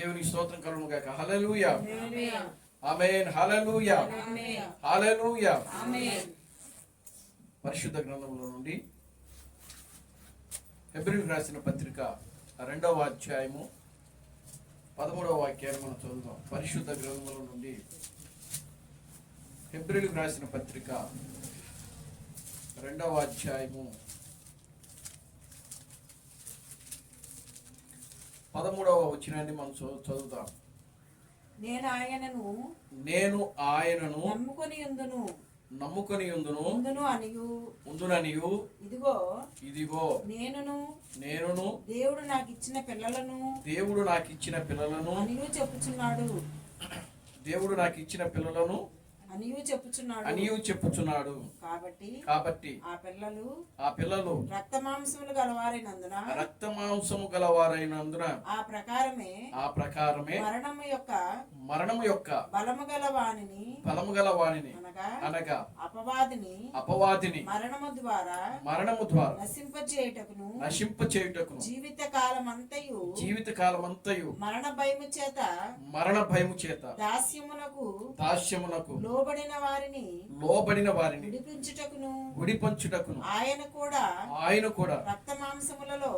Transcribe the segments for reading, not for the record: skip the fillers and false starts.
దేవునికి స్తోత్రం కలుగును గాక. హల్లెలూయా, ఆమేన్. హల్లెలూయా, హల్లెలూయా. పరిశుద్ధ గ్రంథంలో నుండి హెబ్రీయులకు రాసిన పత్రిక 2వ అధ్యాయము 13వ వాక్యాన్ని మనం చదువుదాం. పరిశుద్ధ గ్రంథంలో నుండి హెబ్రీయులకు రాసిన పత్రిక 2వ అధ్యాయము 13వ వచనాన్ని మనం చదువుతాం. నేను ఆయనను నమ్ముకొని ఉందును అనియు ఇదిగో నేనును దేవుడు నాకు ఇచ్చిన పిల్లలను అనియు చెప్పుచున్నాడు. కాబట్టి ఆ పిల్లలు రక్తమాంసము గలవారైనందున ఆ ప్రకారమే మరణము యొక్క బలము గల వానిని అనగా అపవాదిని మరణము ద్వారా నశింపచేయుటకును జీవిత కాలమంతయు మరణ భయము చేత దాస్యమునకు లోబడిన వారిని విడిపించుటకును ఆయన కూడా రక్తమాంసములలో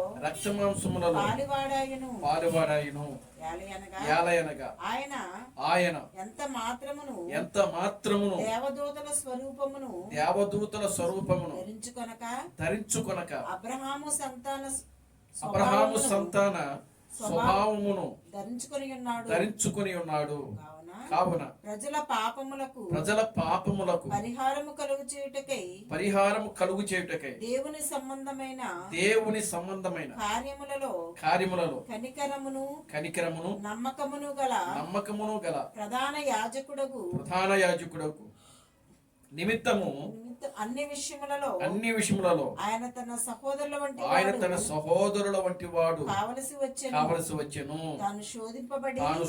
పాలువాడాయను. ఆయన ఎంత మాత్రమును దేవదూతల స్వరూపమును ధరించుకొనక అబ్రహాము సంతాన స్వభావమును ధరించుకొని ఉన్నాడు. కావున ప్రజల పాపములకు పరిహారము కలుగు చేయుటకై దేవుని సంబంధమైన కార్యములలో కనికరమును నమ్మకమును గల ప్రధాన యాజకుడకు నిమిత్తము అన్ని విషయములలో ఆయన తన సహోదరుల వంటి వాడు కావలసి వచ్చెను. తాను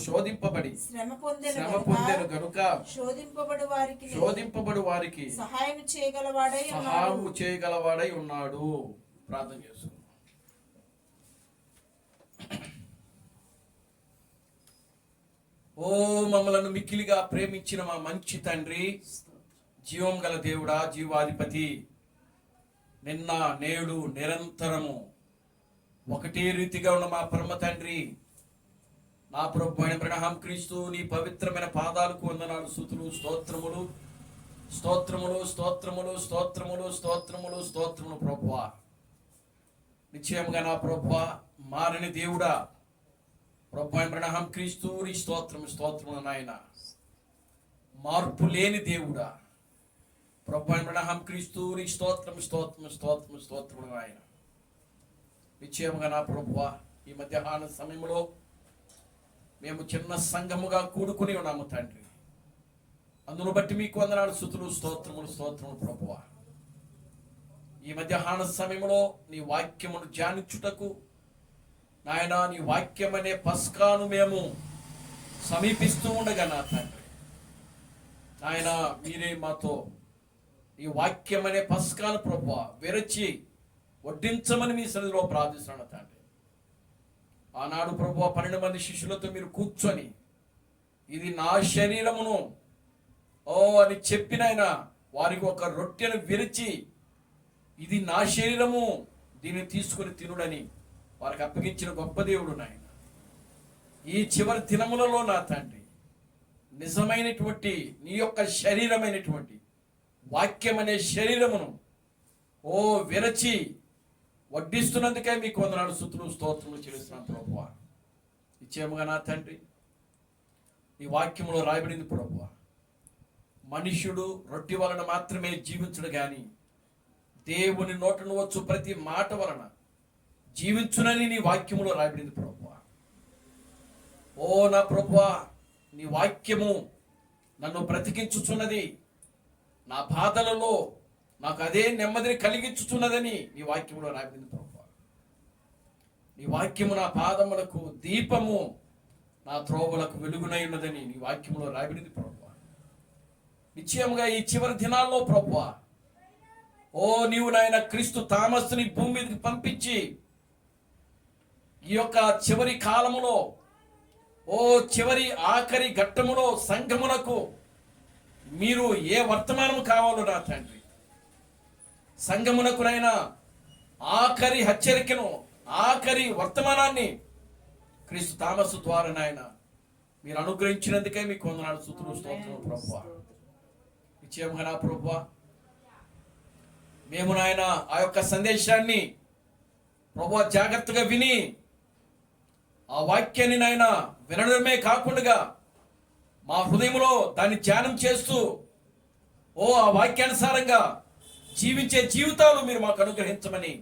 శోధింపబడి శ్రమ పొందెను గనుక శోధింపబడు వారికి సహాయం చేయగలవాడై ఉన్నాడు. ప్రార్థన చేస్తున్నాం. ఓ మమ్మలను మిక్కిలిగా ప్రేమించిన మా మంచి తండ్రి, జీవం గల దేవుడా, జీవాధిపతి, నిన్న నేడు నిరంతరము ఒకటే రీతిగా ఉన్న మా పరమ తండ్రి, నా ప్రభు అయిన అబ్రహాం క్రీస్తు నీ పవిత్రమైన పాదాలకు వందనాలు, స్తుతులు, స్తోత్రములు స్తోత్రములు స్తోత్రములు స్తోత్రములు స్తోత్రములు స్తోత్రములు ప్రభువా. నిశ్చయంగా నా ప్రభువా, మారని దేవుడా, ప్రభు అయిన అబ్రహాం క్రీస్తు నీ స్తోత్రములు నాయన. మార్పు లేని దేవుడా, ప్రభు అయిన అబ్రహాం క్రీస్తు నీ స్తోత్రములు నాయన. నిశ్చయముగా నా ప్రభువా, ఈ మధ్యాహ్న సమయంలో మేము చిన్న సంఘముగా కూడుకుని ఉన్నాము తండ్రి. అందును బట్టి మీకు వందనాలు, స్తుతులు, స్తోత్రములు ప్రభువా. ఈ మధ్యాహ్న సమయంలో నీ వాక్యమును ధ్యానించుటకు నాయన, నీ వాక్యం అనే పస్కాను మేము సమీపిస్తూ ఉండగా నా తండ్రి నాయన, మీరే మాతో ఈ వాక్యం అనే పస్కాను ప్రభువా విరచి వడ్డించమని మీ సన్నిధిలో ప్రార్థిస్తున్నాను తండ్రి. ఆనాడు ప్రభువా 12 మంది శిష్యులతో మీరు కూర్చొని ఇది నా శరీరమును అని చెప్పినైనా వారికి ఒక రొట్టెను విరిచి ఇది నా శరీరము, దీన్ని తీసుకుని తినుడని వారికి అప్పగించిన గొప్ప దేవుడు నాయన. ఈ చివరి దినములలో నా తండ్రి నిజమైనటువంటి నీ యొక్క శరీరమైనటువంటి వాక్యం అనే శరీరమును విరచి వడ్డిస్తున్నందుకే మీకు వందనాలు, స్తుతులు, స్తోత్రములు చెల్లిస్తున్నాను ప్రభువా. నిశ్చయముగా నా తండ్రి, ఈ వాక్యములో రాయబడింది ప్రభువా, మనుష్యుడు రొట్టె వలన మాత్రమే జీవించుడు గాని దేవుని నోటను వచ్చు ప్రతి మాట వలన జీవించునని నీ వాక్యములో రాయబడింది ప్రభువా. ఓ నా ప్రభువా, నీ వాక్యము నన్ను బ్రతికించుచున్నది, నా బాధలలో నాకు అదే నెమ్మదిని కలిగించుచున్నదని నీ వాక్యములో రాయబడింది ప్రభువా. నీ వాక్యము నా పాదములకు దీపము, నా త్రోవలకు వెలుగునై ఉన్నదని నీ వాక్యములో రాయబడింది ప్రభువా. నిశ్చయముగా ఈ చివరి దినాల్లో ప్రభువా, నీవు నాయన క్రీస్తు థామస్ని భూమి మీదకి పంపించి ఈ యొక్క చివరి కాలములో ఓ చివరి ఆఖరి ఘట్టములో సంఘమునకు మీరు ఏ వర్తమానము కావాలో నా తండ్రి, సంఘమునకునైనా ఆఖరి హెచ్చరికను, ఆఖరి వర్తమానాన్ని క్రీస్తు థామసు ద్వారా నాయన మీరు అనుగ్రహించినందుకే మీకు వందనాలు, స్తుతులు, స్తోత్రం ప్రభువా. నిశ్చయంగా నా ప్రభువా, మేము నాయన ఆ యొక్క సందేశాన్ని ప్రభువా జాగ్రత్తగా విని ఆ వాక్యాన్ని నాయన వినడమే కాకుండా మా హృదయంలో దాన్ని ధ్యానం చేస్తూ ఆ వాక్యానుసారంగా జీవించే జీవితాలు మీరు మాకు అనుగ్రహించమని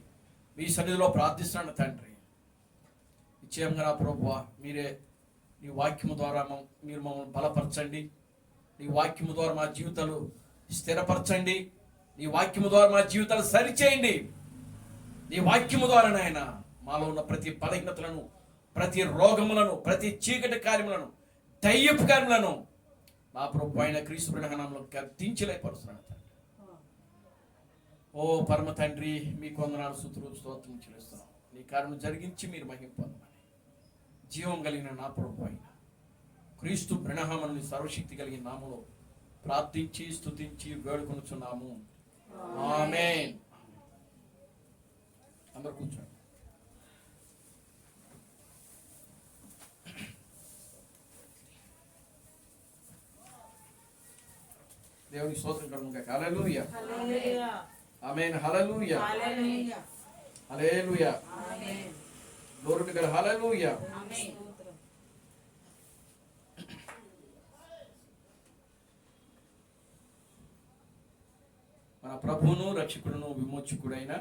మీ సన్నిధిలో ప్రార్థిస్తున్నాను తండ్రి. నిశ్చయంగా నా ప్రభువా, మీరే నీ వాక్యము ద్వారా మీరు మమ్మల్ని బలపరచండి. నీ వాక్యము ద్వారా మా జీవితాలు స్థిరపరచండి. నీ వాక్యము ద్వారా మా జీవితాలు సరిచేయండి. నీ వాక్యము ద్వారా నాయన మాలో ఉన్న ప్రతి బలహీనతలను, ప్రతి రోగములను, ప్రతి చీకటి కార్యములను, దయ్యపు కార్యములను మా ప్రభు అయిన క్రీస్తు నామములో గద్దించలేపరుస్తున్నాను తండ్రి. ఓ పరమ తండ్రి, మీకు వందనాలు, స్తుతులు, స్తోత్రం చెల్లిస్తున్నాం. నీ కార్యం జరిగించి మీరు మహిమ పొందమని జీవం కలిగిన నా ప్రభు అయిన క్రీస్తు ప్రణామని సర్వశక్తి కలిగిన నామములో ప్రార్థించి స్తుతించి వేడుకొనుచున్నాము. ఆమేన్. అందరూ కూర్చోండి. దేవుని స్తోత్రం కలుగును. హల్లెలూయా. ఆమేన్. హల్లెలూయా. హల్లెలూయా. Glory to God. హల్లెలూయా. మన ప్రభువును రక్షకుడును విమోచకుడైన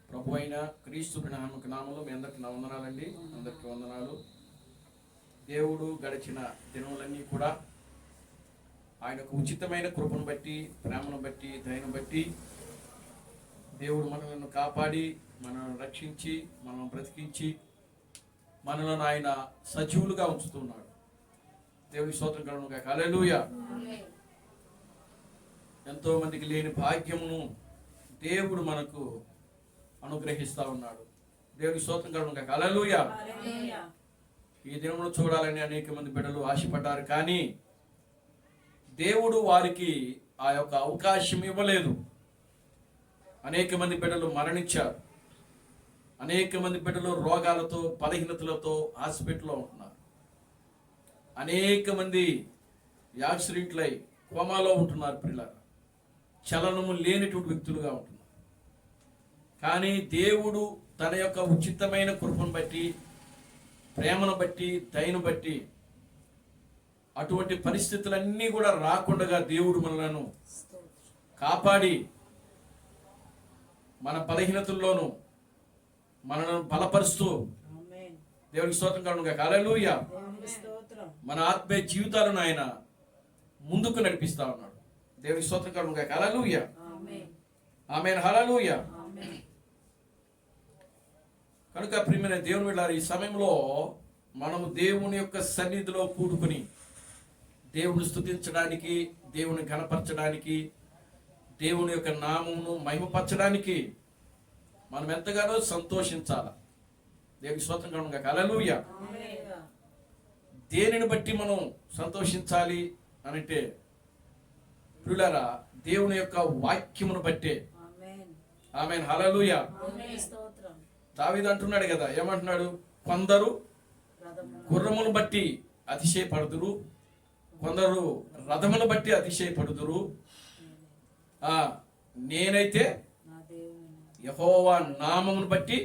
ప్రభు అయిన క్రీస్తు నామములో మీ అందరికి నా వందనాలండి. అందరికి వందనాలు. దేవుడు గడిచిన దినములన్నీ కూడా ఆయనకు ఉచితమైన కృపను బట్టి, ప్రేమను బట్టి, దయను బట్టి దేవుడు మనలను కాపాడి, మనల్ని రక్షించి, మనల్ని బ్రతికించి, మనలను ఆయన సజీవులుగా ఉంచుతున్నాడు. దేవుని స్తోత్రం కలుగును గాక. హల్లెలూయా. ఎంతో మందికి లేని భాగ్యమును దేవుడు మనకు అనుగ్రహిస్తా ఉన్నాడు. దేవుని స్తోత్రం కలుగును గాక. హల్లెలూయా. ఈ దినమును చూడాలని అనేక మంది బిడ్డలు ఆశపడ్డారు, కానీ దేవుడు వారికి ఆ యొక్క అవకాశం ఇవ్వలేదు. అనేక మంది బిడ్డలు మరణించారు. అనేక మంది బిడ్డలు రోగాలతో, బలహీనతలతో హాస్పిటల్లో ఉంటున్నారు. అనేక మంది యాక్సిడెంట్లై కోమాలో ఉంటున్నారు. పిల్లలు చలనము లేనిటువంటి వ్యక్తులుగా ఉంటున్నారు. కానీ దేవుడు తన యొక్క ఉచితమైన కృపను బట్టి, ప్రేమను బట్టి, దయను బట్టి అటువంటి పరిస్థితులన్నీ కూడా రాకుండా దేవుడు మనలను కాపాడి, మన బలహీనతల్లోనూ మనను బలపరుస్తూ, దేవునికి స్తోత్రం కలుగును గాక. హల్లెలూయా. మన ఆత్మీయ జీవితాలను ఆయన ముందుకు నడిపిస్తా ఉన్నాడు. దేవునికి స్తోత్రం కలుగును గాక. హల్లెలూయా. ఆమేన్. హల్లెలూయా. కనుక ప్రియమైన దేవుని బిడ్డలారా, ఈ సమయంలో మనము దేవుని యొక్క సన్నిధిలో కూడుకుని దేవుని స్తుతించడానికి, దేవుని ఘనపరచడానికి, దేవుని యొక్క నామమును మహిమపరచడానికి మనం ఎంతగానో సంతోషించాలి. దేవుని స్తోత్రం కలుగును గాక. హల్లెలూయా. దేనిని బట్టి మనం సంతోషించాలి అనంటే ప్రియులారా, దేవుని యొక్క వాక్యమును బట్టే. ఆమేన్. హల్లెలూయా. దావీదు అంటున్నాడు కదా, ఏమంటున్నాడు? కొందరు గుర్రమును బట్టి అతిశయపడుదురు, కొందరు రథమును బట్టి అతిశయపడుదురు, నేనైతే యెహోవా నామమును బట్టి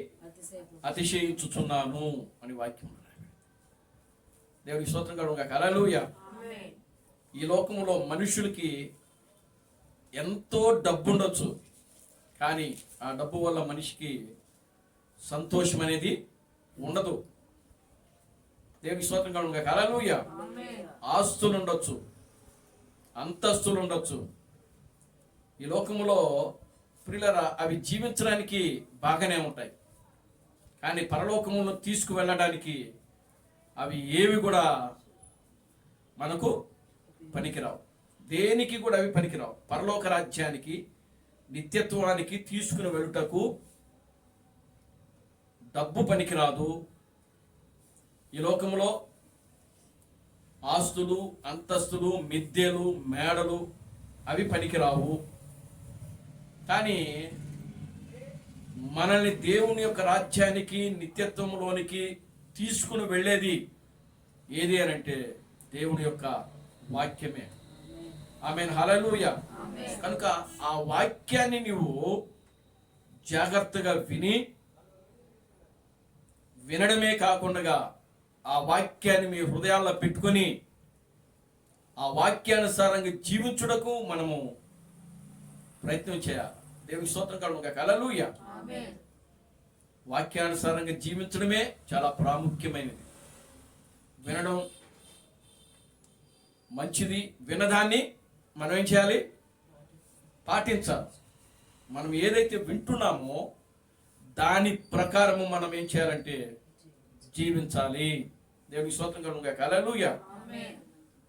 అతిశయించుచున్నాను అని వాక్యం. దేవునికి స్తోత్రం కలుగును గాక. హల్లెలూయా. ఈ లోకములో మనుషులకి ఎంతో డబ్బు ఉండొచ్చు, కానీ ఆ డబ్బు వల్ల మనిషికి సంతోషం అనేది ఉండదు. దేవునికి స్తోత్రం కలుగును గాక. హల్లెలూయా. ఆస్తులు ఉండొచ్చు, అంతస్తులు ఉండొచ్చు. ఈ లోకములో ప్రియులారా, అవి జీవించడానికి బాగానే ఉంటాయి, కానీ పరలోకములో తీసుకువెళ్ళడానికి అవి ఏవి కూడా మనకు పనికిరావు. దేనికి కూడా అవి పనికిరావు. పరలోక రాజ్యానికి, నిత్యత్వానికి తీసుకుని వెళ్ళుటకు డబ్బు పనికిరాదు. ఈ లోకంలో ఆస్తులు, అంతస్తులు, మిద్దెలు, మేడలు అవి పనికిరావు. కానీ మనల్ని దేవుని యొక్క రాజ్యానికి, నిత్యత్వంలోనికి తీసుకుని వెళ్ళేది ఏది అని అంటే దేవుని యొక్క వాక్యమే. ఆమేన్, హల్లెలూయా. కనుక ఆ వాక్యాన్ని నువ్వు జాగ్రత్తగా వినడమే కాకుండా ఆ వాక్యాన్ని మీ హృదయాల్లో పెట్టుకొని ఆ వాక్యానుసారంగా జీవించుటకు మనము ప్రయత్నం చేయాలి. దేవుని స్తోత్రం కలుగుగాక. హల్లెలూయా. వాక్యానుసారంగా జీవించడమే చాలా ప్రాముఖ్యమైనది. వినడం మంచిది, వినదాన్ని మనం ఏం చేయాలి? పాటించాలి. మనం ఏదైతే వింటున్నామో దాని ప్రకారము మనం ఏం చేయాలంటే జీవించాలి. దేవునికి స్తోత్రం కలుగుగాక. హల్లెలూయా.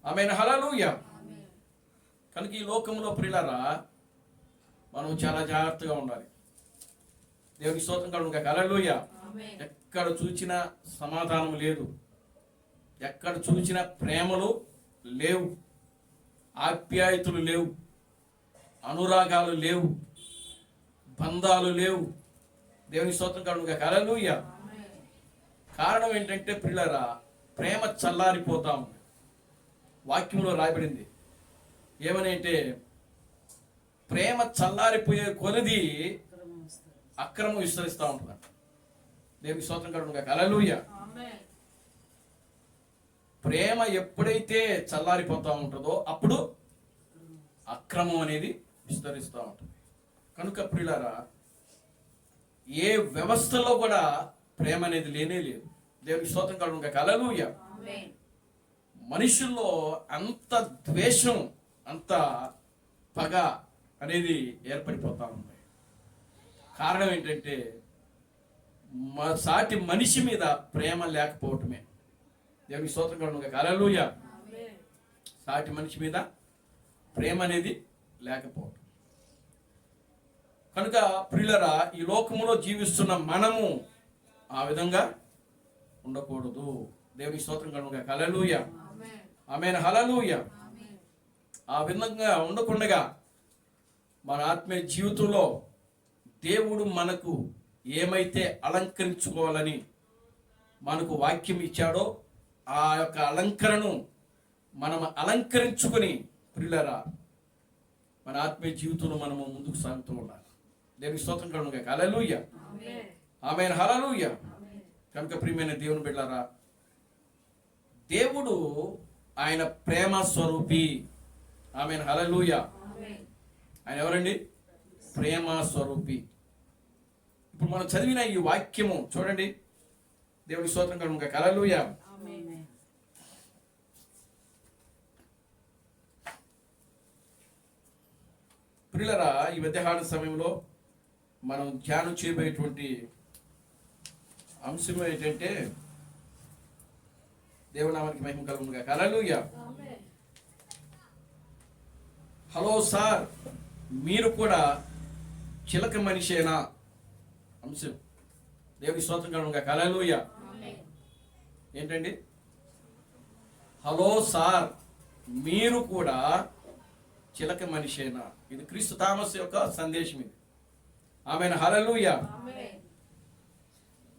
ఆమేన్, హల్లెలూయా. కనుక ఈ లోకంలో ప్రియులారా మనం చాలా జాగ్రత్తగా ఉండాలి. దేవునికి స్తోత్రం కలుగుగాక. హల్లెలూయా. ఎక్కడ చూసినా సమాధానం లేదు, ఎక్కడ చూసినా ప్రేమలు లేవు, ఆప్యాయతలు లేవు, అనురాగాలు లేవు, బంధాలు లేవు. దేవుని స్తోత్రం కలుగుగాక. హల్లెలూయా. కారణం ఏంటంటే ప్రియులారా ప్రేమ చల్లారిపోతా ఉంది. వాక్యంలో రాయబడింది ఏమని అంటే ప్రేమ చల్లారిపోయే కొలది అక్రమం విస్తరిస్తూ ఉంటుంది. దేవుని స్తోత్రం కలుగుగాక. హల్లెలూయా. ప్రేమ ఎప్పుడైతే చల్లారిపోతూ ఉంటుందో అప్పుడు అక్రమం అనేది విస్తరిస్తూ ఉంటుంది. కనుక ప్రియులారా ఏ వ్యవస్థలో కూడా ప్రేమ అనేది లేనే లేదు. దేవునికి స్తోత్రం కలుగుగాక. హల్లెలూయా. మనుషుల్లో అంత ద్వేషం, అంత పగ అనేది ఏర్పడిపోతా ఉంది. కారణం ఏంటంటే సాటి మనిషి మీద ప్రేమ లేకపోవటమే. దేవునికి స్తోత్రం కలుగుగాక. హల్లెలూయా. సాటి మనిషి మీద ప్రేమ అనేది లేకపోవటం. కనుక ప్రియులరా ఈ లోకములో జీవిస్తున్న మనము ఆ విధంగా ఉండకూడదు. దేవునికి స్తోత్రం కలుగుగాక. హల్లెలూయా. ఆమేన్, హల్లెలూయా. ఆ విధంగా ఉండకుండగా మన ఆత్మీయ జీవితంలో దేవుడు మనకు ఏమైతే అలంకరించుకోవాలని మనకు వాక్యం ఇచ్చాడో ఆ యొక్క అలంకరణను మనం అలంకరించుకొని ప్రియులరా మన ఆత్మీయ జీవితంలో మనము ముందుకు సాగుతూ ఉండాలి. దేవునికి స్తోత్రం కలుగుగాక. హల్లెలూయా. ఆమేన్, హల్లెలూయా. కనుక ప్రియమైన దేవుని బిడ్డలారా దేవుడు ఆయన ప్రేమ స్వరూపి. ఆమేన్, హల్లెలూయా. ఆయన ఎవరండి? ప్రేమ స్వరూపి. ఇప్పుడు మనం చదివిన ఈ వాక్యము చూడండి. దేవుని స్తోత్రం కలుగుగాక. హల్లెలూయా. ప్రియులరా ఈ మధ్యాహ్న సమయంలో మనం ధ్యానం చేయబోయేటువంటి అంశం ఏంటంటే దేవుని నామానికి మహిమ కలుగుగాక. హల్లెలూయా. హలో సార్, మీరు కూడా చిలక మనిషేనా? అంశం. దేవుని స్తోత్రం కలుగుగాక. హల్లెలూయా. ఏంటండి? హలో సార్, మీరు కూడా చిలక మనిషేనా? ఇది క్రీస్తు థామస్ యొక్క సందేశం. ఇది ఆమేన్, హల్లెలూయా.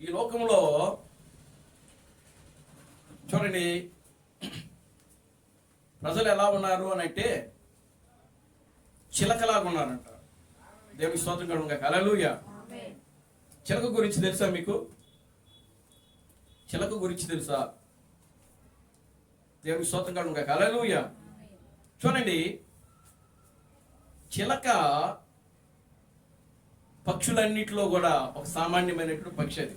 ఈ లోకంలో చూడండి ప్రజలు ఎలా ఉన్నారు అని అంటే చిలకలాగా ఉన్నారంట. దేవుని స్తోత్రం కలుగుగాక. హల్లెలూయా. చిలక గురించి తెలుసా మీకు? చిలక గురించి తెలుసా? దేవుని స్తోత్రం కలుగుగాక. హల్లెలూయా. చూడండి చిలక పక్షులన్నిటిలో కూడా ఒక సామాన్యమైనటువంటి పక్షి అది.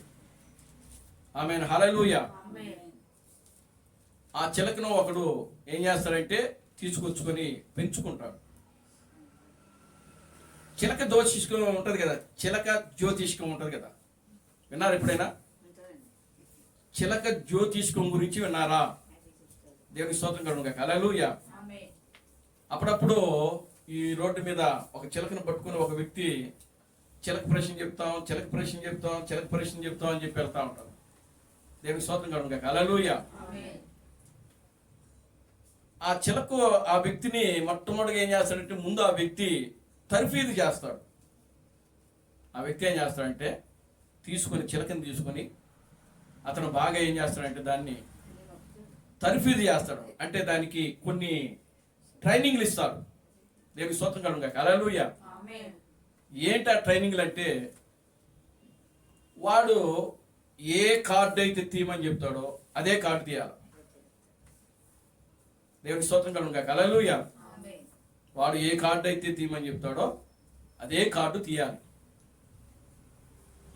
ఆమేన్, హల్లెలూయా. ఆ చిలకను ఒకడు ఏం చేస్తాడంటే తీసుకొచ్చుకొని పెంచుకుంటాడు. చిలక జ్యోతిష్కం ఉంటుంది కదా, చిలక జ్యోతిష్కం ఉంటుంది కదా, విన్నారు ఎప్పుడైనా? చిలక జ్యోతిష్కం గురించి విన్నారా? దేవుని స్తోత్రం కలుగుగాక. హల్లెలూయా. అప్పుడప్పుడు ఈ రోడ్డు మీద ఒక చిలకను పట్టుకుని ఒక వ్యక్తి చిలక ప్రశ్న చెప్తాం, చిలక ప్రశ్న చెప్తాం, చిలక ప్రశ్న చెప్తాం అని చెప్పి వెళ్తా ఉంటారు. దేవుని స్తోత్రం కలుగుగాక. హల్లెలూయా. ఆ చిలకు ఆ వ్యక్తిని మొట్టమొదటిగా ఏం చేస్తాడంటే ముందు ఆ వ్యక్తి తర్ఫీదు చేస్తాడు. ఆ వ్యక్తి ఏం చేస్తాడంటే చిలకని తీసుకొని అతను బాగా ఏం చేస్తాడంటే దాన్ని తర్ఫీదు చేస్తాడు. అంటే దానికి కొన్ని ట్రైనింగ్లు ఇస్తాడు. దేవునికి స్తోత్రం కలుగును గాక. హల్లెలూయా. ఏంటి ఆ ట్రైనింగ్లు అంటే, వాడు ఏ కార్డు అయితే తీయమని చెప్తాడో అదే కార్డు తీయాలి. దేవునికి స్తోత్రం కలుగును గాక. హల్లెలూయా. వాడు ఏ కార్డు అయితే తీయమని చెప్తాడో అదే కార్డు తీయాలి.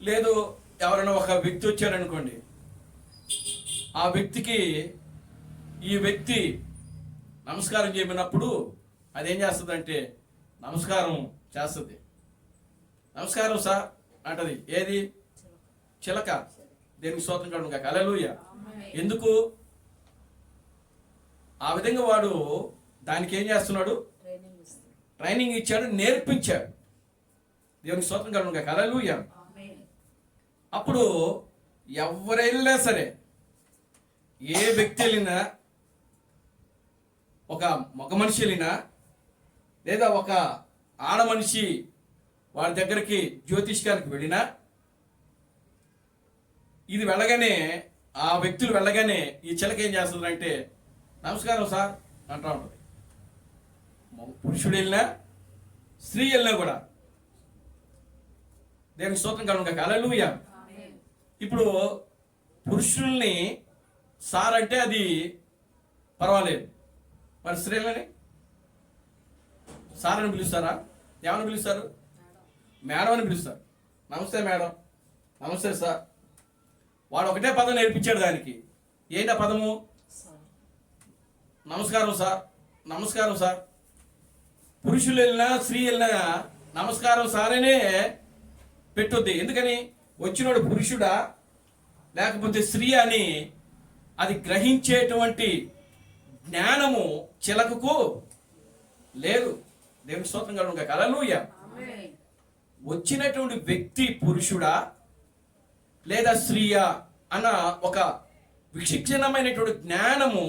లేదు ఎవరైనా ఒక వ్యక్తి వచ్చారనుకోండి, ఆ వ్యక్తికి ఈ వ్యక్తి నమస్కారం చేయమన్నప్పుడు అదేం చేస్తుందంటే నమస్కారం చేస్తుంది. నమస్కారం సార్ అంటది. ఏది? చిలక. దేనికి స్తోత్రం కలుగును గాక. హల్లెలూయా. ఎందుకు? ఆ విధంగా వాడు దానికి ఏం చేస్తున్నాడు? ట్రైనింగ్ ఇచ్చాడు, నేర్పించాడు. దేవునికి స్తోత్రం కలుగును గాక. హల్లెలూయా. అప్పుడు ఎవరైనా సరే, ఏ వ్యక్తి వెళ్ళినా, ఒక మగ మనిషి వెళ్ళినా లేదా ఒక ఆడ మనిషి వాడి దగ్గరికి జ్యోతిష్కానికి వెళ్ళినా, ఇది వెళ్ళగానే ఆ వ్యక్తులు వెళ్ళగానే ఈ చిలక ఏం చేస్తుందంటే నమస్కారం సార్ అంటూ ఉంటుంది. పురుషుడు వెళ్ళినా స్త్రీ వెళ్ళినా కూడా. దేవునికి స్తోత్రం కలుగును గాక. హల్లెలూయా. ఇప్పుడు పురుషుల్ని సార్ అంటే అది పర్వాలేదు, మరి స్త్రీలని సార్ అని పిలుస్తారా? ఏమని పిలుస్తారు? మేడం అని పిలుస్తారు. నమస్తే మేడం, నమస్తే సార్. వాడు ఒకటే పదం నేర్పించాడు దానికి. ఏంటి ఆ పదము? నమస్కారం సార్, నమస్కారం సార్. పురుషులు వెళ్ళినా స్త్రీ వెళ్ళినా నమస్కారం సార్ అనే పెట్టుద్ది. ఎందుకని? వచ్చినోడు పురుషుడా లేకపోతే స్త్రీ అని అది గ్రహించేటువంటి జ్ఞానము చిలకకు లేదు. దేవుని స్తోత్రం కలుగును గాక. హల్లెలూయా. వచ్చినటువంటి వ్యక్తి పురుషుడా లేదా స్త్రీయా అన్న ఒక విశిక్షణమైనటువంటి జ్ఞానము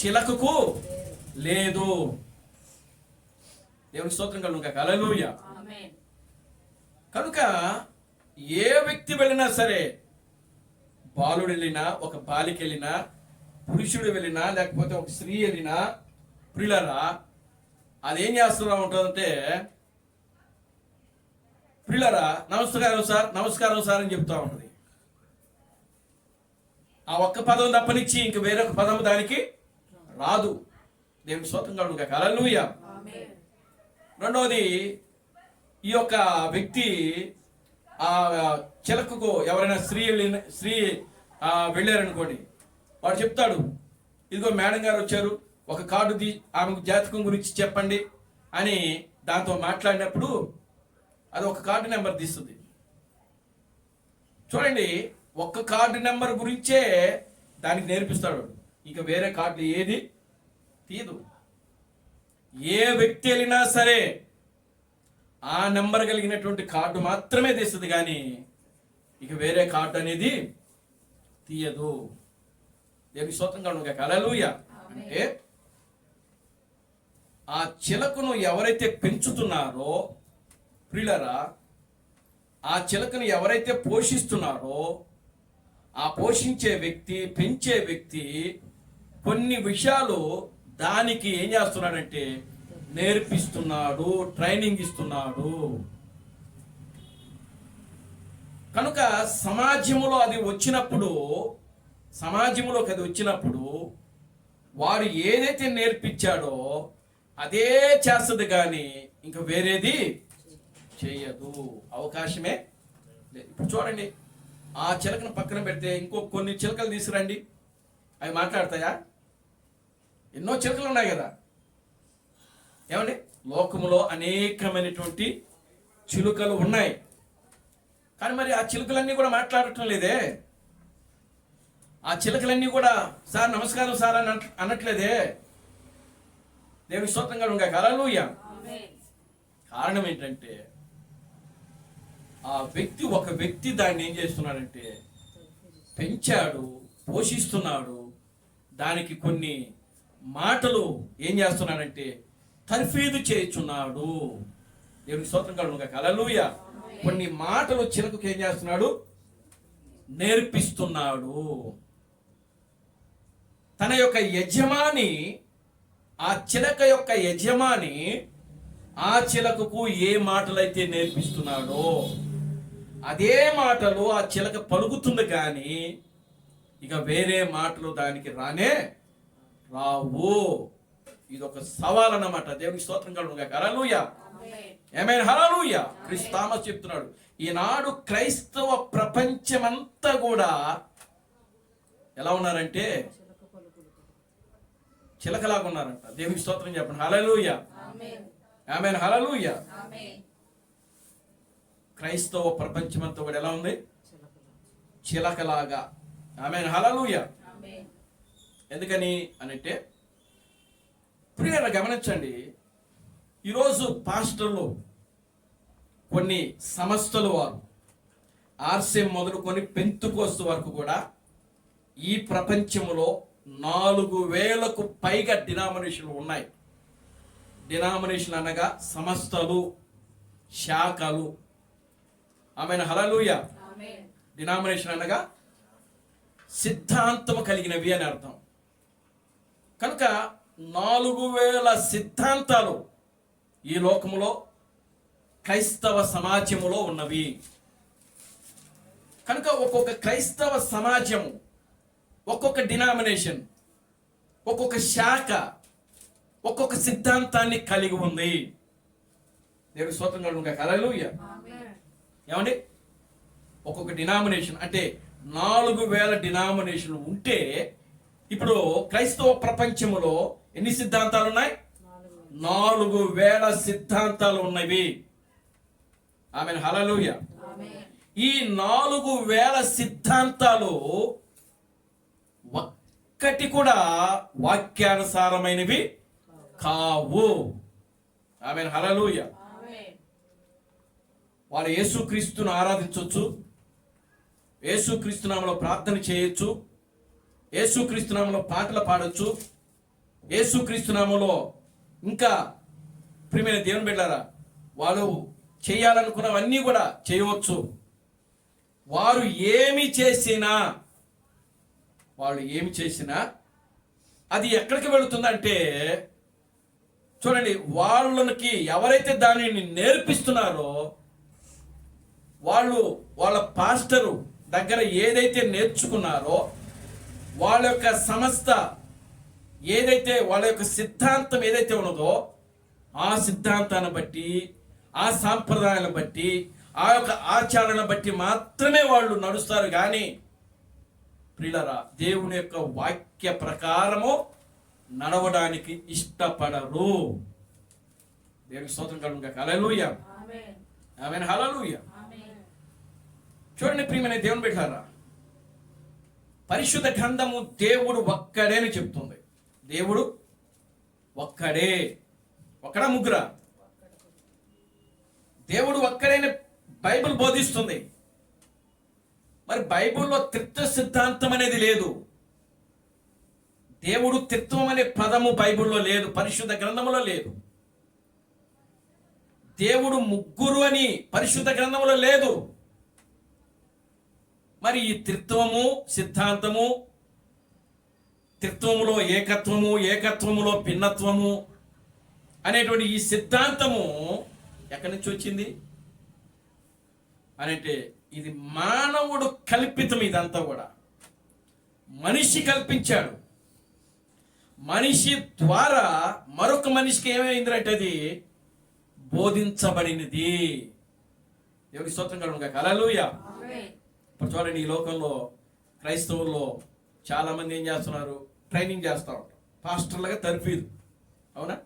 చిలకకు లేదు. దేవుని స్తోత్రం కలుగును గాక. హల్లెలూయా. కనుక ఏ వ్యక్తి వెళ్ళినా సరే, బాలుడు వెళ్ళినా, ఒక బాలిక వెళ్ళినా, పురుషుడు వెళ్ళినా, లేకపోతే ఒక స్త్రీ వెళ్ళినా, ప్రియులారా, అదేం చేస్తున్నా ఉంటుందంటే, ప్రియులారా నమస్కారం సార్, నమస్కారం సార్ అని చెప్తా ఉంటుంది. ఆ ఒక్క పదం తప్పనిచ్చి ఇంక వేరొక పదం దానికి రాదు. దేవుని స్తోత్రం కలుగును గాక. హల్లెలూయా. రెండవది, ఈ యొక్క వ్యక్తి ఆ చిలకకు ఎవరైనా స్త్రీ వెళ్ళారనుకోండి, వాడు చెప్తాడు, ఇదిగో మేడం గారు వచ్చారు, ఒక కార్డు ఆమెకు జాతకం గురించి చెప్పండి అని దాంతో మాట్లాడినప్పుడు అది ఒక కార్డు నెంబర్ తీస్తుంది. చూడండి, ఒక్క కార్డు నెంబర్ గురించే దానికి నేర్పిస్తాడు. ఇక వేరే కార్డు ఏది తీయదు. ఏ వ్యక్తి వెళ్ళినా సరే ఆ నెంబర్ కలిగినటువంటి కార్డు మాత్రమే తీస్తుంది, కానీ ఇక వేరే కార్డు అనేది తీయదు. దేవునికి స్తోత్రం కలుగును గాక. హల్లెలూయా. అంటే ఆ చిలకను ఎవరైతే పెంచుతున్నారో, ప్రియులారా, ఆ చిలకను ఎవరైతే పోషిస్తున్నారో, ఆ పోషించే వ్యక్తి, పెంచే వ్యక్తి కొన్ని విషయాలు దానికి ఏం చేస్తున్నాడంటే నేర్పిస్తున్నాడు, ట్రైనింగ్ ఇస్తున్నాడు. కనుక సమాజంలోకి అది వచ్చినప్పుడు వాడు ఏదైతే నేర్పించాడో అదే చేస్తుంది, కానీ ఇంకా వేరేది చేయదు. అవకాశమే లేదు. ఇప్పుడు చూడండి, ఆ చిలకను పక్కన పెడితే ఇంకో కొన్ని చిలకలు తీసుకురండి, అవి మాట్లాడతాయా? ఎన్నో చిలకలు ఉన్నాయి కదా. ఏమండి, లోకములో అనేకమైనటువంటి చిలుకలు ఉన్నాయి, కానీ మరి ఆ చిలుకలన్నీ కూడా మాట్లాడటం లేదే. ఆ చిలకలన్నీ కూడా సార్ నమస్కారం సార్ అని అనట్లేదే. దేవుని స్తోత్రం కలుగును గాక. హల్లెలూయా. కారణం ఏంటంటే ఒక వ్యక్తి దాన్ని ఏం చేస్తున్నాడంటే పెంచాడు, పోషిస్తున్నాడు, దానికి కొన్ని మాటలు ఏం చేస్తున్నాడంటే తర్ఫీదు చేయుచున్నాడు. దేవునికి స్తోత్రం కలుగును గాక. హల్లెలూయా. కొన్ని మాటలు చిలకకు ఏం చేస్తున్నాడు? నేర్పిస్తున్నాడు. తన యొక్క యజమాని, ఆ చిలక యొక్క యజమాని ఆ చిలకకు ఏ మాటలైతే నేర్పిస్తున్నాడో అదే మాటలు ఆ చిలక పలుకుతుంది, కానీ ఇక వేరే మాటలు దానికి రానే రావు. ఇది ఒక సవాల్ అన్నమాట. దేవునికి స్తోత్రం కలుగును గాక. హల్లెలూయా. ఆమేన్. హల్లెలూయా. క్రీస్తు థామస్ చెప్తున్నాడు, ఈనాడు క్రైస్తవ ప్రపంచమంతా కూడా ఎలా ఉన్నారంటే చిలకలాగా ఉన్నారంట. దేవునికి స్తోత్రం చెప్పండి. హల్లెలూయా. ఆమేన్. హల్లెలూయా. క్రైస్తవ ప్రపంచమంతా కూడా ఎలా ఉంది? చిలకలాగా. ఆమేన్. హల్లెలూయా. ఎందుకని అనంటే ప్రియులారా గమనించండి, ఈరోజు పాస్టర్లు కొన్ని సంస్థలు వారు ఆర్సీఎం మొదలుకొని పెంతుకోస్తు వరకు కూడా ఈ ప్రపంచంలో 4000కు పైగా డినామినేషన్లు ఉన్నాయి. డినామినేషన్ అనగా సంస్థలు, శాఖలు. ఆమేన్. హల్లెలూయా. డినామినేషన్ అనగా సిద్ధాంతము కలిగినవి అని అర్థం. కనుక 4000 సిద్ధాంతాలు ఈ లోకములో క్రైస్తవ సమాజములో ఉన్నవి. కనుక ఒక్కొక్క క్రైస్తవ సమాజము, ఒక్కొక్క డినామినేషన్, ఒక్కొక్క శాఖ, ఒక్కొక్క సిద్ధాంతాన్ని కలిగి ఉంది. దేవుని స్తోత్రం కలుగును గాక. హల్లెలూయా. ఏమండి, ఒక్కొక్క డినామినేషన్ అంటే 4000 డినామినేషన్లు ఉంటే ఇప్పుడు క్రైస్తవ ప్రపంచములో ఎన్ని సిద్ధాంతాలు ఉన్నాయి? 4000 సిద్ధాంతాలు ఉన్నవి. ఆమేన్. హల్లెలూయా. ఈ 4000 సిద్ధాంతాలు ఒక్కటి కూడా వాక్యానుసారమైనవి కావు. ఆమేన్. హల్లెలూయా. వాళ్ళు యేసుక్రీస్తును ఆరాధించవచ్చు, యేసుక్రీస్తు నామములో ప్రార్థన చేయొచ్చు, యేసుక్రీస్తు నామములో పాటలు పాడొచ్చు, యేసుక్రీస్తు నామములో ఇంకా ప్రియమైన దేవుని బిడ్డలారా వాళ్ళు చేయాలనుకున్నవన్నీ కూడా చేయవచ్చు. వారు ఏమి చేసినా అది ఎక్కడికి వెళుతుందంటే చూడండి, వాళ్ళకి ఎవరైతే దానిని నేర్పిస్తున్నారో వాళ్ళు వాళ్ళ పాస్టరు దగ్గర ఏదైతే నేర్చుకున్నారో వాళ్ళ యొక్క సంస్థ ఏదైతే, వాళ్ళ యొక్క సిద్ధాంతం ఏదైతే ఉన్నదో ఆ సిద్ధాంతాన్ని బట్టి, ఆ సాంప్రదాయాలను బట్టి, ఆ యొక్క ఆచారాలను బట్టి మాత్రమే వాళ్ళు నడుస్తారు. కానీ ప్రియులారా, దేవుని యొక్క వాక్య ప్రకారము నడవడానికి ఇష్టపడరు. దేవునికి స్తోత్రం కలుగును గాక. హల్లెలూయా. ఆమేన్. హల్లెలూయా. చూడండి ప్రియమైన దేవుని బిడ్డలారా, పరిశుద్ధ గ్రంథము దేవుడు ఒక్కడే అని చెప్తుంది. దేవుడు ఒక్కడే. ఒక్కడా ముగ్గురా? దేవుడు ఒక్కడైన బైబిల్ బోధిస్తుంది. మరి బైబిల్లో త్రిత్వ సిద్ధాంతం అనేది లేదు. దేవుడు త్రిత్వం అనే పదము బైబిల్లో లేదు, పరిశుద్ధ గ్రంథములో లేదు. దేవుడు ముగ్గురు అని పరిశుద్ధ గ్రంథములో లేదు. మరి ఈ త్రిత్వము సిద్ధాంతము, త్రిత్వములో ఏకత్వము, ఏకత్వములో భిన్నత్వము అనేటువంటి ఈ సిద్ధాంతము ఎక్కడి నుంచి వచ్చింది అంటే ఇది మానవుడు కల్పితం. ఇదంతా కూడా మనిషి కల్పించాడు. మనిషి ద్వారా మరొక మనిషికి ఏమైందంటే అది బోధించబడినది. దేవునికి స్తోత్రం కలుగును గాక. హల్లెలూయా. ఇప్పుడు చూడండి, ఈ లోకంలో క్రైస్తవుల్లో చాలా మంది ఏం చేస్తున్నారు? ట్రైనింగ్ చేస్తూ ఉంటారు, పాస్టర్లుగా తర్ఫీదు. అవునా?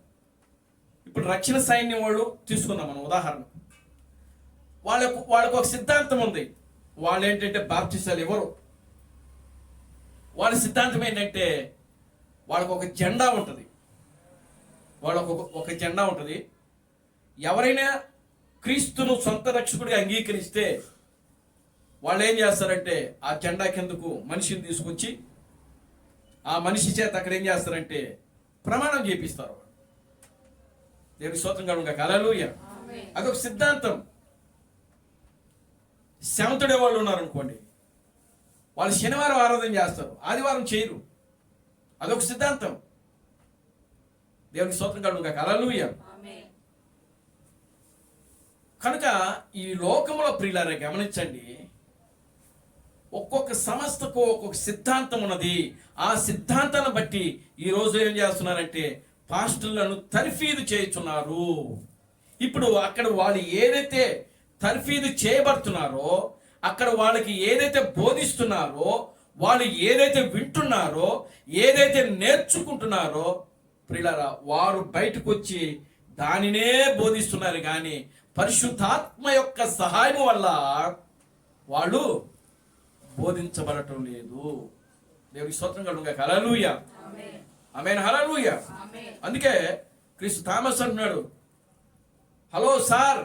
ఇప్పుడు రక్షణ సైన్యం వాళ్ళు తీసుకుందాం మనం ఉదాహరణ. వాళ్ళకు ఒక సిద్ధాంతం ఉంది. వాళ్ళు ఏంటంటే బాప్టిసాలు ఇవ్వరు. వాళ్ళ సిద్ధాంతం ఏంటంటే వాళ్ళకు ఒక జెండా ఉంటుంది. వాళ్ళకు ఒక జెండా ఉంటుంది. ఎవరైనా క్రీస్తును సొంత రక్షకుడిగా అంగీకరిస్తే వాళ్ళు ఏం చేస్తారంటే ఆ జెండా కిందకు మనిషిని తీసుకొచ్చి ఆ మనిషి చేత అక్కడ ఏం చేస్తారంటే ప్రమాణం చేపిస్తారు. దేవుని స్తోత్రం కలుగును గాక. హల్లెలూయా. అదొక సిద్ధాంతం. శాంతుడే వాళ్ళు ఉన్నారనుకోండి, వాళ్ళు శనివారం ఆరాధన చేస్తారు, ఆదివారం చేయరు. అదొక సిద్ధాంతం. దేవుని స్తోత్రం కలుగును గాక. హల్లెలూయా. కనుక ఈ లోకంలో ప్రియులారా గమనించండి, ఒక్కొక్క సంస్థకు ఒక్కొక్క సిద్ధాంతం ఉన్నది. ఆ సిద్ధాంతాన్ని బట్టి ఈ రోజు ఏం చేస్తున్నారంటే పాస్టర్లను తర్ఫీదు చేస్తున్నారు. ఇప్పుడు అక్కడ వాళ్ళు ఏదైతే తర్ఫీదు చేయబడుతున్నారో, అక్కడ వాళ్ళకి ఏదైతే బోధిస్తున్నారో, వాళ్ళు ఏదైతే వింటున్నారో, ఏదైతే నేర్చుకుంటున్నారో ప్రియులారా, వారు బయటకు వచ్చి దానినే బోధిస్తున్నారు. కానీ పరిశుద్ధాత్మ యొక్క సహాయం వల్ల వాళ్ళు బోధించబడటం లేదు. దేవునికి స్తోత్రం కలుగును గాక. హల్లెలూయా. ఆమేన్. హల్లెలూయా. అందుకే క్రీస్తు థామస్ అంటున్నాడు, హలో సార్,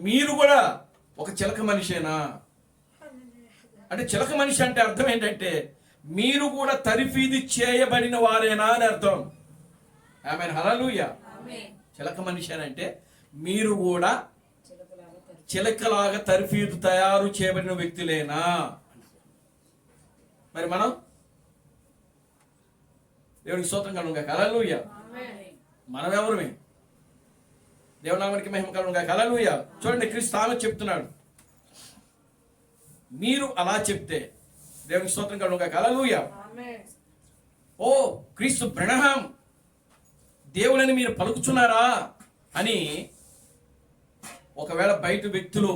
మీరు కూడా ఒక చిలక మనిషేనా అంటే, చిలక మనిషి అంటే అర్థం ఏంటంటే మీరు కూడా తర్ఫీదు చేయబడిన వారేనా అని అర్థం. ఆమేన్. హల్లెలూయా. చిలక మనిషి అని అంటే మీరు కూడా చిలకలాగా తర్ఫీదు తయారు చేయబడిన వ్యక్తులేనా? మరి మనం దేవునికి స్తోత్రం కలుగును గాక. హల్లెలూయా. మనం ఎవరమే? దేవుని నామానికి మహిమ కలుగును గాక. హల్లెలూయా. చూడండి, క్రీస్తు తామే చెప్తున్నాడు, మీరు అలా చెప్తే దేవునికి స్తోత్రం కలుగును గాక. హల్లెలూయా. ఓ క్రీస్తు బ్రహ్మం దేవుడని మీరు పలుకుచున్నారా అని ఒకవేళ బయట వ్యక్తులు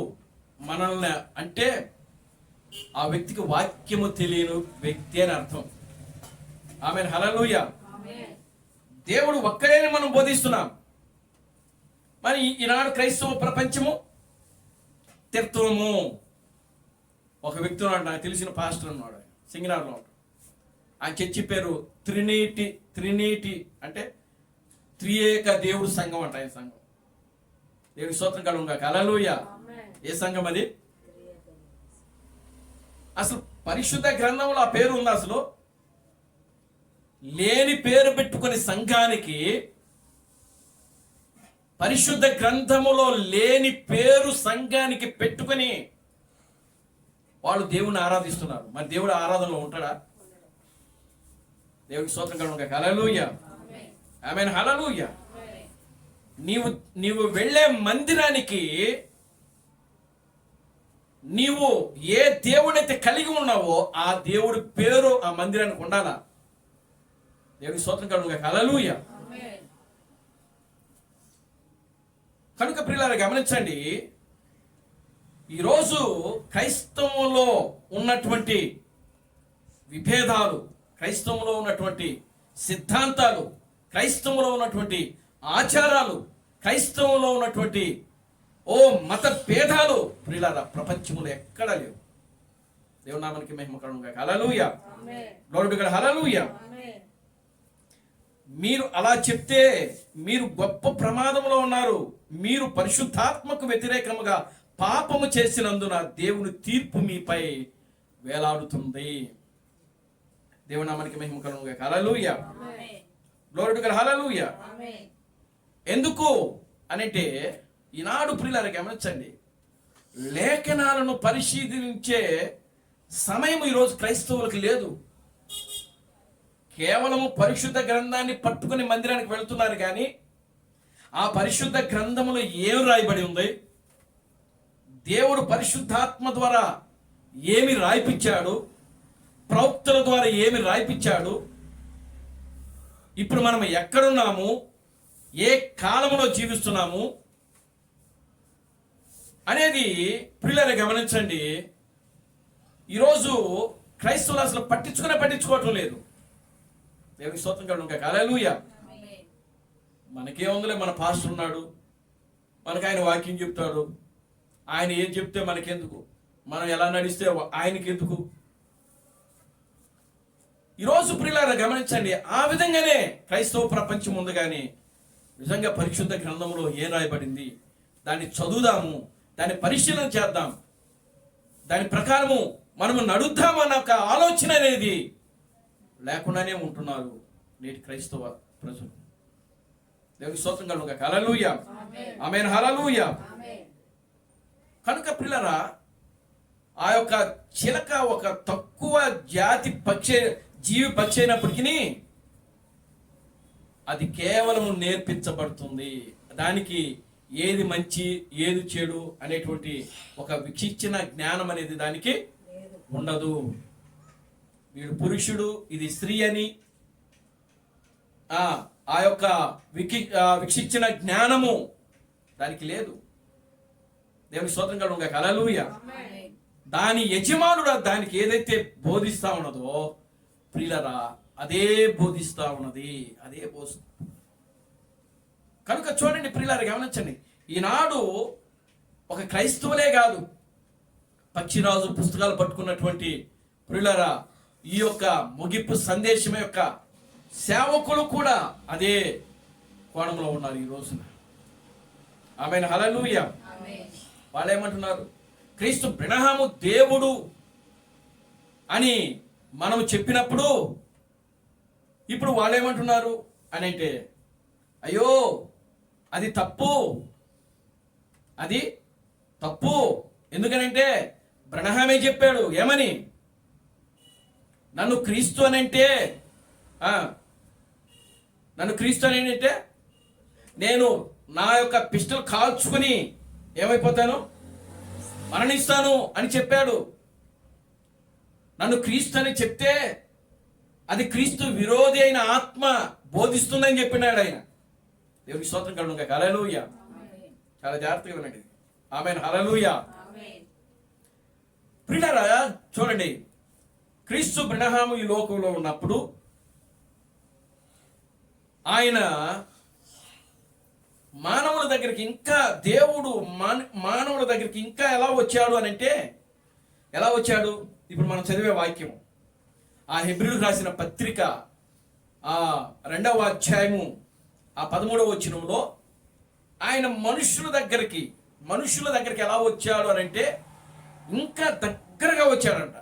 మనల్ని అంటే ఆ వ్యక్తికి వాక్యము తెలియని వ్యక్తి అని అర్థం. ఆమేన్. హల్లెలూయా. దేవుడు ఒక్కడేని మనం బోధిస్తున్నాం. మరి ఈనాడు క్రైస్తవ ప్రపంచము తిర్తవము. ఒక వ్యక్తి ఉన్నాడు, నాకు తెలిసిన పాస్టర్ ఉన్నాడు, సింగనాడులో ఉంటాడు. ఆయన చర్చి పేరు త్రినీటి అంటే త్రియేక దేవుడు సంఘం అంట. ఆయన సంఘం దేవుని స్తోత్రం కలుగును గాక. హల్లెలూయా. ఏ సంఘం అది? అసలు పరిశుద్ధ గ్రంథంలో ఆ పేరు ఉంది. అసలు లేని పేరు పెట్టుకుని సంఘానికి, పరిశుద్ధ గ్రంథములో లేని పేరు సంఘానికి పెట్టుకుని వాళ్ళు దేవుని ఆరాధిస్తున్నారు. మరి దేవుడు ఆరాధనలో ఉంటాడా? దేవునికి స్తోత్రం కలుగును గాక. హల్లెలూయా. ఆమేన్. హల్లెలూయా. నీవు వెళ్ళే మందిరానికి నీవు ఏ దేవుడైతే కలిగి ఉన్నావో ఆ దేవుడి పేరు ఆ మందిరానికి ఉండాలా? దేవునికి స్తోత్రం కలుగును గాక. హల్లెలూయా. కనుక ప్రియులారా గమనించండి, ఈరోజు క్రైస్తవంలో ఉన్నటువంటి విభేదాలు, క్రైస్తవంలో ఉన్నటువంటి సిద్ధాంతాలు, క్రైస్తవంలో ఉన్నటువంటి ఆచారాలు, క్రైస్తవంలో ఉన్నటువంటి మత భేదాలు ప్రియులారా ప్రపంచంలో ఎక్కడా లేవు. దేవుని నామానికి మహిమ కలుగును గాక. హల్లెలూయా. Glory to God. హల్లెలూయా. మీరు అలా చెప్తే మీరు గొప్ప ప్రమాదంలో ఉన్నారు. మీరు పరిశుద్ధాత్మకు వ్యతిరేకముగా పాపము చేసినందున దేవుని తీర్పు మీపై వేలాడుతుంది. దేవుని నామానికి మహిమ కలుగును గాక. హల్లెలూయా. Glory to God. హల్లెలూయా. ఎందుకు అనంటే ఈనాడు ప్రియులారా గమనించండి, లేఖనాలను పరిశీలించే సమయం ఈరోజు క్రైస్తవులకు లేదు. కేవలము పరిశుద్ధ గ్రంథాన్ని పట్టుకుని మందిరానికి వెళ్తున్నారు. కానీ ఆ పరిశుద్ధ గ్రంథములో ఏం రాయబడి ఉంది, దేవుడు పరిశుద్ధాత్మ ద్వారా ఏమి రాయిపించాడు, ప్రవక్తల ద్వారా ఏమి రాయిపించాడు, ఇప్పుడు మనం ఎక్కడున్నాము, ఏ కాలంలో జీవిస్తున్నాము అనేది ప్రియులారా గమనించండి. ఈరోజు క్రైస్తవులు అసలు పట్టించుకోవటం లేదు. దేవునికి స్తోత్రం కలుగును గాక. హల్లెలూయా. మనకేముందిలే, మన పాస్టర్ ఉన్నాడు, మనకు ఆయన వాక్యం చెప్తాడు, ఆయన ఏం చెప్తే మనకెందుకు, మనం ఎలా నడిస్తే ఆయనకి ఎందుకు. ఈరోజు ప్రియులారా గమనించండి, ఆ విధంగానే క్రైస్తవ ప్రపంచం ఉంది. కానీ నిజంగా పరిశుద్ధ గ్రంథంలో ఏం రాయబడింది దాన్ని చదువుదాము, దాన్ని పరిశీలన చేద్దాం, దాని ప్రకారము మనము నడుద్దామన్న ఒక ఆలోచన అనేది లేకుండానే ఉంటున్నారు నేటి క్రైస్తవ ప్రజలు. దేవునికి స్తోత్రం కలుగును గాక. హల్లెలూయా. ఆమేన్. హల్లెలూయా. కనుక పిల్లరా, ఆ యొక్క చిలక ఒక తక్కువ జాతి జీవి పక్షి అయినప్పటికీ అది కేవలం నేర్పించబడుతుంది. దానికి ఏది మంచి ఏది చెడు అనేటువంటి ఒక విచక్షణ జ్ఞానం అనేది దానికి ఉండదు. వీడు పురుషుడు, ఇది స్త్రీ అని ఆ యొక్క విచక్షణ జ్ఞానము దానికి లేదు. దేవుని స్తోత్రం కలుగును గాక. హల్లెలూయా. దాని యజమానుడు దానికి ఏదైతే బోధిస్తా ఉన్నదో ప్రియులరా, అదే బోధిస్తా ఉన్నది, అదే బోధిస్తుంది. కనుక చూడండి ప్రియులారా, గమనించండి. ఈనాడు ఒక క్రైస్తవులే కాదు, పక్షిరాజు పుస్తకాలు పట్టుకున్నటువంటి ప్రియులారా, ఈ యొక్క ముగింపు సందేశం యొక్క సేవకులు కూడా అదే కోణంలో ఉన్నారు ఈ రోజున. ఆమేన్. హల్లెలూయా. వాళ్ళు ఏమంటున్నారు? క్రీస్తు బ్రహ్మము దేవుడు అని మనం చెప్పినప్పుడు ఇప్పుడు వాళ్ళు ఏమంటున్నారు అని అంటే, అయ్యో అది తప్పు, అది తప్పు. ఎందుకనంటే బ్రహ్మమే చెప్పాడు ఏమని, నన్ను క్రీస్తు అని అంటే నేను నా యొక్క పిస్టల్ కాల్చుకుని ఏమైపోతాను, మరణిస్తాను అని చెప్పాడు. నన్ను క్రీస్తు అని చెప్తే అది క్రీస్తు విరోధి అయిన ఆత్మ బోధిస్తుందని చెప్పినాడు ఆయన. దేవునికి స్తోత్రం కలుగును గాక. హల్లెలూయా. చాలా జాగ్రత్తగా వినండి. ఆమేన్. హల్లెలూయా. ప్రియులారా చూడండి, క్రీస్తు బ్రహ్మము ఈ లోకంలో ఉన్నప్పుడు ఆయన మానవుల దగ్గరికి ఇంకా దేవుడు మానవుల దగ్గరికి ఇంకా ఎలా వచ్చాడు అని అంటే, ఎలా వచ్చాడు? ఇప్పుడు మనం చదివే వాక్యం ఆ హెబ్రీయులకు రాసిన పత్రిక 2వ అధ్యాయము 13వ వచనంలో ఆయన మనుషుల దగ్గరికి ఎలా వచ్చాడు అని అంటే, ఇంకా దగ్గరగా వచ్చాడంట,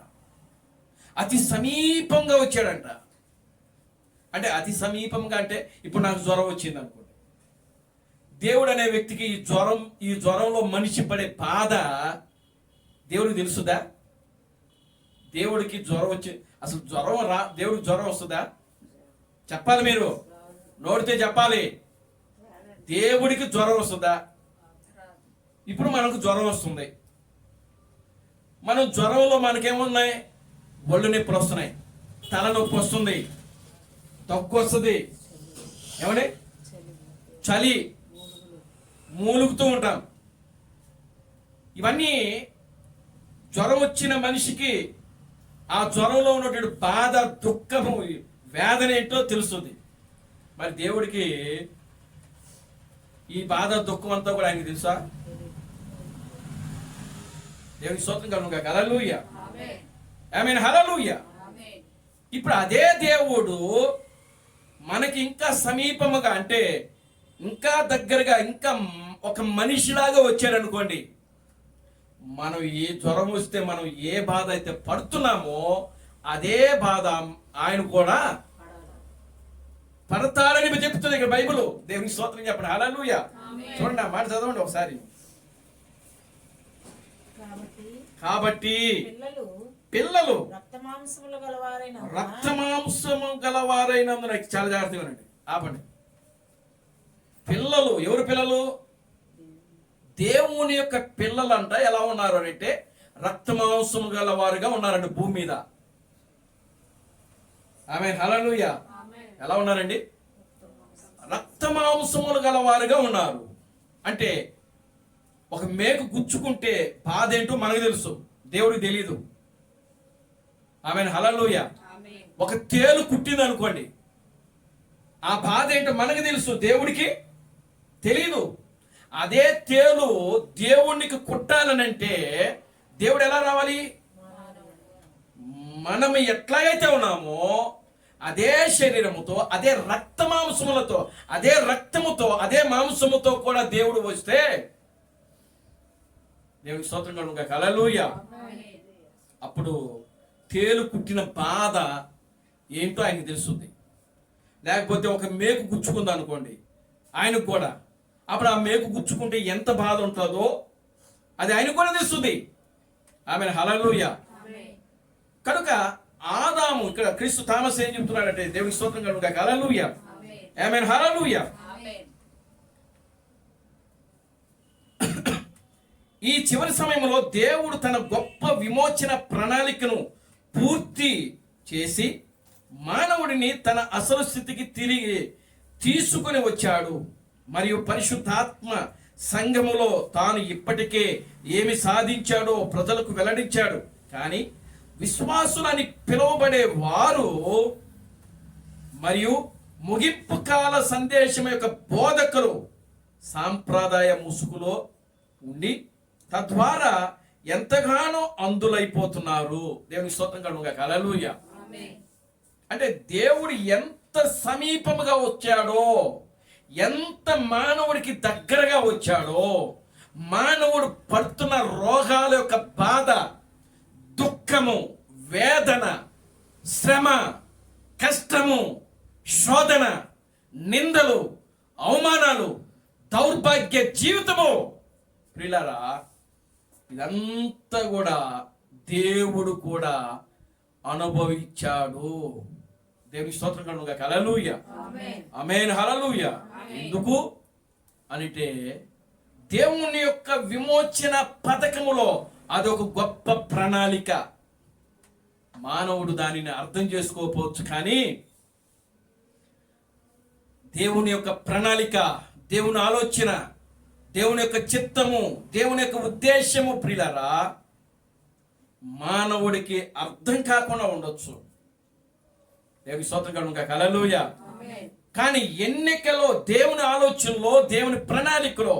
అతి సమీపంగా వచ్చాడంట. అంటే అతి సమీపంగా అంటే ఇప్పుడు నాకు జ్వరం వచ్చింది అనుకోండి, దేవుడు అనే వ్యక్తికి ఈ జ్వరంలో మనిషి పడే బాధ దేవుడికి తెలుసుదా? దేవుడికి జ్వరం వచ్చి అసలు దేవుడికి జ్వరం వస్తుందా? చెప్పాలి, మీరు నోడితే చెప్పాలి. దేవుడికి జ్వరం వస్తుందా? ఇప్పుడు మనకు జ్వరం వస్తుంది. మనం జ్వరంలో మనకేమున్నాయి? ఒళ్ళు నొప్పులు వస్తున్నాయి, తలనొప్పి వస్తుంది, దగ్గు వస్తుంది, ఏమండి చలి, మూలుగుతూ ఉంటాం. ఇవన్నీ జ్వరం వచ్చిన మనిషికి ఆ జ్వరంలో ఉన్నటువంటి బాధ, దుఃఖము, వేదన ఏంటో తెలుస్తుంది. మరి దేవుడికి ఈ బాధ, దుఃఖం అంతా కూడా ఆయనకి తెలుసా? దేవునికి స్తోత్రం కలుగును గాక. హల్లెలూయా. ఆమేన్. హల్లెలూయా. ఇప్పుడు అదే దేవుడు మనకి ఇంకా సమీపముగా అంటే ఇంకా దగ్గరగా, ఇంకా ఒక మనిషిలాగా వచ్చాడు అనుకోండి, మనం ఏ జ్వరం వస్తే మనం ఏ బాధ అయితే పడుతున్నామో అదే బాధ ఆయన కూడా పడతాడని చెప్తుంది ఇక్కడ బైబిల్. దేవునికి స్తోత్రం చెప్పండి. హల్లెలూయా. చూడండి ఆ మాట చదవండి ఒకసారి. కాబట్టి పిల్లలు రక్తమాంసము గలవారైనందున, చాలా జాగ్రత్తగా ఉండండి, ఆపండి. పిల్లలు ఎవరు? పిల్లలు దేవుని యొక్క పిల్లలంట. ఎలా ఉన్నారు అంటే రక్తమాంసము గలవారుగా ఉన్నారండి భూమి మీద. ఆమేన్. హల్లెలూయా. ఎలా ఉన్నారండి? రక్తమాంసములు గలవారుగా ఉన్నారు. అంటే ఒక మేకు గుచ్చుకుంటే బాధ ఏంటో మనకు తెలుసు, దేవుడికి తెలియదు. ఆమేన్. హల్లెలూయా. ఒక తేలు కుట్టింది అనుకోండి, ఆ బాధ ఏంటో మనకు తెలుసు, దేవుడికి తెలీదు. అదే తేలు దేవునికి కుట్టాలనంటే దేవుడు ఎలా రావాలి? మనం ఎట్లాగైతే ఉన్నామో అదే శరీరముతో, అదే రక్త మాంసములతో, అదే రక్తముతో, అదే మాంసముతో కూడా దేవుడు వస్తే దేవునికి స్తోత్రం కలుగును గాక. హల్లెలూయా. అప్పుడు తేలు కుట్టిన బాధ ఏంటో ఆయనకు తెలుస్తుంది. లేకపోతే ఒక మేకు గుచ్చుకుంది అనుకోండి, ఆయనకు కూడా అప్పుడు ఆ మేకు గుచ్చుకుంటే ఎంత బాధ ఉంటుందో అది ఆయనకు కూడా తెలుస్తుంది. ఆమె హల్లెలూయా. కనుక ఆదాము, ఇక్కడ క్రీస్తు థామస్ ఏం చెప్తున్నాడంటే, దేవునికి స్తోత్రం కలుగుగాక, హల్లెలూయా, ఆమేన్, హల్లెలూయా. ఈ చివరి సమయంలో దేవుడు తన గొప్ప విమోచన ప్రణాళికను పూర్తి చేసి మానవుడిని తన అసలు స్థితికి తిరిగి తీసుకుని వచ్చాడు. మరియు పరిశుద్ధాత్మ సంఘములో తాను ఇప్పటికే ఏమి సాధించాడో ప్రజలకు వెల్లడించాడు. కానీ విశ్వాసులని పిలువబడే వారు మరియు ముగింపు కాల సందేశం యొక్క బోధకులు సాంప్రదాయ ముసుగులో ఉండి తద్వారా ఎంతగానో అందులైపోతున్నారు. దేవుని స్తోత్రం కలుగుగాక, హల్లెలూయా. అంటే దేవుడు ఎంత సమీపముగా వచ్చాడో, ఎంత మానవుడికి దగ్గరగా వచ్చాడో, మానవుడు పడుతున్న రోగాల యొక్క బాధ, దుఃఖము, వేదన, శ్రమ, కష్టము, శోధన, నిందలు, అవమానాలు, దౌర్భాగ్య జీవితము, ప్రియులారా, ఇదంతా కూడా దేవుడు కూడా అనుభవించాడు. దేవుని స్తోత్రం కలుగుగాక, హల్లెలూయా, ఆమేన్, హల్లెలూయా. ఎందుకు అంటే దేవుని యొక్క విమోచన పథకములో అదొక గొప్ప ప్రణాళిక. మానవుడు దానిని అర్థం చేసుకోకపోవచ్చు, కానీ దేవుని యొక్క ప్రణాళిక, దేవుని ఆలోచన, దేవుని యొక్క చిత్తము, దేవుని యొక్క ఉద్దేశము ప్రియులారా మానవుడికి అర్థం కాకుండా ఉండొచ్చు. దేవుని స్తోత్రం కలుగుగాక, హల్లెలూయా. కానీ ఎన్నికలో, దేవుని ఆలోచనలో, దేవుని ప్రణాళికలో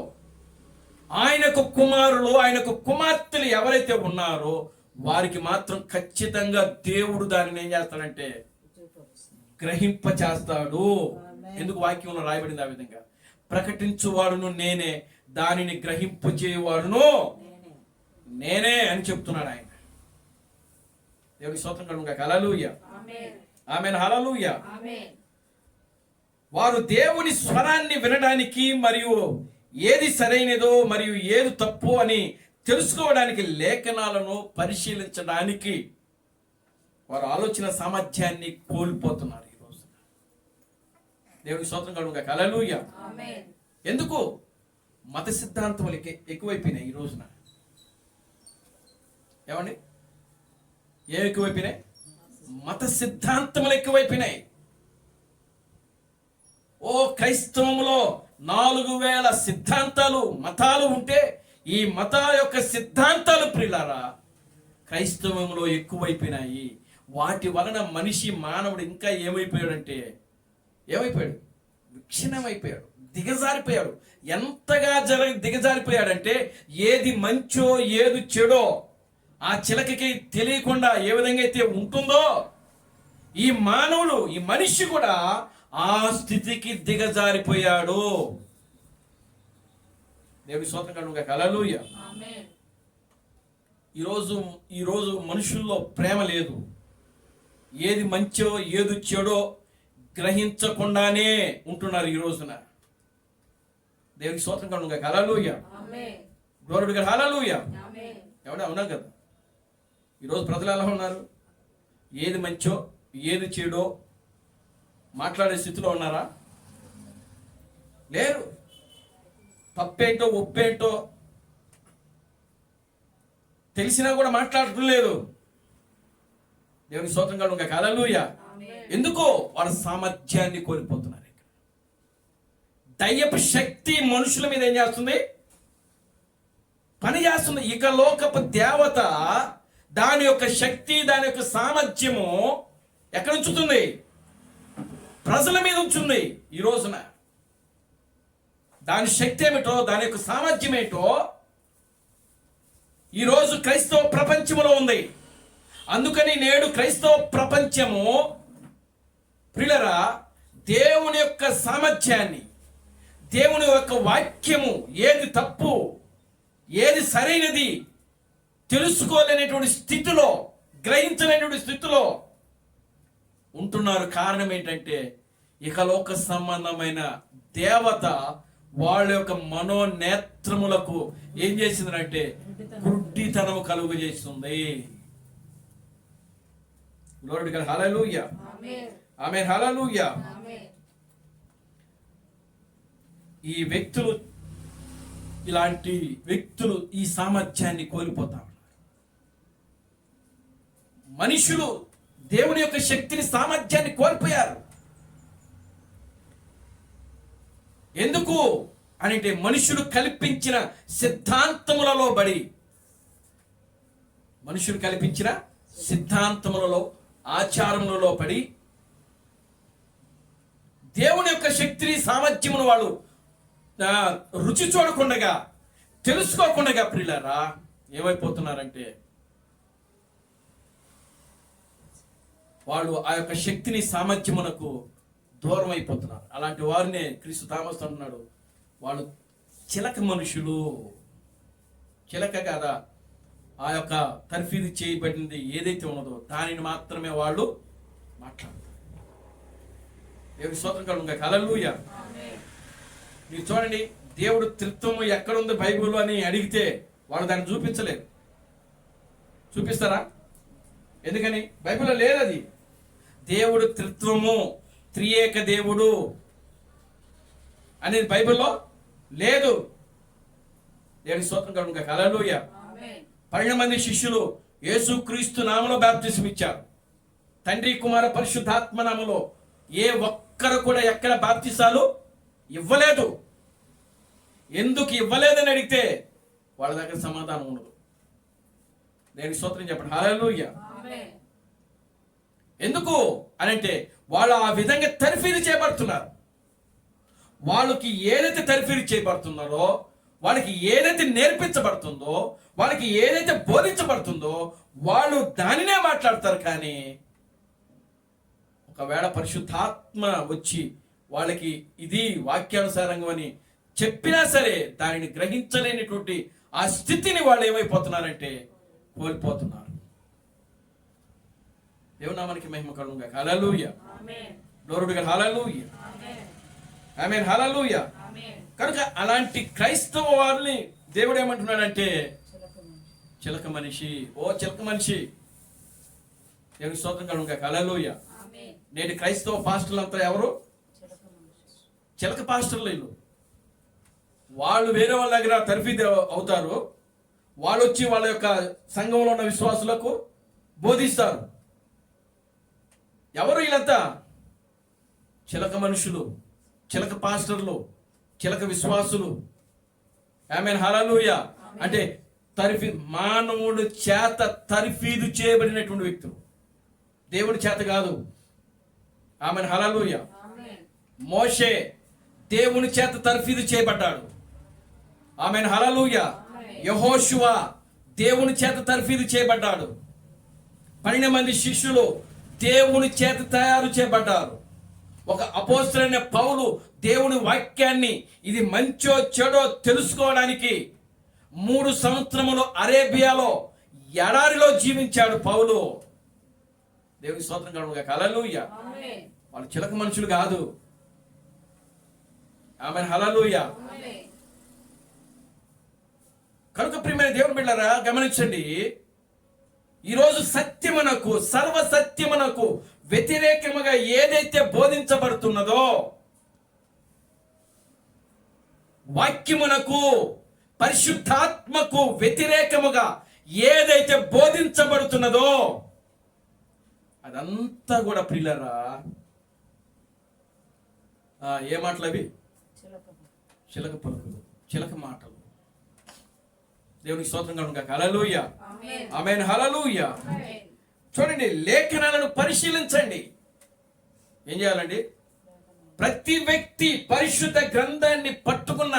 ఆయనకు కుమారులు, ఆయనకు కుమార్తెలు ఎవరైతే ఉన్నారో వారికి మాత్రం ఖచ్చితంగా దేవుడు దానిని ఏం చేస్తాడంటే గ్రహింప చేస్తాడు. ఎందుకు వాక్యంలో రాయబడింది ఆ విధంగా, ప్రకటించువాడును నేనే, దానిని గ్రహింపు చేయవాడును నేనే అని చెప్తున్నాడు ఆయన. దేవుని స్తోత్రం కలుగుగాక, హల్లెలూయా, ఆమేన్, హల్లెలూయా. వారు దేవుని స్వరాన్ని వినడానికి మరియు ఏది సరైనదో మరియు ఏది తప్పు అని తెలుసుకోవడానికి, లేఖనాలను పరిశీలించడానికి వారు ఆలోచన సామర్థ్యాన్ని కోల్పోతున్నారు ఈ రోజు. దేవుని స్తోత్రం కలుగుగాక, హల్లెలూయా. ఎందుకు? మత సిద్ధాంతములు ఎక్కువైపోయినాయి ఈ రోజున. ఏమండి, ఏం ఎక్కువైపోయినాయి? మత సిద్ధాంతములు ఎక్కువైపోయినాయి. ఓ క్రైస్తవంలో 4000 సిద్ధాంతాలు, మతాలు ఉంటే ఈ మత యొక్క సిద్ధాంతాలు ప్రియులారా క్రైస్తవంలో ఎక్కువైపోయినాయి. వాటి వలన మనిషి, మానవుడు ఇంకా ఏమైపోయాడంటే, ఏమైపోయాడు? విక్షిణమైపోయాడు, దిగజారిపోయాడు. ఎంతగా దిగజారిపోయాడంటే ఏది మంచో ఏది చెడో ఆ చిలకకి తెలియకుండా ఏ విధంగా అయితే ఉంటుందో ఈ మానవుడు, ఈ మనిషి కూడా ఆ స్థితికి దిగజారిపోయాడు. దేవుని స్తోత్రం కలుగుగాక, హల్లెలూయా. ఈరోజు మనుషుల్లో ప్రేమ లేదు. ఏది మంచో ఏది చెడో గ్రహించకుండానే ఉంటున్నారు ఈ రోజున. దేవునికి స్తోత్రం కలుగుగాక, హల్లెలూయా, గ్లోరీ టు గాడ్, హల్లెలూయా. ఎవడా ఉన్నాం కదా, ఈరోజు ప్రజలు ఎలా ఉన్నారు? ఏది మంచో ఏది చెడో మాట్లాడే స్థితిలో ఉన్నారా? లేరు. తప్పేంటో ఒప్పేంటో తెలిసినా కూడా మాట్లాడటం లేదు. దేవుని స్తోత్రం కలుగుగాక, హల్లెలూయా. ఎందుకో వారి సామర్థ్యాన్ని కోల్పోతున్నారు. దయ్యపు శక్తి మనుషుల మీద ఏం చేస్తుంది? పని చేస్తుంది. ఇక లోకపు దేవత దాని యొక్క శక్తి, దాని యొక్క సామర్థ్యము ఎక్కడ ఉంచుతుంది? ప్రజల మీద ఉంచుంది. ఈ రోజున దాని శక్తి ఏమిటో, దాని యొక్క సామర్థ్యం ఏంటో ఈరోజు క్రైస్తవ ప్రపంచంలో ఉంది. అందుకని నేడు క్రైస్తవ ప్రపంచము ప్రియులారా దేవుని యొక్క సామర్థ్యాన్ని, దేవుని యొక్క వాక్యము ఏది తప్పు ఏది సరైనది తెలుసుకోలేనటువంటి స్థితిలో, గ్రహించలేనటువంటి స్థితిలో ఉంటున్నారు. కారణం ఏంటంటే ఇకలోక సంబంధమైన దేవత వాళ్ళ యొక్క మనోనేత్రములకు ఏం చేసిందంటే గుడ్డితనము కలుగు చేస్తుంది. గ్లోరీ టు గాడ్, హల్లెలూయా, ఆమేన్, హల్లెలూయా. ఈ వ్యక్తులు, ఇలాంటి వ్యక్తులు ఈ సామర్థ్యాన్ని కోల్పోతా ఉన్నారు. మనుషులు దేవుని యొక్క శక్తిని, సామర్థ్యాన్ని కోల్పోయారు. ఎందుకు అంటే మనుషులు కల్పించిన సిద్ధాంతములలో బడి, మనుషులు కల్పించిన సిద్ధాంతములలో, ఆచారములలో పడి దేవుని యొక్క శక్తిని, సామర్థ్యమును వాళ్ళు రుచి చూడకుండగా, తెలుసుకోకుండా ప్రియులారా ఏమైపోతున్నారంటే వాళ్ళు ఆ యొక్క శక్తిని, సామర్థ్యమునకు దూరం అయిపోతున్నారు. అలాంటి వారినే క్రీస్తు థామస్ అంటున్నాడు, వాళ్ళు చిలక మనుషులు. చిలక కాదా, ఆ యొక్క తర్ఫీదు చేయబడింది ఏదైతే ఉన్నదో దానిని మాత్రమే వాళ్ళు మాట్లాడతారు. దేవుని స్తోత్రం కలుగును గాక, హల్లెలూయా. మీరు చూడండి, దేవుడు త్రిత్వము ఎక్కడుంది బైబిల్ అని అడిగితే వాళ్ళు దాన్ని చూపించలేరు. చూపిస్తారా? ఎందుకని? బైబిల్లో లేదు అది. దేవుడు త్రిత్వము, త్రియేక దేవుడు అనేది బైబిల్లో లేదు. దేవుని స్తోత్రం కలుగును గాక, హల్లెలూయా. 12 మంది శిష్యులు యేసుక్రీస్తు నామములో బాప్తిసం ఇచ్చారు. తండ్రి, కుమార, పరిశుద్ధాత్మ నామములో ఏ ఒక్కరు కూడా ఎక్కడ బాప్తిసాలు ఇవ్వలేదు. ఎందుకు ఇవ్వలేదని అడిగితే వాళ్ళ దగ్గర సమాధానం ఉండదు. దేవుని స్తోత్రం చెప్పండి, హల్లెలూయా. ఎందుకు అనంటే వాళ్ళు ఆ విధంగా తర్ఫీదు చేయబడుతున్నారు. వాళ్ళకి ఏదైతే తర్ఫీదు చేయబడుతున్నారో, వాళ్ళకి ఏదైతే నేర్పించబడుతుందో, వాళ్ళకి ఏదైతే బోధించబడుతుందో వాళ్ళు దానినే మాట్లాడతారు. కానీ ఒకవేళ పరిశుద్ధాత్మ వచ్చి వాళ్ళకి ఇది వాక్యానుసారంగా అని చెప్పినా సరే దానిని గ్రహించలేనటువంటి ఆ స్థితిని వాళ్ళు ఏమైపోతున్నారంటే కోల్పోతున్నారు. దేవుని నామానికి మహిమ కలుగును గాక, హల్లెలూయా. గ్లోరీ టు గాడ్, హల్లెలూయా, ఆమేన్, హల్లెలూయా. కనుక అలాంటి క్రైస్తవ వారిని దేవుడు ఏమంటున్నాడంటే చిలక మనిషి, ఓ చిలక మనిషి. దేవుని స్తోత్రం కలుగును గాక, హల్లెలూయా. నేటి క్రైస్తవ పాస్టర్లు అంతా ఎవరు? చిలక పాస్టర్లు. వీళ్ళు వాళ్ళు వేరే వాళ్ళ దగ్గర తర్ఫీదు అవుతారు. వాళ్ళు వచ్చి వాళ్ళ యొక్క సంఘంలో ఉన్న విశ్వాసులకు బోధిస్తారు. ఎవరు వీళ్ళంతా? చిలక మనుషులు, చిలక పాస్టర్లు, చిలక విశ్వాసులు. ఆమేన్, హల్లెలూయా. అంటే మానవుడు చేత తర్ఫీదు చేయబడినటువంటి వ్యక్తులు, దేవుడి చేత కాదు. ఆమేన్, హల్లెలూయా. మోషే దేవుని చేత తర్ఫీదు చేయబడ్డాడు. ఆమేన్, హల్లెలూయా. యెహోషువ దేవుని చేత తర్ఫీదు చేయబడ్డాడు. 12 మంది శిష్యులు దేవుని చేత తయారు చేయబడ్డారు. ఒక అపోస్తలుడైన పౌలు దేవుని వాక్యాన్ని ఇది మంచో చెడో తెలుసుకోవడానికి 3 సంవత్సరములు అరేబియాలో ఎడారిలో జీవించాడు పౌలు. దేవుని స్తోత్రం కలుగును గాక, హల్లెలూయా. వాళ్ళు చిలక మనుషులు కాదు. ఆమేన్, హల్లెలూయా. కనుక ప్రియమైన దేవుని బిడ్డలారా గమనించండి, ఈరోజు సత్యమునకు, సర్వ సత్యమునకు వ్యతిరేకముగా ఏదైతే బోధించబడుతున్నదో, వాక్యమునకు, పరిశుద్ధాత్మకు వ్యతిరేకముగా ఏదైతే బోధించబడుతున్నదో అదంతా కూడా ప్రియులారా ఏ మాటలు అవి? చిలక పలుకులు, చిలక మాటలు. దేవునికి స్తోత్రం కలుగును గాక, హల్లెలూయా, ఆమేన్, హల్లెలూయా. చూడండి, లేఖనాలను పరిశీలించండి. ఏం చేయాలండి? ప్రతి వ్యక్తి పరిశుద్ధ గ్రంథాన్ని పట్టుకున్న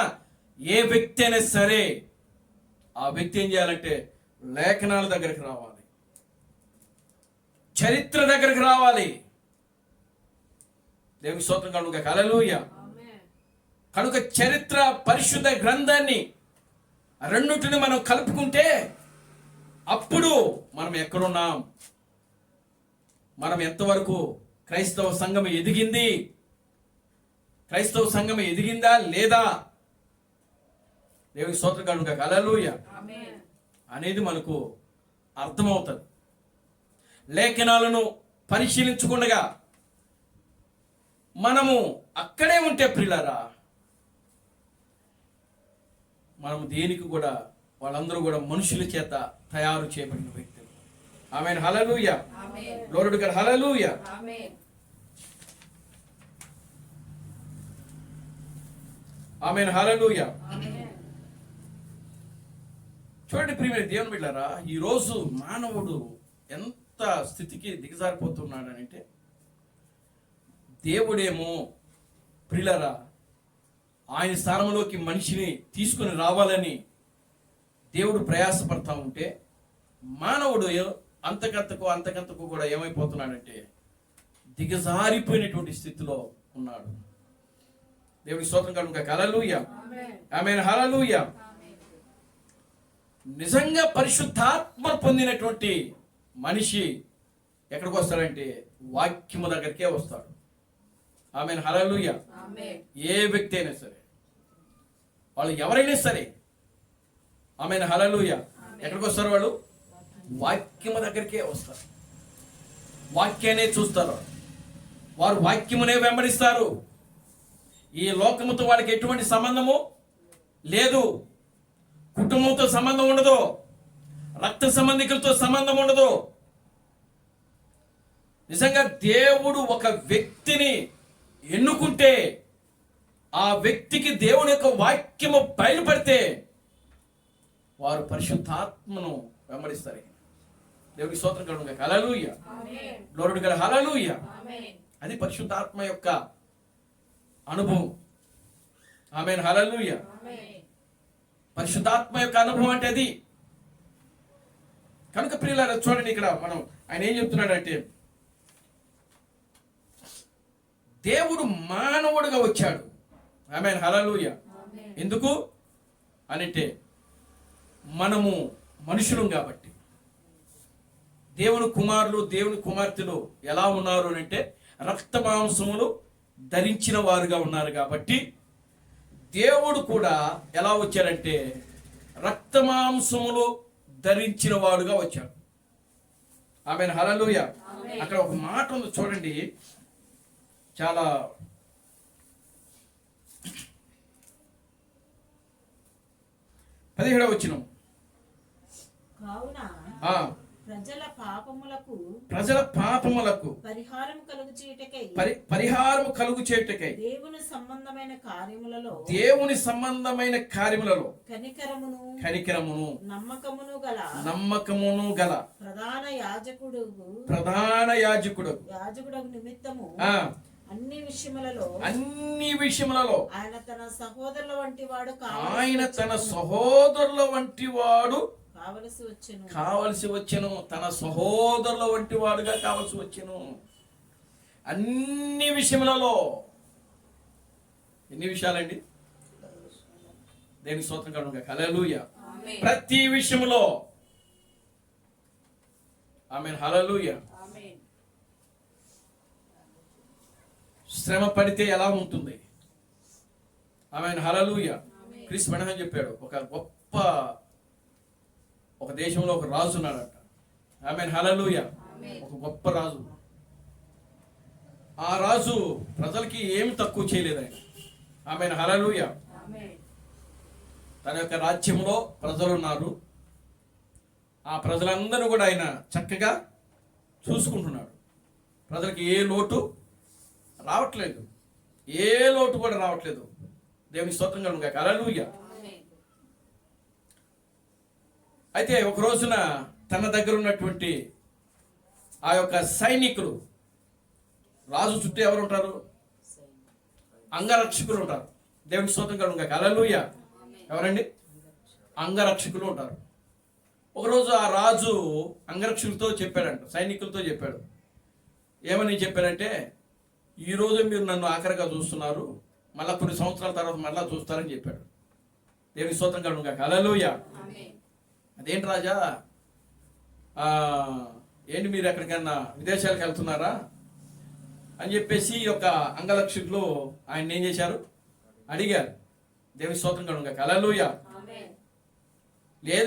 ఏ వ్యక్తి అయినా సరే ఆ వ్యక్తి ఏం చేయాలంటే లేఖనాల దగ్గరికి రావాలి, చరిత్ర దగ్గరికి రావాలి. దేవునికి స్తోత్రం కలుగును గాక, హల్లెలూయా. కనుక చరిత్ర, పరిశుద్ధ గ్రంథాన్ని రెండింటిని మనం కలుపుకుంటే అప్పుడు మనం ఎక్కడున్నాం, మనం ఎంతవరకు క్రైస్తవ సంఘం ఎదిగింది, క్రైస్తవ సంఘం ఎదిగిందా లేదా, దేవునికి స్తోత్రం కలుగును గాక. హల్లెలూయా అనేది మనకు అర్థమవుతుంది. లేఖనాలను పరిశీలించకుండా మనము అక్కడే ఉంటే ప్రియులారా, మనం దేనికి కూడా, వాళ్ళందరూ కూడా మనుషుల చేత తయారు చేయబడిన వ్యక్తులు. ఆమేన్. హల్లెలూయా. Glory to God. హల్లెలూయా. ఆమేన్. హల్లెలూయా. చూడండి ప్రియమైన దేవుని బిడ్డలారా, ఈరోజు మానవుడు ఎంత స్థితికి దిగజారిపోతున్నాడనంటే, దేవుడేమో ప్రియులారా ఆయన స్థానంలోకి మనిషిని తీసుకుని రావాలని దేవుడు ప్రయాసపడతా ఉంటే, మానవుడు అంతకంతకు కూడా ఏమైపోతున్నాడంటే దిగజారిపోయినటువంటి స్థితిలో ఉన్నాడు. దేవునికి స్తోత్రం కలుగును గాక. హల్లెలూయా. ఆమేన్. హల్లెలూయా. నిజంగా పరిశుద్ధాత్మ పొందినటువంటి మనిషి ఎక్కడికి వస్తాడంటే వాక్యము దగ్గరికే వస్తాడు. ఆమేన్. హల్లెలూయా. ఏ వ్యక్తి అయినా సరే, వాళ్ళు ఎవరైనా సరే, ఆమేన్. హల్లెలూయా. ఎక్కడికి వస్తారు? వాళ్ళు వాక్యము దగ్గరికే వస్తారు, వాక్యాన్నే చూస్తారు, వారు వాక్యమునే వెంబడిస్తారు. ఈ లోకముతో వాళ్ళకి ఎటువంటి సంబంధము లేదు, కుటుంబంతో సంబంధం ఉండదు, రక్త సంబంధికులతో సంబంధం ఉండదు. నిజంగా దేవుడు ఒక వ్యక్తిని ఎన్నుకుంటే, ఆ వ్యక్తికి దేవుని యొక్క వాక్యము బయలుపడితే వారు పరిశుద్ధాత్మను వెంబడిస్తారు. దేవునికి స్తోత్రం కలుగును గాక. హల్లెలూయా. Glory to God. హల్లెలూయా. అది పరిశుద్ధాత్మ యొక్క అనుభవం. ఆమేన్. హల్లెలూయా. పరిశుద్ధాత్మ యొక్క అనుభవం అంటే అది. కనుక ప్రియులారా చూడండి, ఇక్కడ మనం ఆయన ఏం చెప్తున్నాడంటే, దేవుడు మానవుడుగా వచ్చాడు. ఆమేన్. హల్లెలూయా. ఎందుకు అనంటే, మనము మనుషులం కాబట్టి. దేవుని కుమారులు, దేవుని కుమార్తెలు ఎలా ఉన్నారు అంటే రక్త మాంసములు ధరించిన వారుగా ఉన్నారు కాబట్టి, దేవుడు కూడా ఎలా వచ్చాడంటే రక్త మాంసములు ధరించిన వాడుగా వచ్చాడు. ఆమేన్. హల్లెలూయా. అక్కడ ఒక మాట ఉంది చూడండి, చాలా 17వ వచనం. కావున ప్రజల పాపములకు పరిహారము కలుగు చేయుటకై దేవుని సంబంధమైన కార్యములలో కనికరమును నమ్మకమును గల ప్రధాన యాజకుడు అన్ని విషయములలో ఆయన తన సహోదరుల వంటి వాడు కావలసి వచ్చెను. తన సహోదరుల వంటి వాడుగా కావలసి వచ్చెను. అన్ని విషయములలో. ఎన్ని విషయాలండి? దేవునికి స్తోత్రం కలుగును గాక. హల్లెలూయా. ప్రతి విషయములో. ఆమేన్. హల్లెలూయా. శ్రమ పడితే ఎలా ఉంటుంది? ఆమేన్. హల్లెలూయా. క్రీస్తు బెనహం చెప్పాడు, ఒక దేశంలో ఒక రాజు ఉన్నాడట. ఆమేన్. హల్లెలూయా. ఒక గొప్ప రాజు. ఆ రాజు ప్రజలకి ఏమి తక్కువ చేయలేదు ఆయన. ఆమేన్. హల్లెలూయా. తన యొక్క రాజ్యంలో ప్రజలు ఉన్నారు. ఆ ప్రజలందరూ కూడా ఆయన చక్కగా చూసుకుంటున్నాడు. ప్రజలకి ఏ లోటు రావట్లేదు, ఏ లోటు కూడా రావట్లేదు. దేవుని స్తోత్రం కలుగును గాక. హల్లెలూయా. అయితే ఒక రోజున తన దగ్గర ఉన్నటువంటి ఆ యొక్క సైనికులు, రాజు చుట్టూ ఎవరు ఉంటారు? అంగరక్షకులు ఉంటారు. దేవుని స్తోత్రం కలుగును గాక. హల్లెలూయా. ఎవరండి? అంగరక్షకులు ఉంటారు. ఒకరోజు ఆ రాజు అంగరక్షకులతో చెప్పాడంట, సైనికులతో చెప్పాడు. ఏమని చెప్పాడంటే, ఈరోజు మీరు నన్ను ఆఖరిగా చూస్తున్నారు, మళ్ళీ కొన్ని సంవత్సరాల తర్వాత మళ్ళా చూస్తారని చెప్పాడు. దేవుని స్తోత్రం కలుగును గాక. హల్లెలూయా. అదేంటి రాజా, ఏంటి మీరు ఎక్కడికన్నా విదేశాలకు వెళ్తున్నారా? అని చెప్పేసి ఈ యొక్క అంగరక్షకులు ఆయన ఏం చేశారు, అడిగారు. దేవుని స్తోత్రం కలుగును గాక. హల్లెలూయా.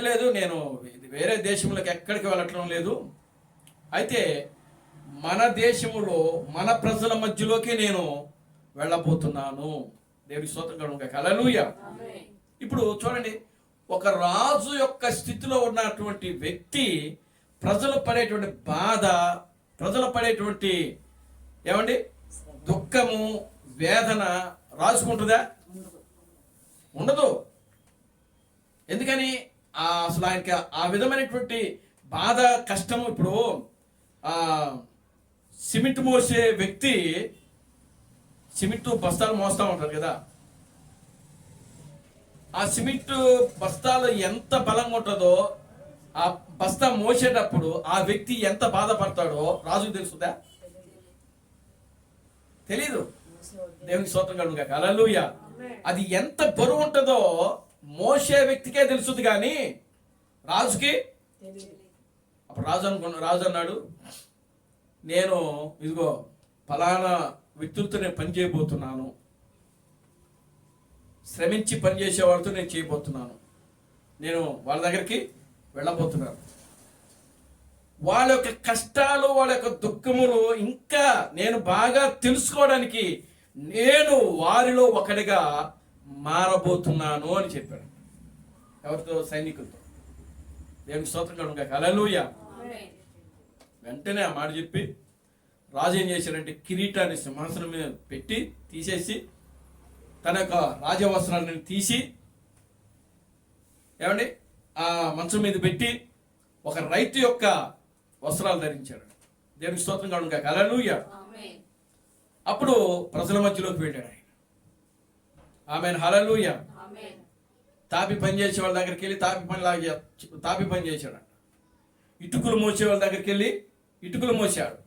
లేదు నేను వేరే దేశంలోకి ఎక్కడికి వెళ్ళటం లేదు, అయితే మన దేశంలో మన ప్రజల మధ్యలోకి నేను వెళ్ళబోతున్నాను. దేవుని స్తోత్రం కలుగును గాక. హల్లెలూయా. ఇప్పుడు చూడండి, ఒక రాజు యొక్క స్థితిలో ఉన్నటువంటి వ్యక్తి ప్రజలు పడేటువంటి బాధ, ప్రజలు పడేటువంటి ఏమండి దుఃఖము, వేదన రాజుకుంటుందా? ఉండదు. ఎందుకని? అసలు ఆయనకి ఆ విధమైనటువంటి బాధ, కష్టము. ఇప్పుడు సిమెంట్ మోసే వ్యక్తి సిమెంట్ బస్తాలు మోస్తూ ఉంటారు కదా, ఆ సిమెంట్ బస్తాలు ఎంత బలంగా ఉంటుందో ఆ బస్తా మోసేటప్పుడు ఆ వ్యక్తి ఎంత బాధపడతాడో రాజుకు తెలుస్తుందా? తెలీదు. దేవునికి స్తోత్రం కలుగును గాక. హల్లెలూయా. అది ఎంత బరువు ఉంటుందో మోసే వ్యక్తికే తెలుస్తుంది కానీ రాజుకి. అప్పుడు రాజు అన్నాడు, నేను ఇదిగో ఫలానా వ్యక్తులతో నేను పని చేయబోతున్నాను, శ్రమించి పనిచేసేవాడితో నేను చేయబోతున్నాను, నేను వాళ్ళ దగ్గరికి వెళ్ళబోతున్నాను. వాళ్ళ యొక్క కష్టాలు, వాళ్ళ యొక్క దుఃఖములు ఇంకా నేను బాగా తెలుసుకోవడానికి నేను వారిలో ఒకడిగా మారబోతున్నాను అని చెప్పాడు. ఎవరితో? సైనికులతో. దేవునికి స్తోత్రం కలుగును గాక. హల్లెలూయా. వెంటనే ఆ మాట చెప్పి రాజు ఏం చేశాడంటే కిరీటాన్ని సింహాసనం మీద పెట్టి తీసేసి తన యొక్క రాజవస్త్రాలను తీసి ఏమండి ఆ మంచం మీద పెట్టి ఒక రైతు యొక్క వస్త్రాలు ధరించాడు. దేవునికి స్తోత్రం కలుగును గాక. హల్లెలూయా. అప్పుడు ప్రజల మధ్యలోకి వెళ్ళాడు ఆయన. ఆమేన్. హల్లెలూయా. తాపి పని చేసే వాళ్ళ దగ్గరికి వెళ్ళి తాపి పని చేశాడు. ఇటుకలు మోసే వాళ్ళ దగ్గరికి వెళ్ళి ఇటుకలు మోసాడు.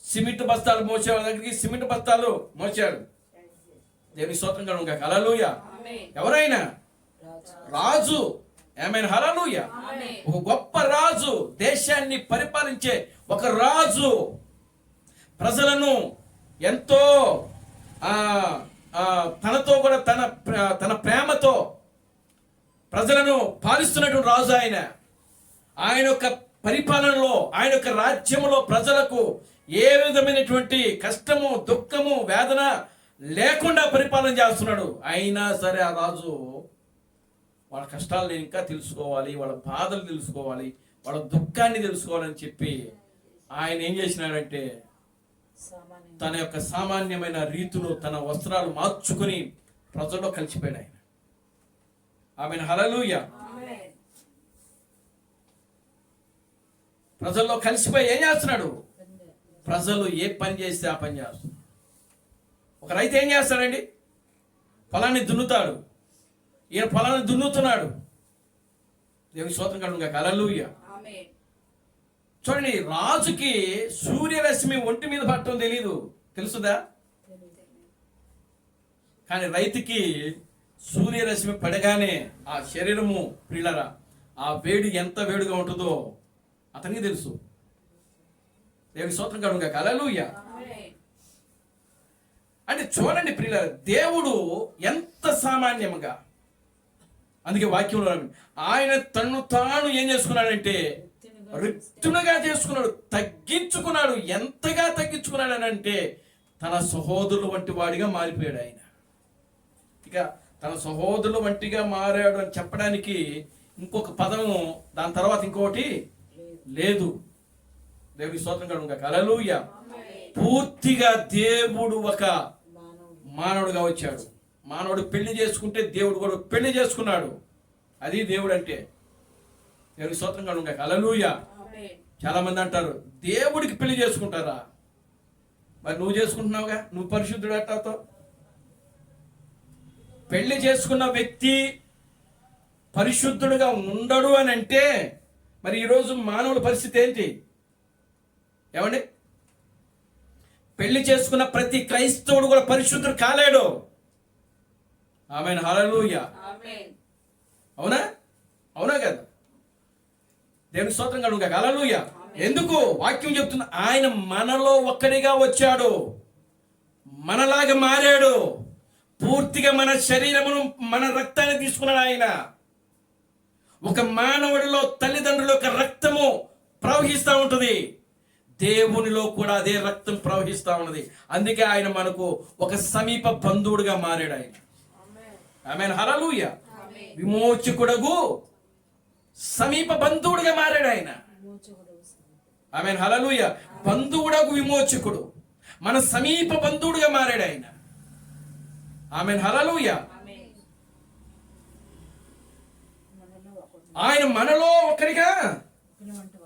సిమెంట్ బస్తాలు మోసే వాళ్ళ దగ్గరికి సిమెంట్ బస్తాలు మోసాడు. దేవుని స్తోత్రం కలుగును గాక. హల్లెలూయా. ఎవరైనా రాజు. ఆమేన్. హల్లెలూయా. ఒక గొప్ప రాజు, దేశాన్ని పరిపాలించే ఒక రాజు ప్రజలను ఎంతో తనతో కూడా తన ప్రేమతో ప్రజలను పాలిస్తున్నటువంటి రాజు ఆయన. ఆయన యొక్క పరిపాలనలో, ఆయన యొక్క రాజ్యంలో ప్రజలకు ఏ విధమైనటువంటి కష్టము, దుఃఖము, వేదన లేకుండా పరిపాలన చేస్తున్నాడు. అయినా సరే ఆ రాజు వాళ్ళ కష్టాలను ఇంకా తెలుసుకోవాలి, వాళ్ళ బాధలు తెలుసుకోవాలి, వాళ్ళ దుఃఖాన్ని తెలుసుకోవాలని చెప్పి ఆయన ఏం చేసినాడంటే తన యొక్క సామాన్యమైన రీతిలో తన వస్త్రాలు మార్చుకుని ప్రజల్లో కలిసిపోయాడు ఆయన. ఆమేన్. హల్లెలూయా. ప్రజల్లో కలిసిపోయి ఏం చేస్తున్నాడు? ప్రజలు ఏ పని చేస్తే ఆ పని చేస్తున్నాడు. ఒక రైతు ఏం చేస్తాడండి? పొలాన్ని దున్నుతాడు. ఈయన పొలాన్ని దున్నుతున్నాడు. దేవుని స్తోత్రం కలుగును గాక. హల్లెలూయా. చూడండి, రాజుకి సూర్యరశ్మి ఒంటి మీద పడటం తెలీదు, తెలుసుదా? కానీ రైతుకి సూర్యరశ్మి పడగానే ఆ శరీరము ప్రియులరా ఆ వేడి ఎంత వేడిగా ఉంటుందో అతనికి తెలుసు. దేవుని స్తోత్రం కలుగును గాక. హల్లెలూయా. అంటే చూడండి ప్రియులరా, దేవుడు ఎంత సామాన్యముగా, అందుకే వాక్యంలో ఆయన తను తాను ఏం చేసుకున్నాడంటే రిక్తునిగా చేసుకున్నాడు, తగ్గించుకున్నాడు. ఎంతగా తగ్గించుకున్నాడు అని అంటే తన సహోదరులు వంటి వాడిగా మారిపోయాడు ఆయన. ఇక తన సహోదరులు వంటిగా మారాడు అని చెప్పడానికి ఇంకొక పదము దాని తర్వాత ఇంకొకటి లేదు. దేవుని స్తోత్రం కలుగును గాక. హల్లెలూయా. పూర్తిగా దేవుడు ఒక మానవుడుగా వచ్చాడు. మానవుడు పెళ్లి చేసుకుంటే దేవుడు కూడా పెళ్లి చేసుకున్నాడు. అది దేవుడు అంటే. దేవుని స్తోత్రం కలుగును గాక. హల్లెలూయా. చాలా మంది అంటారు, దేవుడికి పెళ్లి చేసుకుంటారా? మరి నువ్వు చేసుకుంటున్నావుగా, నువ్వు పరిశుద్ధుడు అట్టాతో. పెళ్లి చేసుకున్న వ్యక్తి పరిశుద్ధుడుగా ఉండడు అని అంటే మరి ఈరోజు మానవుల పరిస్థితి ఏంటి? ఏమండి? పెళ్లి చేసుకున్న ప్రతి క్రైస్తవుడు కూడా పరిశుద్ధుడు కాలేడు. ఆమేన్. హల్లెలూయా. అవునా? అవునా కదా? దేవుని స్తోత్రం కలుగును గాక. హల్లెలూయా. ఎందుకు? వాక్యం చెప్తున్నా, ఆయన మనలో ఒక్కడిగా వచ్చాడు. మనలాగా మారాడు. పూర్తిగా మన శరీరమును, మన రక్తాన్ని తీసుకున్నాడు ఆయన. ఒక మానవుడిలో తల్లిదండ్రుల యొక్క రక్తము ప్రవహిస్తూ ఉంటుంది, దేవునిలో కూడా అదే రక్తం ప్రవహిస్తూ ఉన్నది. అందుకే ఆయన మనకు ఒక సమీప బంధువుడుగా మారాడు ఆయన. ఆమేన్, హల్లెలూయా. విమోచకుడగు సమీప బంధువుడుగా మారాడు ఆయన. ఆమేన్, హల్లెలూయా. బంధువుడగు విమోచకుడు, మన సమీప బంధువుడుగా మారాడు ఆయన. ఆమేన్, హల్లెలూయా. ఆయన మనలో ఒకరిగా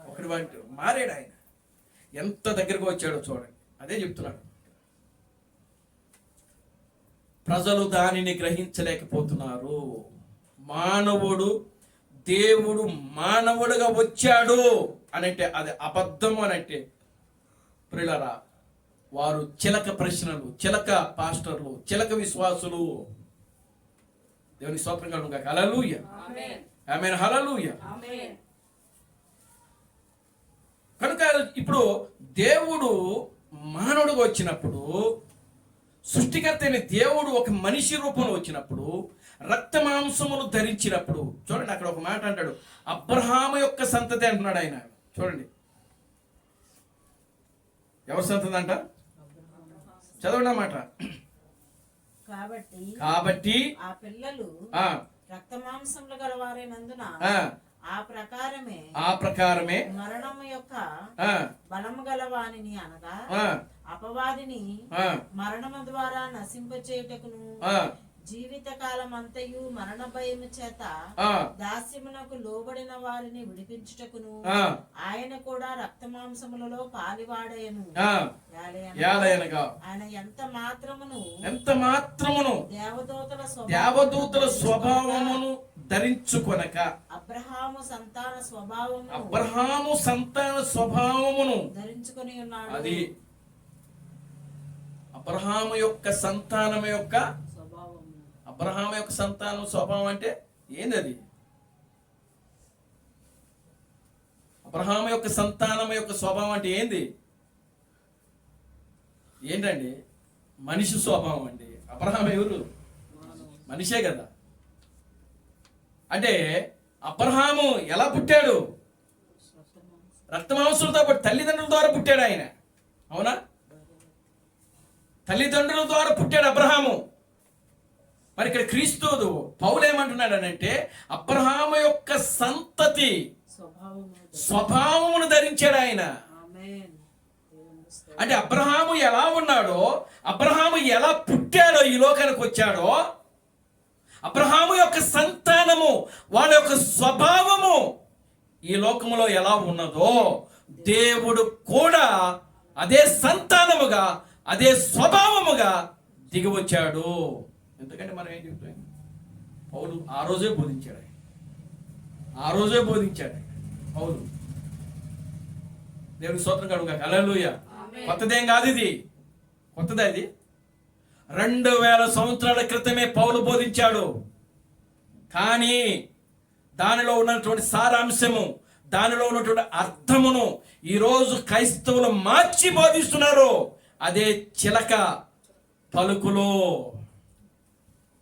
ఒకరి వంటి మారాడు ఆయన. ఎంత దగ్గరకు వచ్చాడో చూడండి. అదే చెప్తున్నాడు. ప్రజలు దానిని గ్రహించలేకపోతున్నారు. మానవుడు, దేవుడు మానవుడుగా వచ్చాడు అనంటే అది అబద్ధం అనంటే ప్రియులారా, వారు చిలక ప్రశ్నలు, చిలక పాస్టర్లు, చిలక విశ్వాసులు. దేవుని స్తోత్రం కలుగును గాక. హల్లెలూయా. ఆమేన్, హల్లెలూయా. కనుక ఇప్పుడు దేవుడు మానవుడుగా వచ్చినప్పుడు, సృష్టికర్త అయిన దేవుడు ఒక మనిషి రూపంలో వచ్చినప్పుడు, రక్త మాంసములు ధరించినప్పుడు, చూడండి అక్కడ ఒక మాట అంటాడు, అబ్రహాము యొక్క సంతతి అంటున్నాడు ఆయన. చూడండి, ఎవరి సంతతి అంట? చదవండి ఆ మాట. కాబట్టి ఆ పిల్లలు రక్త మాంసములు గలవారైనందున ఆ ప్రకారమే మరణము యొక్క బలము గలవానిని అనగా అపవాదిని మరణము ద్వారా నశింపచేయుటకును జీవిత కాలమంతయు మరణ భయము చేత దాస్యమునకు లోబడిన వారిని విడిపించుటకును ఆయన కూడా రక్త మాంసములలో పాలివాడయను. ఆయన ఎంత మాత్రమును దేవదూతల స్వభావమును ధరించుకొనక అబ్రహాము సంతాన స్వభావమును ధరించుకొని ఉన్నాడు. అది అబ్రహాము యొక్క సంతానం యొక్క అబ్రహాము యొక్క సంతానం స్వభావం అంటే ఏంది? అది అబ్రహాము యొక్క సంతానం యొక్క స్వభావం అంటే ఏంది? ఏంటండి? మనిషి స్వభావం అండి. అబ్రహాం ఎవరు? మనిషే కదా. అంటే అబ్రహాము ఎలా పుట్టాడు? రక్తమాంసంతో పాటు తల్లిదండ్రుల ద్వారా పుట్టాడు ఆయన. అవునా? తల్లిదండ్రుల ద్వారా పుట్టాడు అబ్రహాము. మరి ఇక్కడ క్రీస్తు పౌలు ఏమంటున్నాడు అంటే అబ్రహాము యొక్క సంతతి స్వభావమును ధరించాడు ఆయన. అంటే అబ్రహాము ఎలా ఉన్నాడో, అబ్రహాము ఎలా పుట్టాడో, ఈ లోకానికి వచ్చాడో, అబ్రహాము యొక్క సంతానము, వాళ్ళ యొక్క స్వభావము ఈ లోకములో ఎలా ఉన్నదో దేవుడు కూడా అదే సంతానముగా, అదే స్వభావముగా దిగివచ్చాడు. ఎందుకంటే మనం ఏం చెప్తాం? పౌలు ఆ రోజే బోధించాడు పౌలు. దేవుని స్తోత్రం కలుగును గాక. హల్లెలూయా. కొత్తదేం కాదు ఇది. కొత్తదే ఇది. 2000 సంవత్సరాల క్రితమే పౌలు బోధించాడు. కానీ దానిలో ఉన్నటువంటి సారాంశము, దానిలో ఉన్నటువంటి అర్థమును ఈరోజు క్రైస్తవులు మార్చి బోధిస్తున్నారు. అదే చిలక పలుకులో,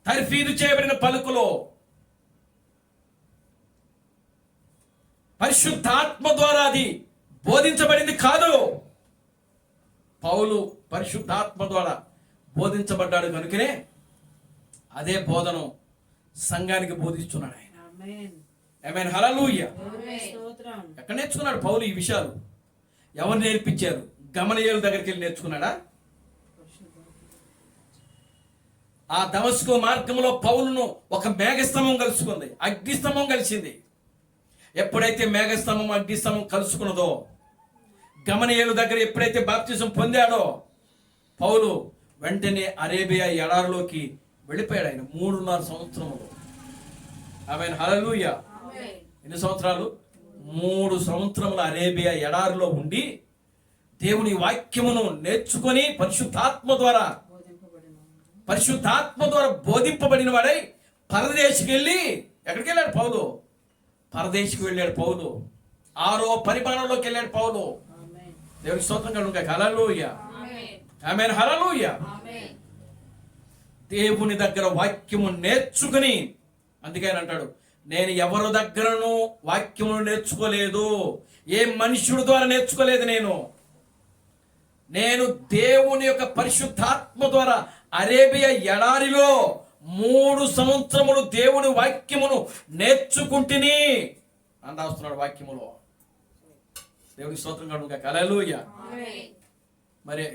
తర్ఫీదు చేయబడిన పలుకులో, పరిశుద్ధాత్మ ద్వారా అది బోధించబడింది కాదు. పౌలు పరిశుద్ధాత్మ ద్వారా బోధించబడ్డాడు కనుకనే అదే బోధను సంఘానికి బోధిస్తున్నాడు ఆయన. ఆమేన్, హల్లెలూయా. ఎక్కడ నేర్చుకున్నాడు పౌలు ఈ విషయాలు? ఎవరు నేర్పించారు? గమలీయేలు దగ్గరికి వెళ్ళి నేర్చుకున్నాడా? ఆ దమస్కు మార్గంలో పౌలును ఒక మేఘస్తంభం కలుసుకుంది, అగ్నిస్తంభం కలిసింది. ఎప్పుడైతే మేఘస్తంభం అగ్నిస్తంభం కలుసుకున్నదో, గమలీయేలు దగ్గర ఎప్పుడైతే బాప్తిజం పొందాడో, పౌలు వెంటనే అరేబియా ఎడారిలోకి వెళ్ళిపోయాడు ఆయన 3.5 సంవత్సరములు. ఆమేన్, హల్లెలూయా. ఎన్ని సంవత్సరాలు? 3 సంవత్సరములు అరేబియా ఎడారిలో ఉండి దేవుని వాక్యమును నేర్చుకొని పరిశుద్ధాత్మ ద్వారా బోధింపబడిన వాడై పరదేశికి వెళ్ళి, ఎక్కడికి వెళ్ళాడు పౌలు? పరదేశికి వెళ్ళాడు పౌలు. 6వ పరిమాణంలోకి వెళ్ళాడు పౌలు. దేవుని స్తోత్రం కలుగును గాక. హల్లెలూయా. ఆమేన్, హల్లెలూయా. దేవుని దగ్గర వాక్యము నేర్చుకుని, అందుకే ఆయన అంటాడు, నేను ఎవరి దగ్గరను వాక్యమును నేర్చుకోలేదు, ఏ మనుష్యుడి ద్వారా నేర్చుకోలేదు, నేను దేవుని యొక్క పరిశుద్ధాత్మ ద్వారా అరేబియా ఎడారిలో 3 సంవత్సరములు దేవుని వాక్యమును నేర్చుకుంటుని అని రాస్తున్నాడు వాక్యములో. దేవుని స్తోత్రం కలుగుగా, హల్లెలూయా. మరి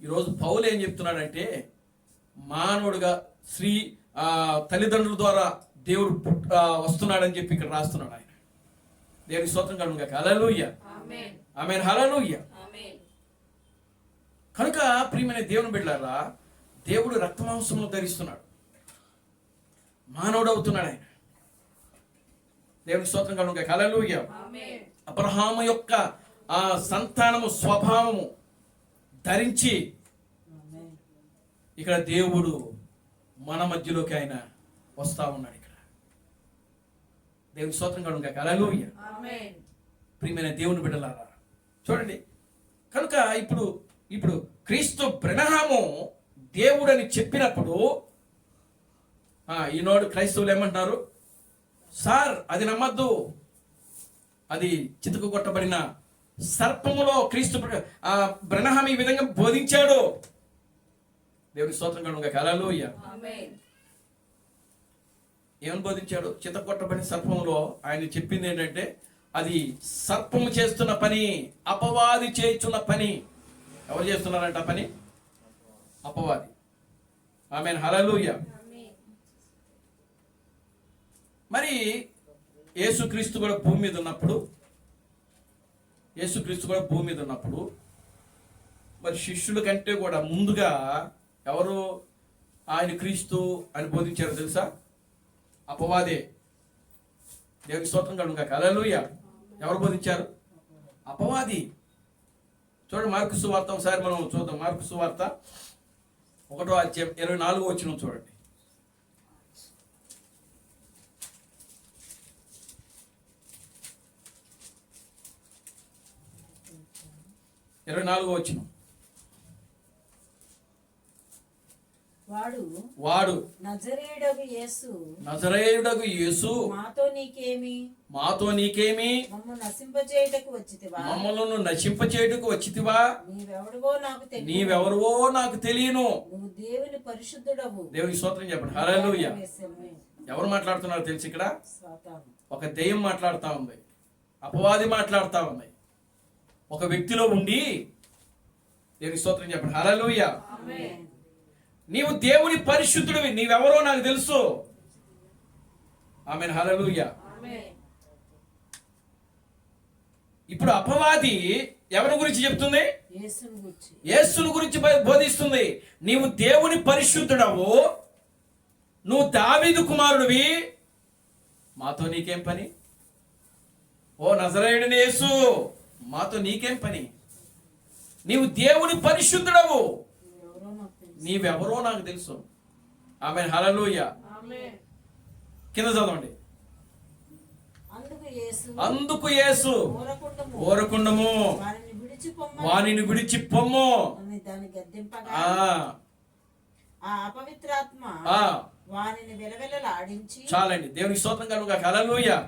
ఈరోజు పౌలు ఏం చెప్తున్నాడంటే, మానవుడుగా తల్లిదండ్రుల ద్వారా దేవుడు వస్తున్నాడని చెప్పి ఇక్కడ రాస్తున్నాడు ఆయన. దేవుని స్తోత్రం కలుగుగా, హల్లెలూయా. ఆమేన్, హల్లెలూయా. కనుక ప్రియమైన దేవుని బిడ్డలారా, దేవుడు రక్తమాంసమును ధరిస్తున్నాడు, మానవుడు అవుతున్నాడు ఆయన. దేవుని స్తోత్రం కలుగుగా, హల్లెలూయా. అబ్రహాము యొక్క ఆ సంతానము స్వభావము ధరించి ఇక్కడ దేవుడు మన మధ్యలోకి ఆయన వస్తా ఉన్నాడు ఇక్కడ. దేవుని స్తోత్రం కలుగుగా, హల్లెలూయా. ప్రియమైన దేవుని బిడ్డలారా చూడండి, కనుక ఇప్పుడు క్రీస్తు బ్రహ్మము దేవుడని చెప్పినప్పుడు ఈనాడు క్రైస్తవులు ఏమంటున్నారు, సార్ అది నమ్మద్దు, అది చితుకు కొట్టబడిన సర్పములో క్రీస్తు బ్రహ్మం ఈ విధంగా బోధించాడు. దేవుని స్తోత్రం కలుగుగా, హల్లెలూయా. ఏమని బోధించాడు? చితక కొట్టబడిన సర్పములో ఆయన చెప్పింది ఏంటంటే, అది సర్పము చేస్తున్న పని, అపవాది చేస్తున్న పని. ఎవరు చేస్తున్నారంట పని? అపవాది. ఆమేన్, హల్లెలూయా. మరి యేసుక్రీస్తు కూడా భూమి మీద ఉన్నప్పుడు మరి శిష్యుల కంటే కూడా ముందుగా ఎవరు ఆయన క్రీస్తు అని బోధించారో తెలుసా? అపవాదే. దేవుని స్తోత్రం కలుగుగా, హల్లెలూయా. ఎవరు బోధించారు? అపవాది. చూడండి, మార్కు సువార్త ఒకసారి మనం చూద్దాం. మార్కు సువార్త 1వ అధ్యాయం 24వ వచనం చూడండి. వాడు నజరేయుడగు యేసు మాతో నీకేమి మమ్మల్ని నశింపచేయుటకు వచ్చితివా? నీవెవరువో నాకు తెలియను. దేవుని పరిశుద్ధుడవు. దేవుని స్తోత్రం చెప్పండి, హల్లెలూయా. ఎవరు మాట్లాడుతున్నారు తెలుసు? ఇక్కడ ఒక దెయ్యం మాట్లాడుతా ఉంది, అపవాది మాట్లాడుతా ఉంది ఒక వ్యక్తిలో ఉండి. దేవుని స్తోత్రం చెప్పండి, హల్లెలూయా. నీవు దేవుని పరిశుద్ధుడివి, నీవెవరో నాకు తెలుసు. ఆమేన్, హల్లెలూయా. ఇప్పుడు అపవాది ఎవరి గురించి చెప్తుంది? యేసుని గురించి బోధిస్తుంది. నీవు దేవుని పరిశుద్ధుడవు, నువ్వు దావీదు కుమారుడివి, మాతో నీకేం పని? ఓ నజరేయుడైన యేసు, మాతో నీకేం పని? నీవు దేవుని పరిశుద్ధుడవు, నీవెవరో నాకు తెలుసు. ఆమేన్, హల్లెలూయా. కింద చదవండి. అందుకు యేసు ఊరకుండము, వానిని విడిచి పొమ్ము. అపవిత్రాత్మ వానిని వెలవెలలాడించి. చాలండి. దేవునికి స్తోత్రం కలుగుగా, హల్లెలూయా.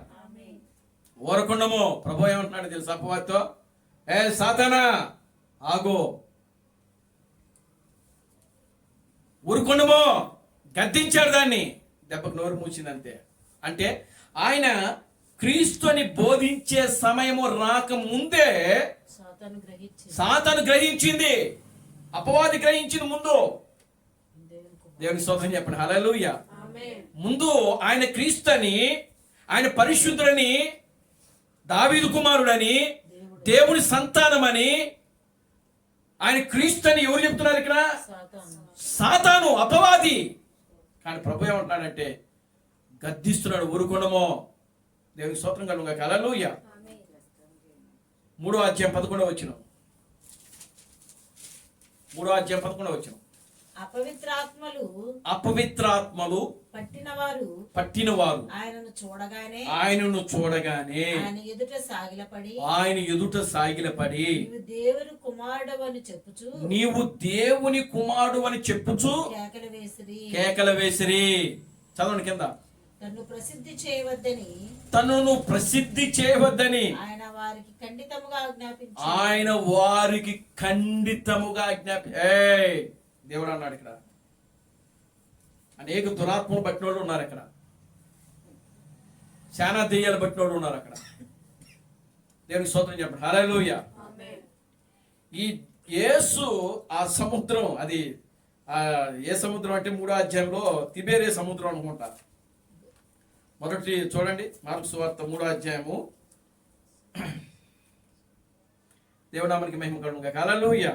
ఊరకుండము. ప్రభువు ఏమంటున్నాడు తెలుసు అపవాదితో? ఏ సాతానా ఆగో, ఊరుకుండమో. గద్దించాడు దాన్ని, దెబ్బకు నోరు మూసింది అంతే. అంటే ఆయన క్రీస్తు అని బోధించే సమయము రాకముందే సాతాను గ్రహించింది, అపవాది గ్రహించింది ముందు. దేవుని స్తోత్రం చెప్పండి, హల్లెలూయా. ముందు ఆయన క్రీస్తు అని, ఆయన పరిశుద్ధుడని, దావీదు కుమారుడని, దేవుని సంతానమని, ఆయన క్రీస్తు అని ఎవరు చెప్తున్నారు ఇక్కడ? సాతాను, అపవాది. కానీ ప్రభు ఏమంటున్నాడంటే గద్దిస్తున్నాడు, ఊరుకోవడమో. దేవునికి స్తోత్రం కలుగుగా, హల్లెలూయా. 3వ అధ్యాయం 11వ వచనం. అపవిత్రాత్మలు పట్టినవారు ఆయనను చూడగానే ఆయన ఎదుట సాగిలపడి నీవు దేవుని కుమారుడు అని చెప్పుచు కేకలు వేసిరి. చదవండి కింద. తన్ను ప్రసిద్ధి చేయవద్దని ఆయన వారికి ఖండితముగా దేవుడు అన్నాడు. ఇక్కడ అనేక దురాత్మలు పట్టిన వాళ్ళు ఉన్నారు. ఇక్కడ చాలా దెయ్యాలు పట్టిన వాళ్ళు ఉన్నారు. అక్కడ దేవునికి స్తోత్రం చెప్పండి. హల్లెలూయా. ఈ యేసు ఆ సముద్రం, అది ఏ సముద్రం అంటే 3వ అధ్యాయంలో తిబేరే సముద్రం అనుకుంటా. మొదటి చూడండి, మార్కు సువార్త 3వ అధ్యాయము. దేవుడు నామమునకి మహిమ కలుగును గాక. హల్లెలూయా.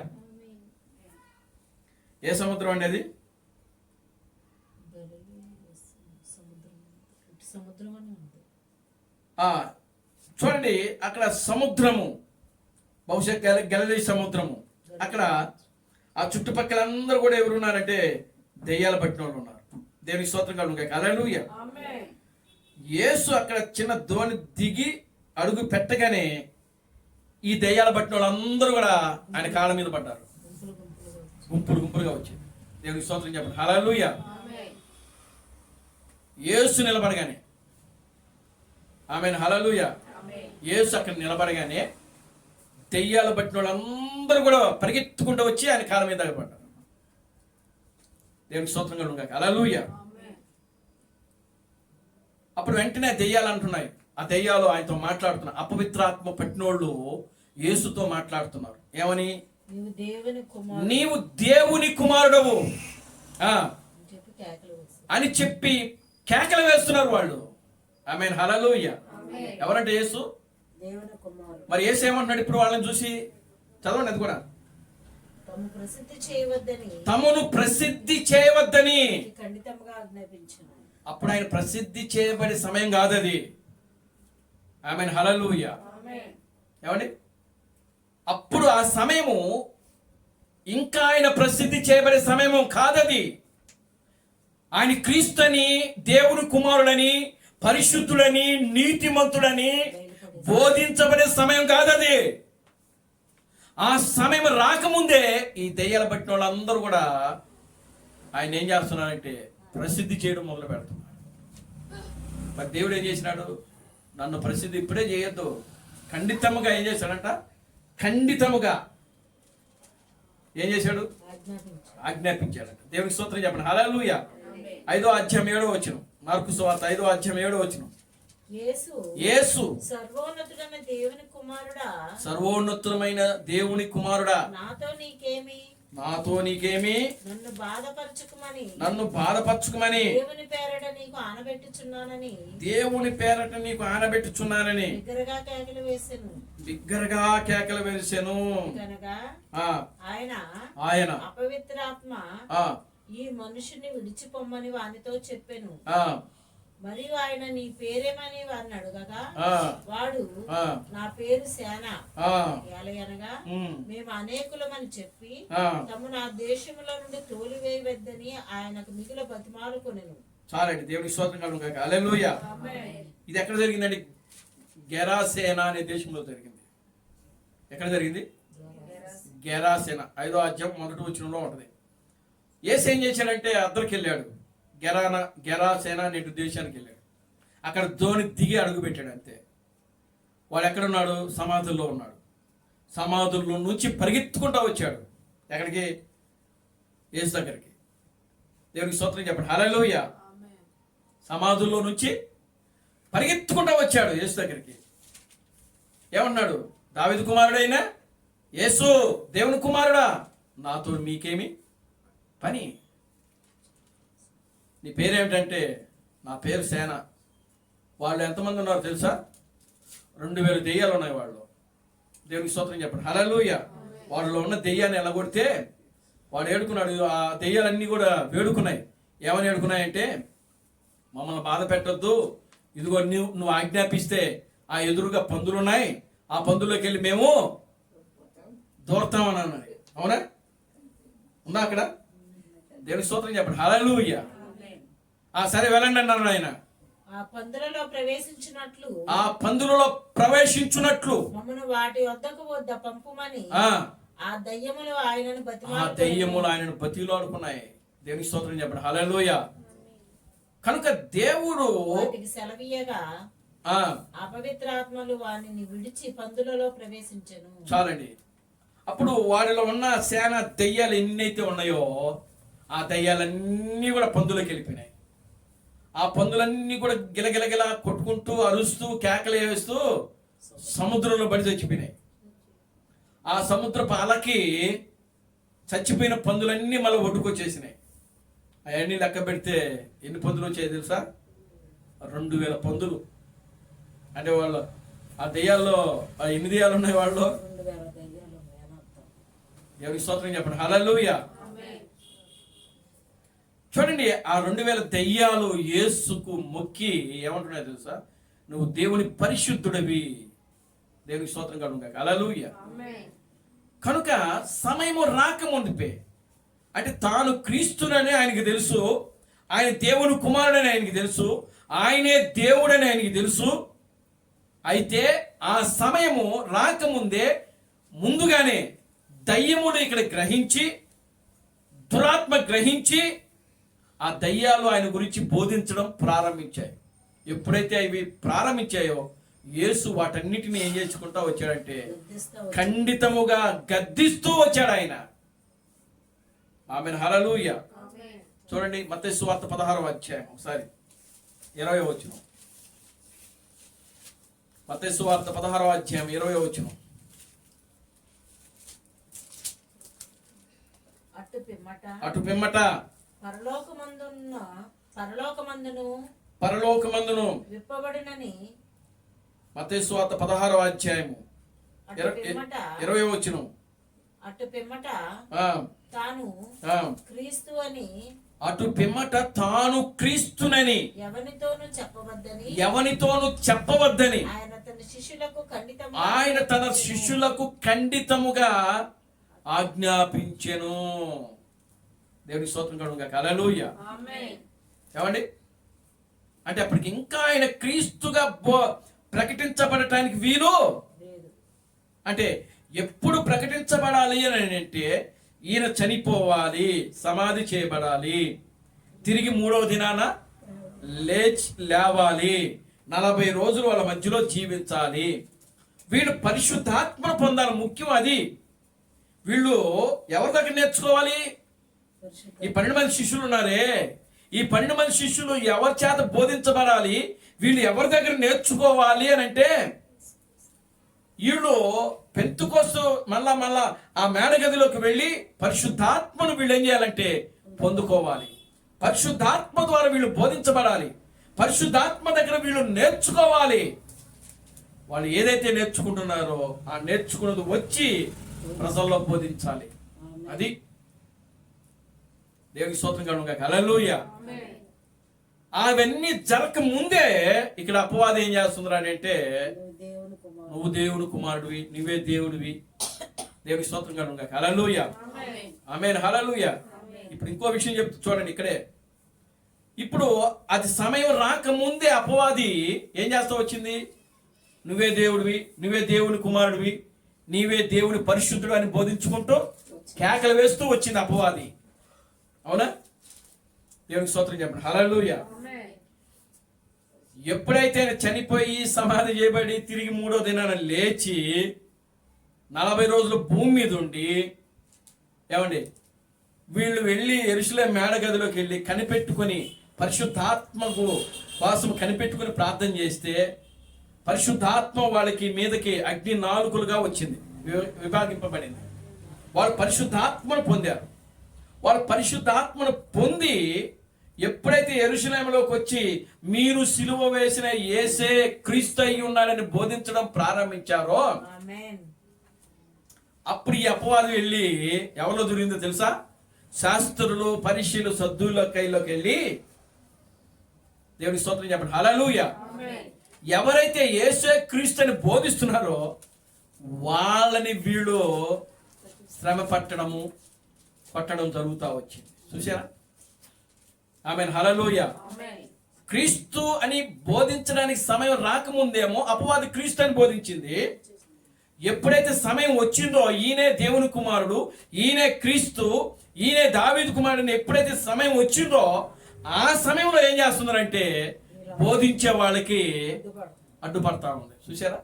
ఏ సముద్రం అండి అది? చూడండి, అక్కడ సముద్రము, బహుశా గలిలీ సముద్రము. అక్కడ ఆ చుట్టుపక్కల అందరూ కూడా ఎవరు ఉన్నారంటే దెయ్యాలు పట్టిన వాళ్ళు ఉన్నారు. దేవునికి స్తోత్రం కలుగును గాక. హల్లెలూయా. యేసు అక్కడ చిన్న దోణి దిగి అడుగు పెట్టగానే ఈ దెయ్యాలు పట్టిన వాళ్ళందరూ కూడా ఆయన కాళ్ళ మీద పడ్డారు. గుంపులుగా వచ్చింది. దేవునికి స్తోత్రం చెప్పండి. హల్లెలూయా. యేసు నిలబడగానే, ఆమేన్, హల్లెలూయా. యేసు అక్కడ నిలబడగానే దెయ్యాలు పట్టిన వాళ్ళందరూ కూడా పరిగెత్తుకుంటూ వచ్చి ఆయన కాళ్ళ మీద పడ్డారు. దేవునికి స్తోత్రం కలుగును గాక. హల్లెలూయా. అప్పుడు వెంటనే దెయ్యాలు అంటున్నాయి, ఆ దెయ్యాలు ఆయనతో మాట్లాడుతున్నారు. అపవిత్రాత్మ పట్టినోళ్ళు యేసుతో మాట్లాడుతున్నారు. ఏమని? నీవు దేవుని కుమారుడవు అని చెప్పి కేకలు వేస్తున్నారు వాళ్ళు. ఆమేన్, హల్లెలూయా. ఎవరంటే యేసు. మరి యేసు ఏమంటున్నాడు ఇప్పుడు వాళ్ళని చూసి? చదవండి అది కూడా. తమను ప్రసిద్ధి చేయవద్దని. అప్పుడు ఆయన ప్రసిద్ధి చేయబడే సమయం కాదు అది. ఆమేన్, హల్లెలూయా. ఏమండి? అప్పుడు ఆ సమయము ఇంకా ఆయన ప్రసిద్ధి చేయబడే సమయము కాదది. ఆయన క్రీస్తుని, దేవుని కుమారుడని, పరిశుద్ధుడని, నీతిమంతుడని బోధించబడే సమయం కాదది. ఆ సమయం రాకముందే ఈ దెయ్యాల పట్టిన వాళ్ళందరూ కూడా ఆయన ఏం చేస్తున్నారంటే ప్రసిద్ధి చేయడం మొదలు పెడుతున్నారు. మరి దేవుడు ఏం చేసినాడు? నన్ను ప్రసిద్ధి ఇప్పుడే చేయొద్దు, ఖండితముగా ఏం చేశాడంట? ఖండితముగా ఏం చేశాడు? ఆజ్ఞాపించాడంట. దేవునికి స్తోత్రం చెప్పండి. హల్లెలూయా. 5వ అధ్యాయం 7వ వచనం, మార్కు సువార్త 5వ అధ్యాయం 7వ వచనం. యేసు సర్వోన్నతమైన దేవుని కుమారుడా, నాతో నీకేమి? నన్ను బాధపరచుకుమని దేవుని పేరట నీకు ఆనబెట్టుచున్నానని బిగ్గరగా కేకలు వేసెను. ఆయన అపవిత్రాత్మ ఈ మనుషుని విడిచిపోమ్మని వానితో చెప్పాను. మరియు ఆయన నీ పేరేమని వారిని అడుగగా వాడు నా పేరు సేన అనగా మేము అనేకులమని చెప్పి తమ నా దేశంలో నుండి తోలివేయవద్దని ఆయనకు మిగుల బతిమాలుకొనెను. చాలండి. దేవునికి స్తోత్రం కలుగును గాక. హల్లెలూయా. ఇది ఎక్కడ జరిగిందండి? గెరాసేన అనే దేశంలో జరిగింది. ఎక్కడ జరిగింది? గెరాసేన 5వ అధ్యాయం 1వ వచనంలో ఉంటది. యేసు ఏం చేశాడంటే అద్దరికి వెళ్ళాడు. గెరాసేన అనే దేశానికి వెళ్ళాడు. అక్కడ దోణి దిగి అడుగు పెట్టాడు అంతే. వాడు ఎక్కడున్నాడు? సమాధుల్లో ఉన్నాడు. సమాధుల్లో నుంచి పరిగెత్తుకుంటూ వచ్చాడు. ఎక్కడికి? యేసు దగ్గరికి. దేవునికి స్తోత్రం చెప్పండి. హల్లెలూయా. సమాధుల్లో నుంచి పరిగెత్తుకుంటూ వచ్చాడు యేసు దగ్గరికి. ఏమన్నాడు? దావీదు కుమారుడైనా యేసు, దేవుని కుమారుడా, నాతో మీకేమి పని? నీ పేరేమిటంటే, నా పేరు సేన. వాళ్ళు ఎంతమంది ఉన్నారు తెలుసా? 2000 దెయ్యాలు ఉన్నాయి వాళ్ళు. దేవునికి స్తోత్రం చెప్పండి. హల్లెలూయా. వాళ్ళలో ఉన్న దెయ్యాన్ని ఎలగొడితే వాడు ఏడుకున్నాడు. ఆ దెయ్యాలన్నీ కూడా వేడుకున్నాయి. ఏమని ఏడుకున్నాయంటే, మమ్మల్ని బాధ పెట్టొద్దు, ఇదిగో నువ్వు ఆజ్ఞాపిస్తే ఆ ఎదురుగా పందులు ఉన్నాయి, ఆ పందుల్లోకి వెళ్ళి మేము దూరతామని అన్నది. అవునా? ఉందా అక్కడ? దేవుని స్తోత్రం చెప్పండి. హల్లెలూయా. సరే వెళ్ళండి అన్నారు ఆయన. ఆ పందులలో ప్రవేశించినట్లు ఆ పందులలో ప్రవేశించున్నట్లు మమ్మను వాటి వద్దకు వద్ద పంపుమని ఆ దయ్యములు ఆయనను బతిలాడుకున్నాయి. దేవుని స్తోత్రం చెప్పండి. హల్లెలూయా. కనుక దేవుడు వాటికి సెలవీయగా అపవిత్రాత్మలు వానిని విడిచి పందులలో ప్రవేశించెను. చాలండి. అప్పుడు వారిలో ఉన్న సేన దయ్యాలు ఎన్నైతే ఉన్నాయో ఆ దయ్యాలన్నీ కూడా పందులోకి వెళ్ళిపోయినాయి. ఆ పందులన్నీ కూడా గిలగిలగిల కొట్టుకుంటూ అరుస్తూ కేకలు వేస్తూ సముద్రంలో పడి చచ్చిపోయినాయి. ఆ సముద్రపు అలకి చచ్చిపోయిన పందులన్నీ మళ్ళీ ఒడ్డుకొచ్చేసినాయి. అవన్నీ లెక్క పెడితే ఎన్ని పందులు వచ్చాయి తెలుసా? 2000 పందులు. అంటే వాళ్ళు ఆ దెయ్యాల్లో ఎన్ని దెయ్యాలు ఉన్నాయి వాళ్ళు? ఎవరికి స్తోత్రం చెప్పండి. హల్లెలూయా. చూడండి, ఆ 2000 దెయ్యాలు యేసుకు మొక్కి ఏమంటున్నాయి తెలుసా? నువ్వు దేవుని పరిశుద్ధుడివి. దేవునికి స్తోత్రం కలుగుగాక. హల్లెలూయా. కనుక సమయము రాకముందుపే, అంటే తాను క్రీస్తునని ఆయనకి తెలుసు, ఆయన దేవుని కుమారుడని ఆయనకి తెలుసు, ఆయనే దేవుడని ఆయనకి తెలుసు. అయితే ఆ సమయము రాకముందే ముందుగానే దయ్యముడు ఇక్కడ గ్రహించి, దురాత్మ గ్రహించి ఆ దయ్యాలు ఆయన గురించి బోధించడం ప్రారంభించాయి. ఎప్పుడైతే అవి ప్రారంభించాయో యేసు వాటన్నిటిని ఏం చేసుకుంటా వచ్చాడంటే ఖండితముగా గద్దిస్తూ వచ్చాడు ఆయన. ఆమేన్. హల్లెలూయా. చూడండి మత్తయి సువార్త 16వ అధ్యాయం ఒకసారి 20వ వచనం. మత్తయి సువార్త 16వ అధ్యాయం 20వ వచనం. అటు పిమ్మట పరలోకమందును విప్పబడినని. మత్తయి సువార్త 16వ అధ్యాయము 20వ వచనం. అటు పిమ్మట తాను క్రీస్తు అని, అటు పిమ్మట తాను క్రీస్తునని ఎవనితోను చెప్పవద్దని ఆయన తన శిష్యులకు ఖండితముగా ఆజ్ఞాపించెను. దేవునికి స్తోత్రం కలుగుగాక. హల్లెలూయా. ఏమండి, అంటే అప్పటికి ఇంకా ఆయన క్రీస్తుగా ప్రకటించబడటానికి వీలు. అంటే ఎప్పుడు ప్రకటించబడాలి అని అంటే ఈయన చనిపోవాలి, సమాధి చేయబడాలి, తిరిగి 3వ దినాన లేవాలి, 40 రోజులు వాళ్ళ మధ్యలో జీవించాలి, వీళ్ళు పరిశుద్ధాత్మను పొందాలి. ముఖ్యం అది. వీళ్ళు ఎవరి దగ్గర నేర్చుకోవాలి? ఈ 12 మంది శిష్యులు ఉన్నారే, ఈ 12 మంది శిష్యులు ఎవరి చేత బోధించబడాలి? వీళ్ళు ఎవరి దగ్గర నేర్చుకోవాలి అని అంటే వీళ్ళు పెంతుకోస్తు మళ్ళా ఆ మేడగదిలోకి వెళ్ళి పరిశుద్ధాత్మను వీళ్ళు ఏం చేయాలంటే పొందుకోవాలి. పరిశుద్ధాత్మ ద్వారా వీళ్ళు బోధించబడాలి. పరిశుద్ధాత్మ దగ్గర వీళ్ళు నేర్చుకోవాలి. వాళ్ళు ఏదైతే నేర్చుకుంటున్నారో ఆ నేర్చుకున్నది వచ్చి ప్రజల్లో బోధించాలి. అది దేవునికి స్తోత్రం కలుగుగాక. హల్లెలూయా. అవన్నీ జరగక ముందే ఇక్కడ అపవాది ఏం చేస్తుందిరా అంటే నువ్వు దేవుని కుమారుడివి, నువ్వే దేవుడివి. దేవునికి స్తోత్రం కలుగుగాక. హల్లెలూయా. ఆమేన్. హల్లెలూయా. ఇప్పుడు ఇంకో విషయం చెప్తూ చూడండి ఇక్కడే. ఇప్పుడు అది సమయం రాకముందే అపవాది ఏం చేస్తూ వచ్చింది? నువ్వే దేవుడివి, నువ్వే దేవుని కుమారుడివి, నీవే దేవుని పరిశుద్ధుడు అని బోధించుకుంటూ కేకలు వేస్తూ వచ్చింది అపవాది. అవునా? దేవునికి స్తోత్రం చెప్పండి. హల్లెలూయా. ఎప్పుడైతే చనిపోయి సమాధి చేయబడి తిరిగి 3వ దినాన లేచి 40 రోజులు భూమి మీద ఉండి, ఏమండి, వీళ్ళు వెళ్ళి యెరూషలేము మేడగదిలోకి వెళ్ళి కనిపెట్టుకొని పరిశుద్ధాత్మకు కోసం కనిపెట్టుకుని ప్రార్థన చేస్తే పరిశుద్ధాత్మ వాళ్ళకి మీదకి అగ్ని నాలుకలుగా వచ్చింది, విభాగింపబడింది. వాళ్ళు పరిశుద్ధాత్మను పొందారు. వాళ్ళు పరిశుద్ధాత్మను పొంది ఎప్పుడైతే యెరూషలేములోకి వచ్చి మీరు సిలువ వేసిన యేసే క్రీస్తు అయి ఉన్నారని బోధించడం ప్రారంభించారో అప్పుడు ఈ అపవాది వెళ్ళి ఎవరిలో దొరికిందో తెలుసా? శాస్త్రులు, పరిశీలు, సద్దుల కైలోకి వెళ్ళి దేవునికి స్తోత్రం చెప్పండి. హల్లెలూయా. ఎవరైతే యేసే క్రీస్తు అని బోధిస్తున్నారో వాళ్ళని వీళ్ళు శ్రమ పట్టడం జరుగుతూ వచ్చింది. చూసారా? ఆమేన్ హల్లెలూయా. క్రీస్తు అని బోధించడానికి సమయం రాకముందేమో అపవాది క్రీస్తు అని బోధించింది. ఎప్పుడైతే సమయం వచ్చిందో ఈయనే దేవుని కుమారుడు, ఈయనే క్రీస్తు, ఈయనే దావీదు కుమారుడు ఎప్పుడైతే సమయం వచ్చిందో ఆ సమయంలో ఏం చేస్తున్నారంటే బోధించే వాళ్ళకి అడ్డుపడతా ఉంది. చూసారా?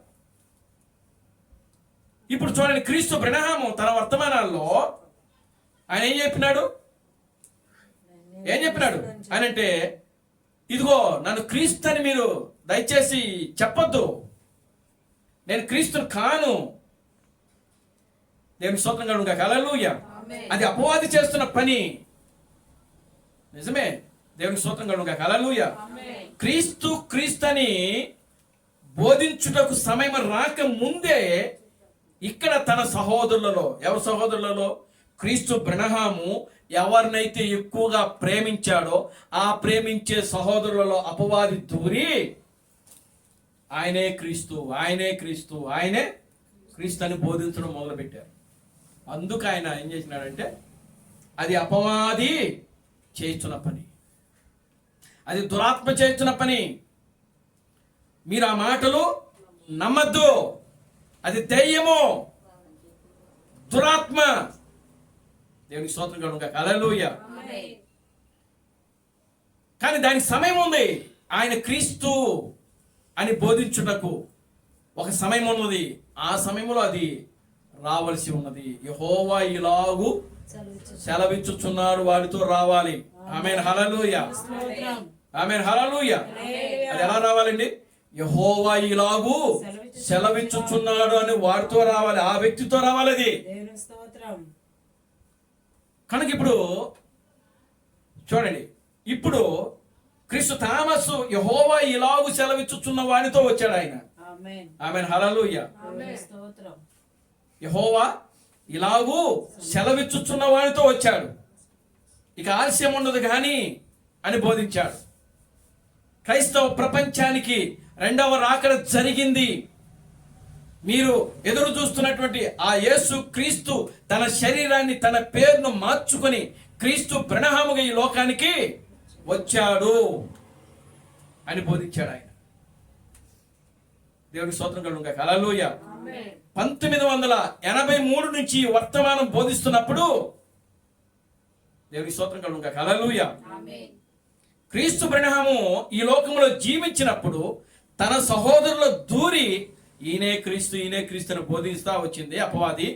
ఇప్పుడు చూడండి, క్రీస్తు బ్రహ్మము తన వర్తమానాల్లో ఆయన ఏం చెప్పినాడు? ఆయన అంటే, ఇదిగో నన్ను క్రీస్తు అని మీరు దయచేసి చెప్పొద్దు, నేను క్రీస్తుని కాను. దేవుని స్తోత్రం కలుగుగాక. హల్లెలూయా. అది అపవాది చేస్తున్న పని. నిజమే. దేవుని స్తోత్రం కలుగుగాక. హల్లెలూయా. క్రీస్తు అని బోధించుటకు సమయం రాక ముందే ఇక్కడ తన సహోదరులలో, ఎవరి సహోదరులలో? క్రీస్తు బ్రహ్మము ఎవరినైతే ఎక్కువగా ప్రేమించాడో ఆ ప్రేమించే సహోదరులలో అపవాది దూరి ఆయనే క్రీస్తు అని బోధించడం మొదలుపెట్టారు. అందుకు ఆయన ఏం చేసినాడంటే, అది అపవాది చేస్తున్న పని, అది దురాత్మ చేస్తున్న పని, మీరు ఆ మాటలు నమ్మద్దు, అది దెయ్యము, దురాత్మ. దేవునికి స్తోత్రం కలుగుగాక. హల్లెలూయా. కానీ దానికి సమయం ఉంది. ఆయన క్రీస్తు అని బోధించుటకు ఒక సమయం ఉన్నది. ఆ సమయంలో అది రావలసి ఉన్నది. యెహోవా ఇలాగు సెలవిచ్చుచున్నాడు, వాడితో రావాలి. ఆమేన్ హల్లెలూయా. ఆమేన్ హల్లెలూయా. అది ఎలా రావాలండి? యెహోవా ఇలాగు సెలవిచ్చుచున్నాడు అని వాడితో రావాలి, ఆ వ్యక్తితో రావాలి. అది కనుక ఇప్పుడు చూడండి, ఇప్పుడు క్రీస్తు థామసు యెహోవా ఇలాగు సెలవిచ్చుచున్న వాడితో వచ్చాడు ఆయన. ఆమేన్ హల్లెలూయా. యెహోవా ఇలాగు సెలవిచ్చుచున్న వాడితో వచ్చాడు, ఇక ఆలస్యం ఉండదు కానీ అని బోధించాడు. క్రైస్తవ ప్రపంచానికి రెండవ రాకడ జరిగింది. మీరు ఎదురు చూస్తున్నటువంటి ఆ యేసు క్రీస్తు తన శరీరాన్ని, తన పేరును మార్చుకొని క్రీస్తు బ్రహ్మముగా ఈ లోకానికి వచ్చాడు అని బోధించాడు ఆయన. దేవునికి స్తోత్రం కలుగుగాక. హల్లెలూయా. 1983 నుంచి వర్తమానం బోధిస్తున్నప్పుడు దేవునికి స్తోత్రం కలుగుగాక. హల్లెలూయా. క్రీస్తు బ్రహ్మము ఈ లోకంలో జీవించినప్పుడు తన సహోదరుల దూరి ఈయనే క్రీస్తుని బోధిస్తా వచ్చింది అపవాది.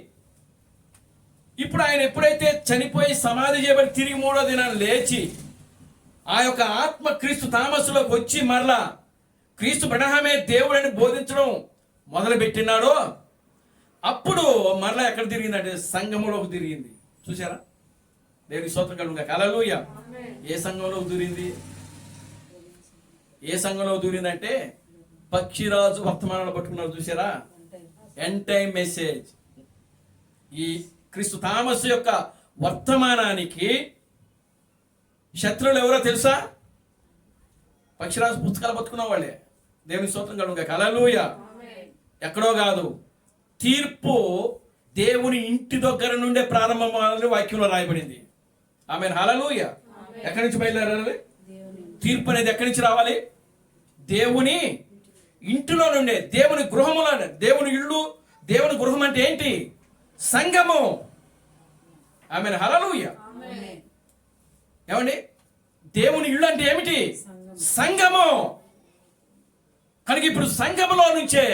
ఇప్పుడు ఆయన ఎప్పుడైతే చనిపోయి సమాధి చేయబడి తిరిగి 3వ దినాన్ని లేచి ఆ యొక్క ఆత్మ క్రీస్తు థామసులోకి వచ్చి మరలా క్రీస్తు బ్రహ్మమే దేవుడని బోధించడం మొదలుపెట్టినాడో అప్పుడు మరలా ఎక్కడ తిరిగిందంటే సంఘములోకి తిరిగింది. చూసారా? దేవునికి స్తోత్రం కలుగుగాక. హల్లెలూయా. ఏ సంఘంలోకి దూరింది? ఏ సంఘంలోకి దూరిందంటే పక్షిరాజు వర్తమానాలు పట్టుకున్నారు. చూసారా? End time message. ఈ క్రీస్తు థామసు యొక్క వర్తమానానికి శత్రువులు ఎవరో తెలుసా? పక్షిరాజు పుస్తకాలు పట్టుకున్న వాళ్ళే. దేవుని స్తోత్రం కలుగుగాక. హల్లెలూయా. ఎక్కడో కాదు, తీర్పు దేవుని ఇంటి దగ్గర నుండే ప్రారంభమని వాక్యంలో రాయబడింది. ఆమేన్ హల్లెలూయా. ఎక్కడి నుంచి బయలుదేరాలి? తీర్పు అనేది ఎక్కడి నుంచి రావాలి? దేవుని ఇంటిలో నుండే, దేవుని గృహములో. దేవుని ఇల్లు, దేవుని గృహం అంటే ఏంటి? సంఘము. ఆమేన్ హల్లెలూయా. ఏమండి? దేవుని ఇల్లు అంటే ఏమిటి? సంఘము. కనుక ఇప్పుడు సంఘములో నుంచే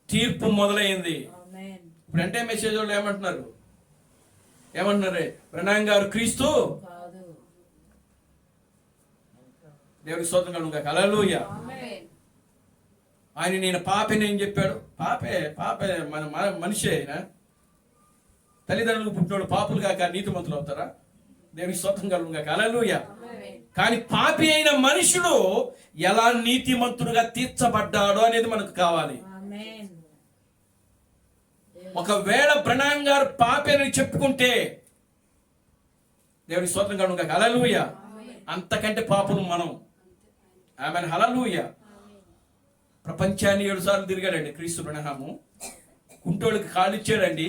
తీర్పు మొదలైంది. ఇప్పుడు అంటే మెసేజ్ వాళ్ళు ఏమంటున్నారు? ప్రణాం గారు క్రీస్తు. దేవుని స్తోత్రం కలుగుగాక. హల్లెలూయా. ఆయన నేను పాపని ఏం చెప్పాడు? పాపే మన మనిషి. అయినా తల్లిదండ్రులకు పుట్టినోడు పాపులు కాక నీతిమంతులు అవుతారా? దేవుని స్తోత్రం కలుగుగాక. హల్లెలూయా. కానీ పాపి అయిన మనుషుడు ఎలా నీతిమంతుడుగా తీర్చబడ్డాడో అనేది మనకు కావాలి. ఒకవేళ బ్రహ్మం గారు పాపి అని చెప్పుకుంటే దేవుని స్తోత్రం కలుగుగాక. హల్లెలూయా. అంతకంటే పాపులు మనం. ఆమేన్ హల్లెలూయా. ప్రపంచాన్ని 7 సార్లు తిరిగాడండి క్రీస్తు బ్రహ్మము. కుంటోళ్ళకి కాళ్ళు ఇచ్చాడండి,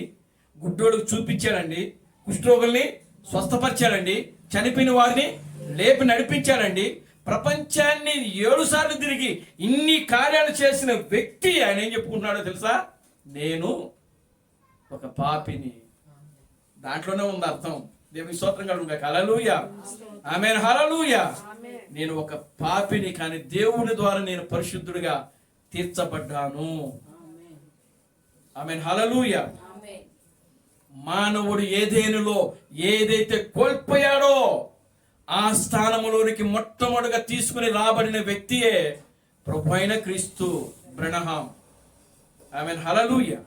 గుడ్డోళ్ళకి చూపించాడండి, కుష్ఠరోగుల్ని స్వస్థపరిచాడండి, చనిపోయిన వారిని లేపి నడిపించాడండి. ప్రపంచాన్ని 7 సార్లు తిరిగి ఇన్ని కార్యాలు చేసిన వ్యక్తి ఆయన ఏం చెప్పుకుంటున్నాడో తెలుసా? నేను ఒక పాపిని. దాంట్లోనే ఉంది అర్థం. దేవుని స్తోత్రం కలుగుగా. హల్లెలూయా, ఆమేన్, హల్లెలూయా. నేను ఒక పాపిని, కానీ దేవుని ద్వారా నేను పరిశుద్ధుడిగా తీర్చబడ్డాను. ఆమేన్, హల్లెలూయా. మానవుడు ఏదేనులో ఏదైతే కోల్పోయాడో ఆ స్థానములోనికి మొట్టమొదటిగా తీసుకుని రాబడిన వ్యక్తియే ప్రభువైన క్రీస్తు బ్రహ్మం. ఆమేన్, హల్లెలూయా.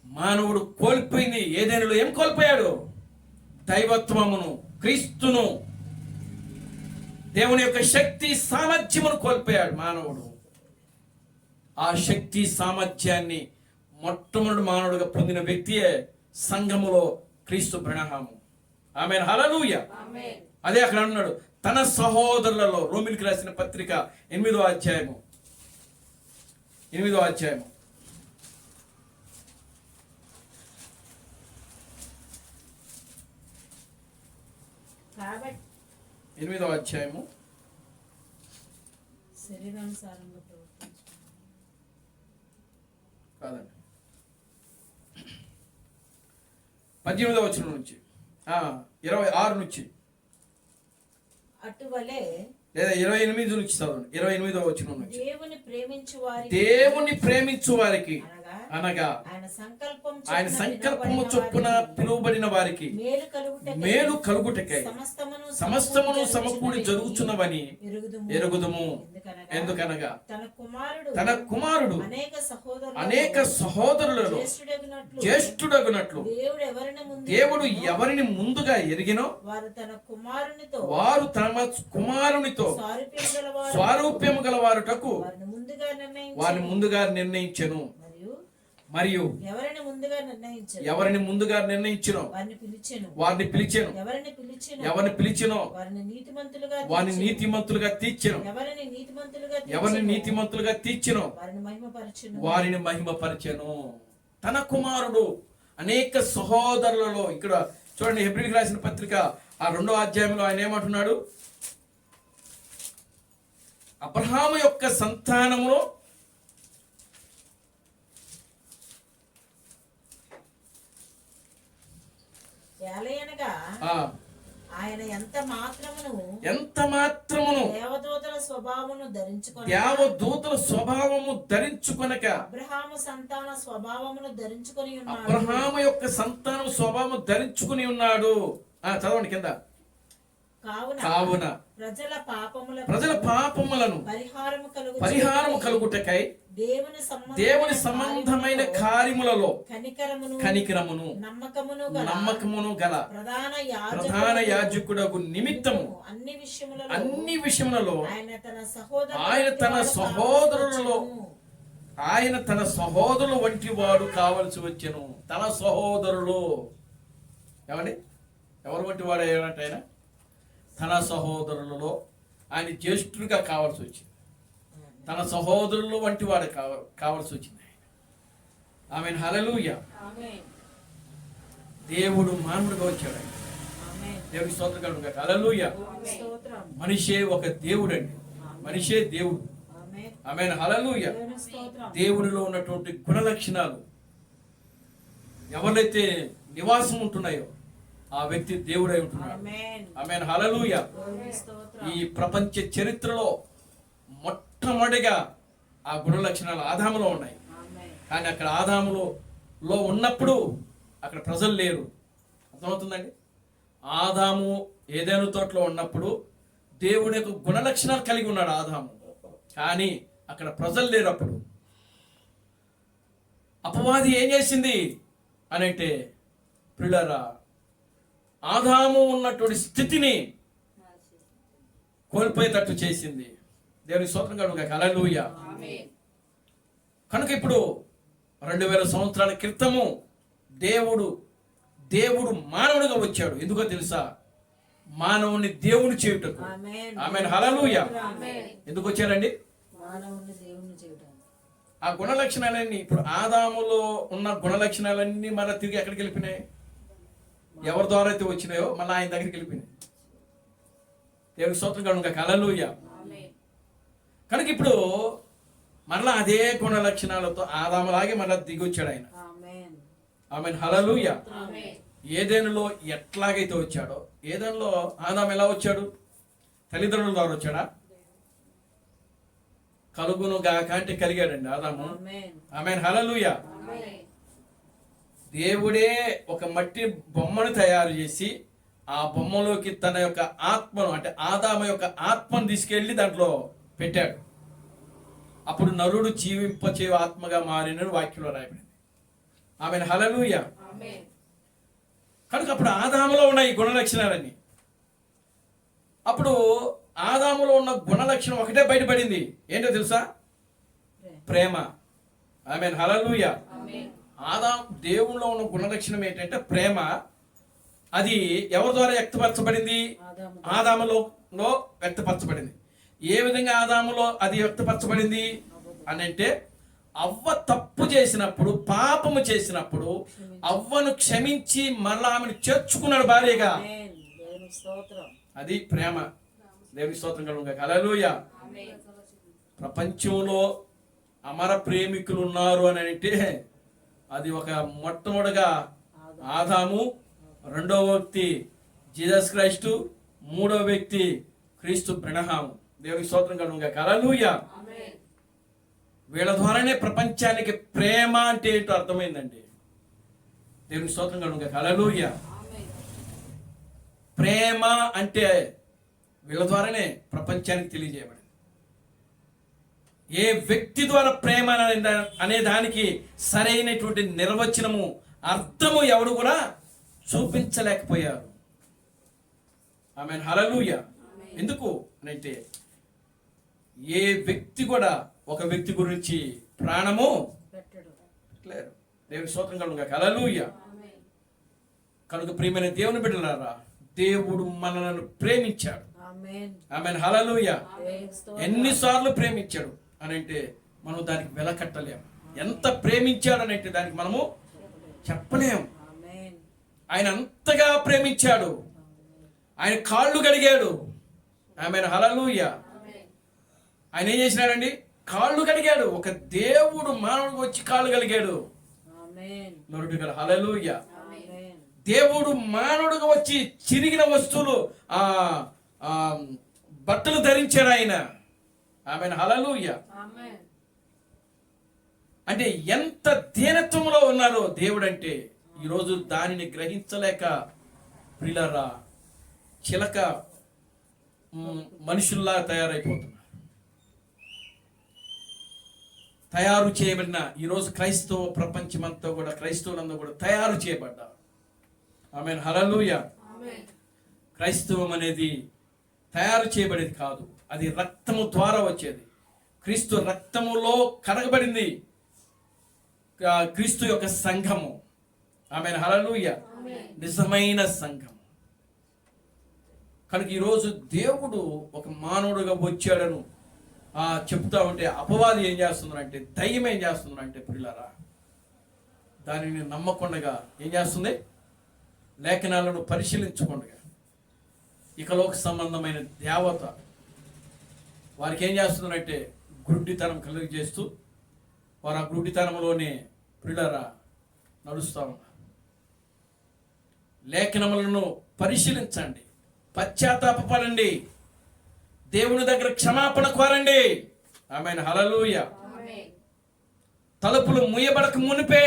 మానవుడు కోల్పోయింది ఏదేనులో ఏం కోల్పోయాడు? దైవత్వమును, క్రీస్తును, దేవుని యొక్క శక్తి సామర్థ్యమును కోల్పోయాడు మానవుడు. ఆ శక్తి సామర్థ్యాన్ని మొట్టమొదటి మానవుడిగా పొందిన వ్యక్తియే సంఘములో క్రీస్తు బ్రహ్మము. ఆమేన్, హల్లెలూయా. అదే అక్కడ అన్నాడు, తన సహోదరులలో, రోమిలికి రాసిన పత్రిక 8వ అధ్యాయము కాబట్టి 8వ అధ్యాయము శరీరానుసారంగా ప్రవర్తించు. కాదండి, 18వ వచనం నుంచి 26 నుంచి, అటువలే లేదా 28 నుంచి చదవండి. 28వ వచనం నుంచి, దేవుని ప్రేమించు వారికి అనగా ఆయన సంకల్పము పిలువబడిన చొప్పున వారికి పిలువబడిన వారికి మేలు కలుగుటకై సమస్తమును సమకూడి జరుగుచున్నవని ఎరుగుదుము. ఎందుకనగా తన కుమారుడు అనేక సహోదరులలో జ్యేష్ఠుడగునట్లు దేవుడు ఎవరిని ముందుగా ఎరిగినో వారు తమ కుమారునితో స్వారూప్యము గల వారుటకు వారిని ముందుగా నిర్ణయించెను. మరియు ఎవరిని ముందుగా నిర్ణయించినో వారిని పిలిచెను. ఎవరిని పిలిచెనో వారిని నీతిమంతులుగా తీర్చెను. ఎవరిని నీతిమంతులుగా తీర్చెనో వారిని మహిమపరచెను. తన కుమారుడు అనేక సహోదరులలో, ఇక్కడ చూడండి హెబ్రీయులకు రాసిన పత్రిక 2వ అధ్యాయంలో ఆయన ఏమంటున్నాడు? అబ్రహాము యొక్క సంతానములో ఆయన ఎంత మాత్రమును దేవదూతల స్వభావమును ధరించుకొనక అబ్రహాము సంతాన స్వభావమును ధరించుకొని ఉన్నాడు. అబ్రహాము యొక్క సంతానం స్వభావం ధరించుకుని ఉన్నాడు. చదవండి కింద. కావున ప్రజల పాపములను పరిహారము కలుగుటకై దేవుని సంబంధమైన కార్యములలో కనికరమును నమ్మకమును గల ప్రధాన యాజకుడకు నిమిత్తము అన్ని విషయములలో ఆయన తన సహోదరుల వంటి వాడు కావలసి వచ్చెను. తన సహోదరులు ఏమండి? ఎవరు వంటి వాడు అయ్యాడంటే ఆయన తన సహోదరులలో ఆయన జ్యేష్ఠుడిగా కావాల్సి వచ్చింది. తన సహోదరులు వంటి వాడు కావాల్సి వచ్చింది. ఆమేన్, హల్లెలూయా. దేవుడు మానవుడిగా వచ్చాడు. దేవుడి స్తోత్రం కలుగుగా. హల్లెలూయా. మనిషే ఒక దేవుడు అండి. మనిషే దేవుడు. ఆమేన్, హల్లెలూయా. దేవుడిలో ఉన్నటువంటి గుణ లక్షణాలు ఎవరైతే నివాసం ఉంటున్నాయో ఆ వ్యక్తి దేవుడై ఉంటున్నాడు. ఆమేన్, హల్లెలూయా. ఈ ప్రపంచ చరిత్రలో మొట్టమొదటిగా ఆ గుణ లక్షణాలు ఆదాములో ఉన్నాయి. కానీ అక్కడ ఆదాములో ఉన్నప్పుడు అక్కడ ప్రజలు లేరు. అర్థమవుతుందండి? ఆదాము ఏదైనా తోటలో ఉన్నప్పుడు దేవుని యొక్క గుణ లక్షణాలు కలిగి ఉన్నాడు ఆదాము. కానీ అక్కడ ప్రజలు లేరు. అప్పుడు అపవాది ఏం చేసింది అని అంటే, ప్రియులారా, ఆదాము ఉన్నటువంటి స్థితిని కోల్పోయేటట్టు చేసింది. దేవుని స్తోత్రం కలుగుగా. హల్లెలూయా. కనుక ఇప్పుడు 2000 సంవత్సరాల క్రితము దేవుడు మానవుడిగా వచ్చాడు. ఎందుకో తెలుసా? మానవుని దేవుని చేయుటకు. ఆమేన్, హల్లెలూయా. ఎందుకు వచ్చాడండి? ఆ గుణ లక్షణాలన్నీ, ఇప్పుడు ఆదాములో ఉన్న గుణ లక్షణాలన్నీ మళ్ళీ తిరిగి ఎక్కడికి వెళ్ళిపోయినాయి? ఎవరి ద్వారా అయితే వచ్చినాయో మళ్ళీ ఆయన దగ్గరికి వెళ్ళిపోయినాయి. దేవుని స్తోత్రం కలుగును గాక. హల్లెలూయా. కనుక ఇప్పుడు మరలా అదే గుణ లక్షణాలతో ఆదాములాగే మరలా దిగొచ్చాడు ఆయన. ఆమేన్. ఆమెన్. హల్లెలూయా. ఆమేన్. ఏదెనులో ఎట్లాగైతే వచ్చాడో, ఏదెనులో ఆదాము ఎలా వచ్చాడు? తల్లిదండ్రుల ద్వారా వచ్చాడా? కలుగును గాక అంటే కలిగాడండి ఆదాము. ఆమేన్. ఆమెన్. హల్లెలూయా. ఆమేన్. దేవుడే ఒక మట్టి బొమ్మను తయారు చేసి ఆ బొమ్మలోకి తన యొక్క ఆత్మను, అంటే ఆదాము యొక్క ఆత్మను తీసుకెళ్లి దాంట్లో పెట్టాడు. అప్పుడు నరుడు జీవింపచే ఆత్మగా మారిన వాక్యంలో రాయబడింది. ఆమెన్. హల్లెలూయా. ఆమేన్. కనుక అప్పుడు ఆదాములో ఉన్న ఈ గుణలక్షణాలన్నీ, అప్పుడు ఆదాములో ఉన్న గుణలక్షణం ఒకటే బయటపడింది. ఏంటో తెలుసా? ప్రేమ. ఆమెన్. హల్లెలూయా. ఆమేన్. ఆదాం దేవుల్లో ఉన్న గుణలక్షణం ఏంటంటే ప్రేమ. అది ఎవరి ద్వారా వ్యక్తపరచబడింది? ఆదాములో వ్యక్తపరచబడింది. ఏ విధంగా ఆదాములో అది వ్యక్తపరచబడింది అని అంటే, అవ్వ తప్పు చేసినప్పుడు, పాపము చేసినప్పుడు అవ్వను క్షమించి మళ్ళా ఆమెను చేర్చుకున్నాడు భార్యగా. ఆమేన్. దేవుని స్తోత్రం. అది ప్రేమ. దేవుని స్తోత్రం కలుగును గాక. హల్లెలూయా. ఆమేన్. ప్రపంచంలో అమర ప్రేమికులు ఉన్నారు అని అంటే అది ఒక మొట్టమొదటిగా ఆదాము, రెండవ వ్యక్తి జీసస్ క్రైస్టు, మూడవ వ్యక్తి క్రీస్తు బ్రహ్మాము. దేవుని స్తోత్రం కలుగును గాక. హల్లెలూయా. ఆమేన్. వీళ్ళ ద్వారానే ప్రపంచానికి ప్రేమ అంటే ఏంటో అర్థమైందండి. దేవుని స్తోత్రం కలుగును గాక. హల్లెలూయా. ఆమేన్. ప్రేమ అంటే వీళ్ళ ద్వారానే ప్రపంచానికి తెలియజేయబడింది. ఏ వ్యక్తి ద్వారా ప్రేమ అనే దానికి సరైనటువంటి నిర్వచనము, అర్థము ఎవడు కూడా చూపించలేకపోయారు. ఆమేన్. హల్లెలూయా. ఎందుకు అంటే ఏ వ్యక్తి కూడా ఒక వ్యక్తి గురించి ప్రాణము పెట్టడు. లేరు. దేవుని స్తోత్రం కలుగును గాక. హల్లెలూయా. ఆమేన్. కనుక ప్రియమైన దేవుని బిడ్డలారా, దేవుడు మనలను ప్రేమించాడు. ఆమేన్. ఆమేన్. హల్లెలూయా. దేవుని స్తోత్రం. ఎన్నిసార్లు ప్రేమించాడు అని అంటే మనం దానికి వెల కట్టలేము. ఎంత ప్రేమించాడు అని అంటే దానికి మనము చెప్పలేము. ఆమేన్. ఆయన అంతగా ప్రేమించాడు. ఆయన కాళ్ళు కడిగాడు. ఆమేన్. హల్లెలూయా. ఆయన ఏం చేసినాడండి? కాళ్ళు కడిగాడు. ఒక దేవుడు మానవుడికి వచ్చి కాళ్ళు కడిగాడు. ఆమేన్. నరుడు గల. హల్లెలూయా. ఆమేన్. దేవుడు మానవుడిగా వచ్చి చిరిగిన వస్తువులు బట్టలు ధరించాడు ఆయన. ఆమేన్. హల్లెలూయా. ఆమేన్. అంటే ఎంత దీనత్వంలో ఉన్నారో దేవుడు అంటే, ఈరోజు దానిని గ్రహించలేక ప్రియులారా చిలక మనుషుల్లా తయారైపోతున్నారు. తయారు చేయబడిన ఈరోజు క్రైస్తవ ప్రపంచమంతా కూడా, క్రైస్తవులందరూ కూడా తయారు చేయబడ్డారు. ఆమేన్. హల్లెలూయా. క్రైస్తవం అనేది తయారు చేయబడేది కాదు, అది రక్తము ద్వారా వచ్చేది. క్రీస్తు రక్తములో కడగబడింది క్రీస్తు యొక్క సంఘము. ఆమేన్. హల్లెలూయా. నిజమైన సంఘం. కనుక ఈరోజు దేవుడు ఒక మానవుడుగా వచ్చాడను చెప్తా ఉంటే అపవాది ఏం చేస్తుందంటే, దయ్యం ఏం చేస్తుందంటే ప్రియులారా, దానిని నమ్మకుండగా ఏం చేస్తుంది? లేఖనాలను పరిశీలించకుండా ఇకలోక సంబంధమైన దేవత వారికి ఏం చేస్తుందంటే గుడ్డితనం కలుగజేస్తూ వారు ఆ గుడ్డితనంలోనే ప్రియులారా నడుస్తూ ఉన్నారు. లేఖనములను పరిశీలించండి, పశ్చాత్తాపపడండి, దేవుని దగ్గర క్షమాపణ కోరండి. ఆమేన్. హల్లెలూయా. తలుపులు మూయబడక మునిపే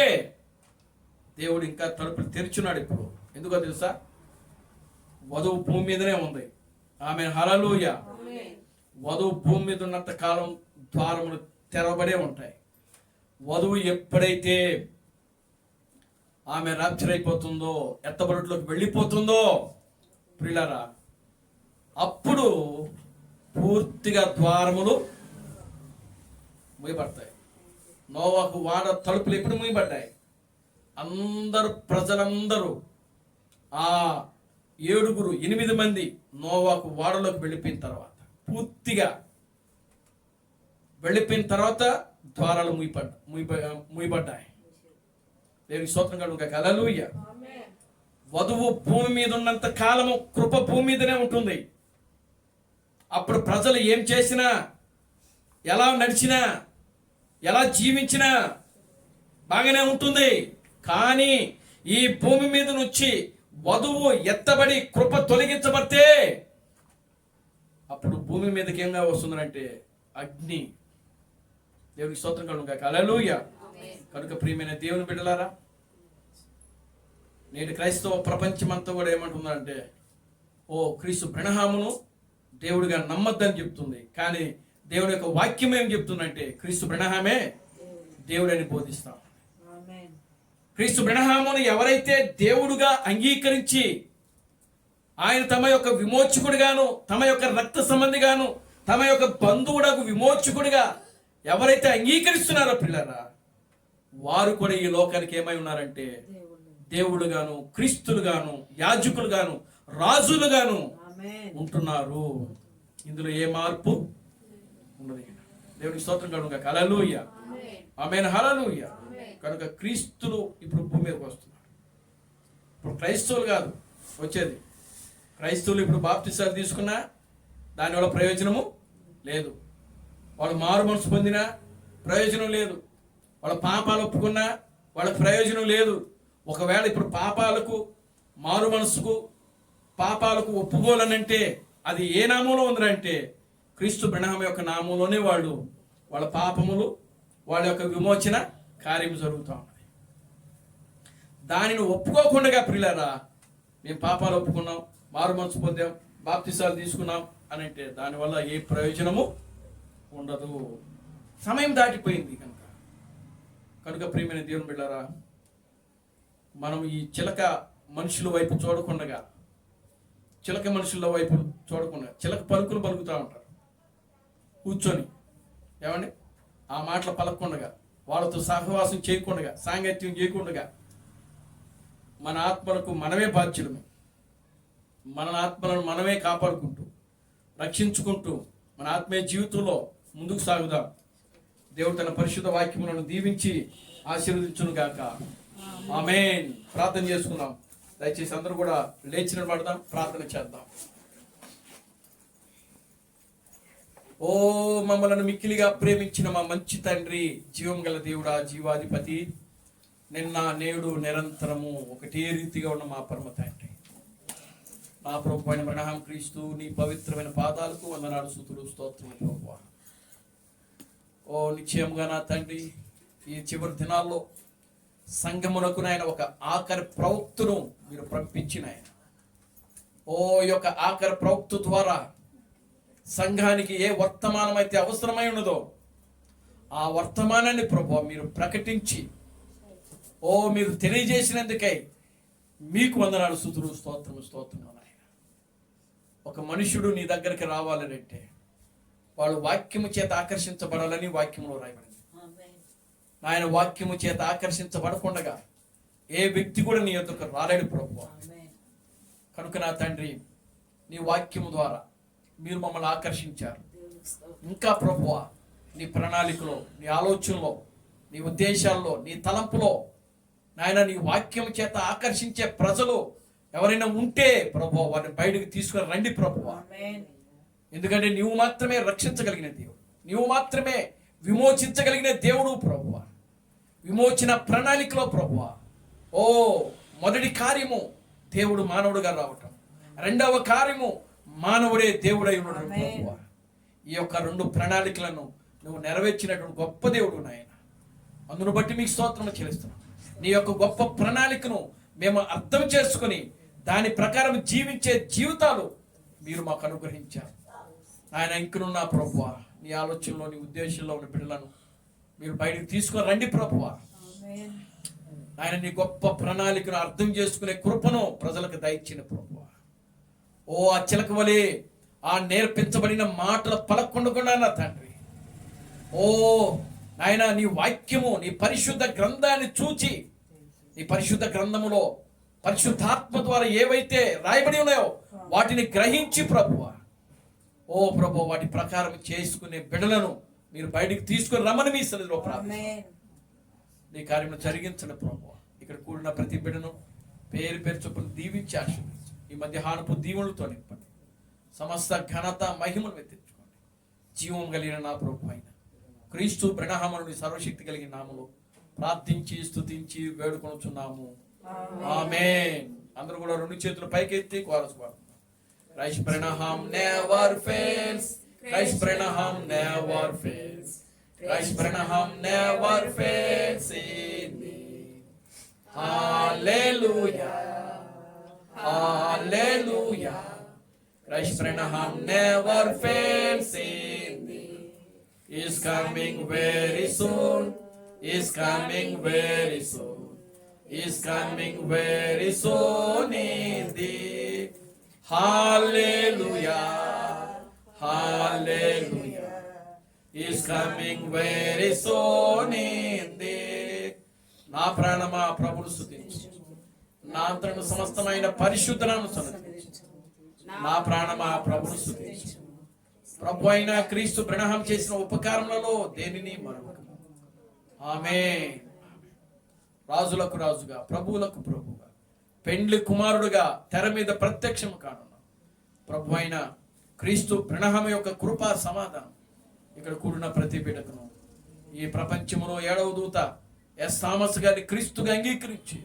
దేవుడు ఇంకా తలుపులు తెరిచున్నాడు. ఇప్పుడు ఎందుకో తెలుసా? వధువు భూమి మీదనే ఉంది. ఆమేన్. హల్లెలూయా. వధువు భూమి మీద ఉన్నంత కాలం ద్వారములు తెరవబడే ఉంటాయి. వధువు ఎప్పుడైతే ఆమె రాప్చర్ అయిపోతుందో, ఎత్తబడుట్లోకి వెళ్ళిపోతుందో ప్రియులారా, అప్పుడు పూర్తిగా ద్వారములు మూయబడతాయి. నోవాహు వాడ తలుపులు ఎప్పుడు మూయబడ్డాయి? అందరూ ప్రజలందరూ ఆ 8 మంది నోవాహు వాడలోకి వెళ్ళిపోయిన తర్వాత, పూర్తిగా వెళ్ళిపోయిన తర్వాత ద్వారాలు మూయబడ్డాయి. దేవునికి స్తోత్రం కలుగును గాక. హల్లెలూయా. వధువు భూమి మీద ఉన్నంత కాలము కృప భూమి మీదనే ఉంటుంది. అప్పుడు ప్రజలు ఏం చేసినా, ఎలా నడిచినా, ఎలా జీవించినా బాగానే ఉంటుంది. కానీ ఈ భూమి మీద నుంచి వధువు ఎత్తబడి కృప తొలగించబడితే అప్పుడు భూమి మీదకి ఏంగా వస్తుందంటే అగ్ని. దేవునికి స్తోత్రం కలుగును గాక. హల్లెలూయా. కనుక ప్రియమైన దేవుని బిడ్డలారా, నేటి క్రైస్తవ ప్రపంచమంతా కూడా ఏమంటుందంటే, ఓ క్రీస్తు బ్రహ్మను దేవుడిగా నమ్మద్దని చెప్తుంది. కానీ దేవుడి యొక్క వాక్యం ఏం చెప్తుందంటే క్రీస్తు బ్రహ్మే దేవుడని బోధిస్తాం. క్రీస్తు బ్రహ్మను ఎవరైతే దేవుడుగా అంగీకరించి ఆయన తమ యొక్క విమోచకుడిగాను, తమ యొక్క రక్త సంబంధిగాను, తమ యొక్క బంధువుడకు విమోచకుడిగా ఎవరైతే అంగీకరిస్తున్నారో పిల్లరా, వారు కూడా ఈ లోకానికి ఏమై ఉన్నారంటే దేవుడుగాను, క్రీస్తులుగాను, యాజకులుగాను, రాజులుగాను ఉంటున్నారు. ఇందులో ఏ మార్పు ఉన్నది. దేవునికి స్తోత్రం కలుగును గాక. హల్లెలూయా. ఆమేన్. హల్లెలూయా. కనుక క్రీస్తులు ఇప్పుడు భూమి మీదకి వస్తున్నారు. ఇప్పుడు క్రైస్తవులు కాదు వచ్చేది. క్రైస్తవులు ఇప్పుడు బాప్తిసాలు తీసుకున్నా దానివల్ల ప్రయోజనము లేదు. వాళ్ళు మారు మనసు పొందినా ప్రయోజనం లేదు. వాళ్ళ పాపాలు ఒప్పుకున్నా వాళ్ళకి ప్రయోజనం లేదు. ఒకవేళ ఇప్పుడు పాపాలకు, మారు మనసుకు, పాపాలకు ఒప్పుకోవాలనంటే అది ఏ నామంలో ఉందంటే క్రీస్తు బ్రహ్మ యొక్క నామంలోనే వాళ్ళ పాపములు, వాళ్ళ యొక్క విమోచన కార్యం జరుగుతూ ఉన్నది. దానిని ఒప్పుకోకుండా ప్రియులారా, మేము పాపాలు ఒప్పుకున్నాం, మారు మనసు పొందాం, బాప్తిసాలు తీసుకున్నాం అని అంటే దానివల్ల ఏ ప్రయోజనము ఉండదు. సమయం దాటిపోయింది కనుక ప్రియమైన దేవుని బిడ్డలారా, మనం ఈ చిలక మనుషుల వైపు చూడకుండా, చిలక మనుషుల వైపు చూడకుండా చిలక పలుకులు పలుకుతూ ఉంటారు కూర్చొని. ఏమండి? ఆ మాటలు పలకకుండా, వాళ్ళతో సహవాసం చేయకుండా, సాంగత్యం చేయకుండా మన ఆత్మలకు మనమే బాధ్యులమే. మన ఆత్మలను మనమే కాపాడుకుంటూ, రక్షించుకుంటూ మన ఆత్మీయ జీవితంలో ముందుకు సాగుదాం. దేవుడు తన పరిశుద్ధ వాక్యములను దీవించి ఆశీర్వదించును గాక. ఆమేన్. ప్రార్థన చేసుకుందాం. దయచేసి అందరూ కూడా లేచి నిలబడదాం, ప్రార్థన చేద్దాం. ఓ మమ్మలను మిక్కిలిగా ప్రేమించిన మా మంచి తండ్రి, జీవం గల దేవుడా, జీవాధిపతి, నిన్న నేడు నిరంతరము ఒకటే రీతిగా ఉన్న మా పరమ తండ్రి, నా ప్రభు అయిన అబ్రహాం క్రీస్తు నీ పవిత్రమైన పాదాలకు వందనాలు, స్తుతులు, స్తోత్రములు ప్రభువా. ఓ నిశ్చయంగా నా తండ్రి, ఈ చివరి దినాల్లో సంఘమునకు నాయన ఒక ఆఖరి ప్రవక్తను మీరు పంపించిన ఆయన. ఓ యొక్క ఆఖరి ప్రవక్త ద్వారా సంఘానికి ఏ వర్తమానం అయితే అవసరమై ఉన్నదో ఆ వర్తమానాన్ని ప్రభువా మీరు ప్రకటించి, ఓ మీరు తెలియజేసినందుకై మీకు వందనాలు, స్తుతులు, స్తోత్రము నాయన. ఒక మనుషుడు నీ దగ్గరికి రావాలంటే వాడు వాక్యము చేత ఆకర్షించబడాలని వాక్యంలో రాయబడింది. ఆయన వాక్యము చేత ఆకర్షించబడకుండా ఏ వ్యక్తి కూడా నీ యొద్దకు రాలేడు ప్రభువా. కనుక నా తండ్రి, నీ వాక్యము ద్వారా మీరు మమ్మల్ని ఆకర్షించారు. ఇంకా ప్రభువా నీ ప్రణాళికలో, నీ ఆలోచనలో, నీ ఉద్దేశాల్లో, నీ తలంపులో నాయన నీ వాక్యం చేత ఆకర్షించే ప్రజలు ఎవరైనా ఉంటే ప్రభువా వారిని బయటకు తీసుకుని రండి ప్రభువా. ఎందుకంటే నీవు మాత్రమే రక్షించగలిగిన దేవుడు, నీవు మాత్రమే విమోచించగలిగిన దేవుడు ప్రభువా. విమోచన ప్రణాళికలో ప్రభువా, ఓ మొదటి కార్యము దేవుడు మానవుడుగా రావటం, రెండవ కార్యము మానవుడే దేవుడై ఉండడం ప్రభువా. ఈ యొక్క రెండు ప్రణాళికలను నువ్వు నెరవేర్చినటువంటి గొప్ప దేవుడు నాయన. అందును బట్టి మీకు స్తోత్రం చెల్లిస్తున్నాం. నీ యొక్క గొప్ప ప్రణాళికను మేము అర్థం చేసుకుని దాని ప్రకారం జీవించే జీవితాలు మీరు మాకు అనుగ్రహించారు ఆయన. ఇంకనున్న ప్రభువా నీ ఆలోచనలో, నీ ఉద్దేశంలో ఉన్న బిడ్డలను మీరు బయటకు తీసుకొని రండి ప్రభువా. ఆయన నీ గొప్ప ప్రణాళికను అర్థం చేసుకునే కృపను ప్రజలకు దయచిన ప్రభువా. ఓ ఆ చిలక వలె ఆ నేర్పించబడిన మాటలు పలకొండకుండా నా తండ్రి, ఓ ఆయన నీ వాక్యము, నీ పరిశుద్ధ గ్రంథాన్ని చూచి, నీ పరిశుద్ధ గ్రంథములో పరిశుద్ధాత్మ ద్వారా ఏవైతే రాయబడి ఉన్నాయో వాటిని గ్రహించి ప్రభువా, ఓ ప్రభు వాటి ప్రకారం చేసుకునే బిడ్డలను మీరు బయటికి తీసుకుని రమ్మని మీ సన్నిధిలో ప్రార్థిస్తున్నాం. నీ కార్యం జరిగించండి ప్రభువా. ఇక్కడ కూడిన ప్రతి బిడ్డను పేరు పేరు చొప్పున దీవించి ఆశీర్వదించండి. ఈ మధ్యాహ్నపు దీవులతో నింపండి. సమస్త ఘనత మహిమలు ఎత్తించుకోండి. జీవం కలిగిన నా ప్రభు అయిన క్రీస్తు బ్రహ్మనుడి సర్వశక్తి కలిగిన నామములో ప్రార్థించి స్తుతించి వేడుకొనుచున్నాము. ఆమేన్. అందరూ కూడా రెండు చేతులు పైకెత్తి కోరస్ పాడుతున్నారు. Christ Branham never fails. Christ Branham never fails. Christ Branham never fails in me. Hallelujah. Hallelujah. Christ Branham never fails in me. Is coming very soon. Is coming very soon. Is coming very soon indeed. Hallelujah. Hallelujah. Is coming very soon indeed. నా ప్రాణమా ప్రభువు స్తుతించు. నా అంతరంగ సమస్తమైన పరిశుద్ధ నామమును స్తుతించు. నా ప్రాణమా ప్రభువు స్తుతించు. ప్రభు అయిన క్రీస్తు బ్రహ్మం చేసిన ఉపకారములలో దేనిని మరొకము. ఆమేన్. రాజులకు రాజుగా ప్రభువులకు ప్రభువుగా పెండ్లి కుమారుడుగా తెర మీద ప్రత్యక్షము కానున్నాం. ప్రభు అయిన క్రీస్తు బ్రహ్మ యొక్క కృపా సమాధానం ఇక్కడ కూడిన ప్రతి బిడ్డకును ఈ ప్రపంచములో 7వ దూత ఎస్ థామస్ గారిని క్రీస్తుగా అంగీకరించి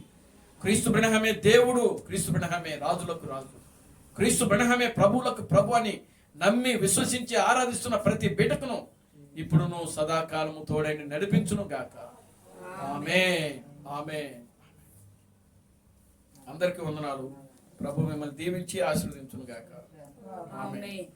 క్రీస్తు బ్రహ్మే దేవుడు, క్రీస్తు బ్రహ్మే రాజులకు రాజు, క్రీస్తు బ్రహ్మే ప్రభువులకు ప్రభు అని నమ్మి విశ్వసించి ఆరాధిస్తున్న ప్రతి బిడ్డకును ఇప్పుడును సదాకాలము తోడైన నడిపించును గాక. ఆమేన్. ఆమేన్. అందరికీ వందనాలు. ప్రభు మిమ్మల్ని దీవించి ఆశీర్వదించును గాక. ఆమేన్.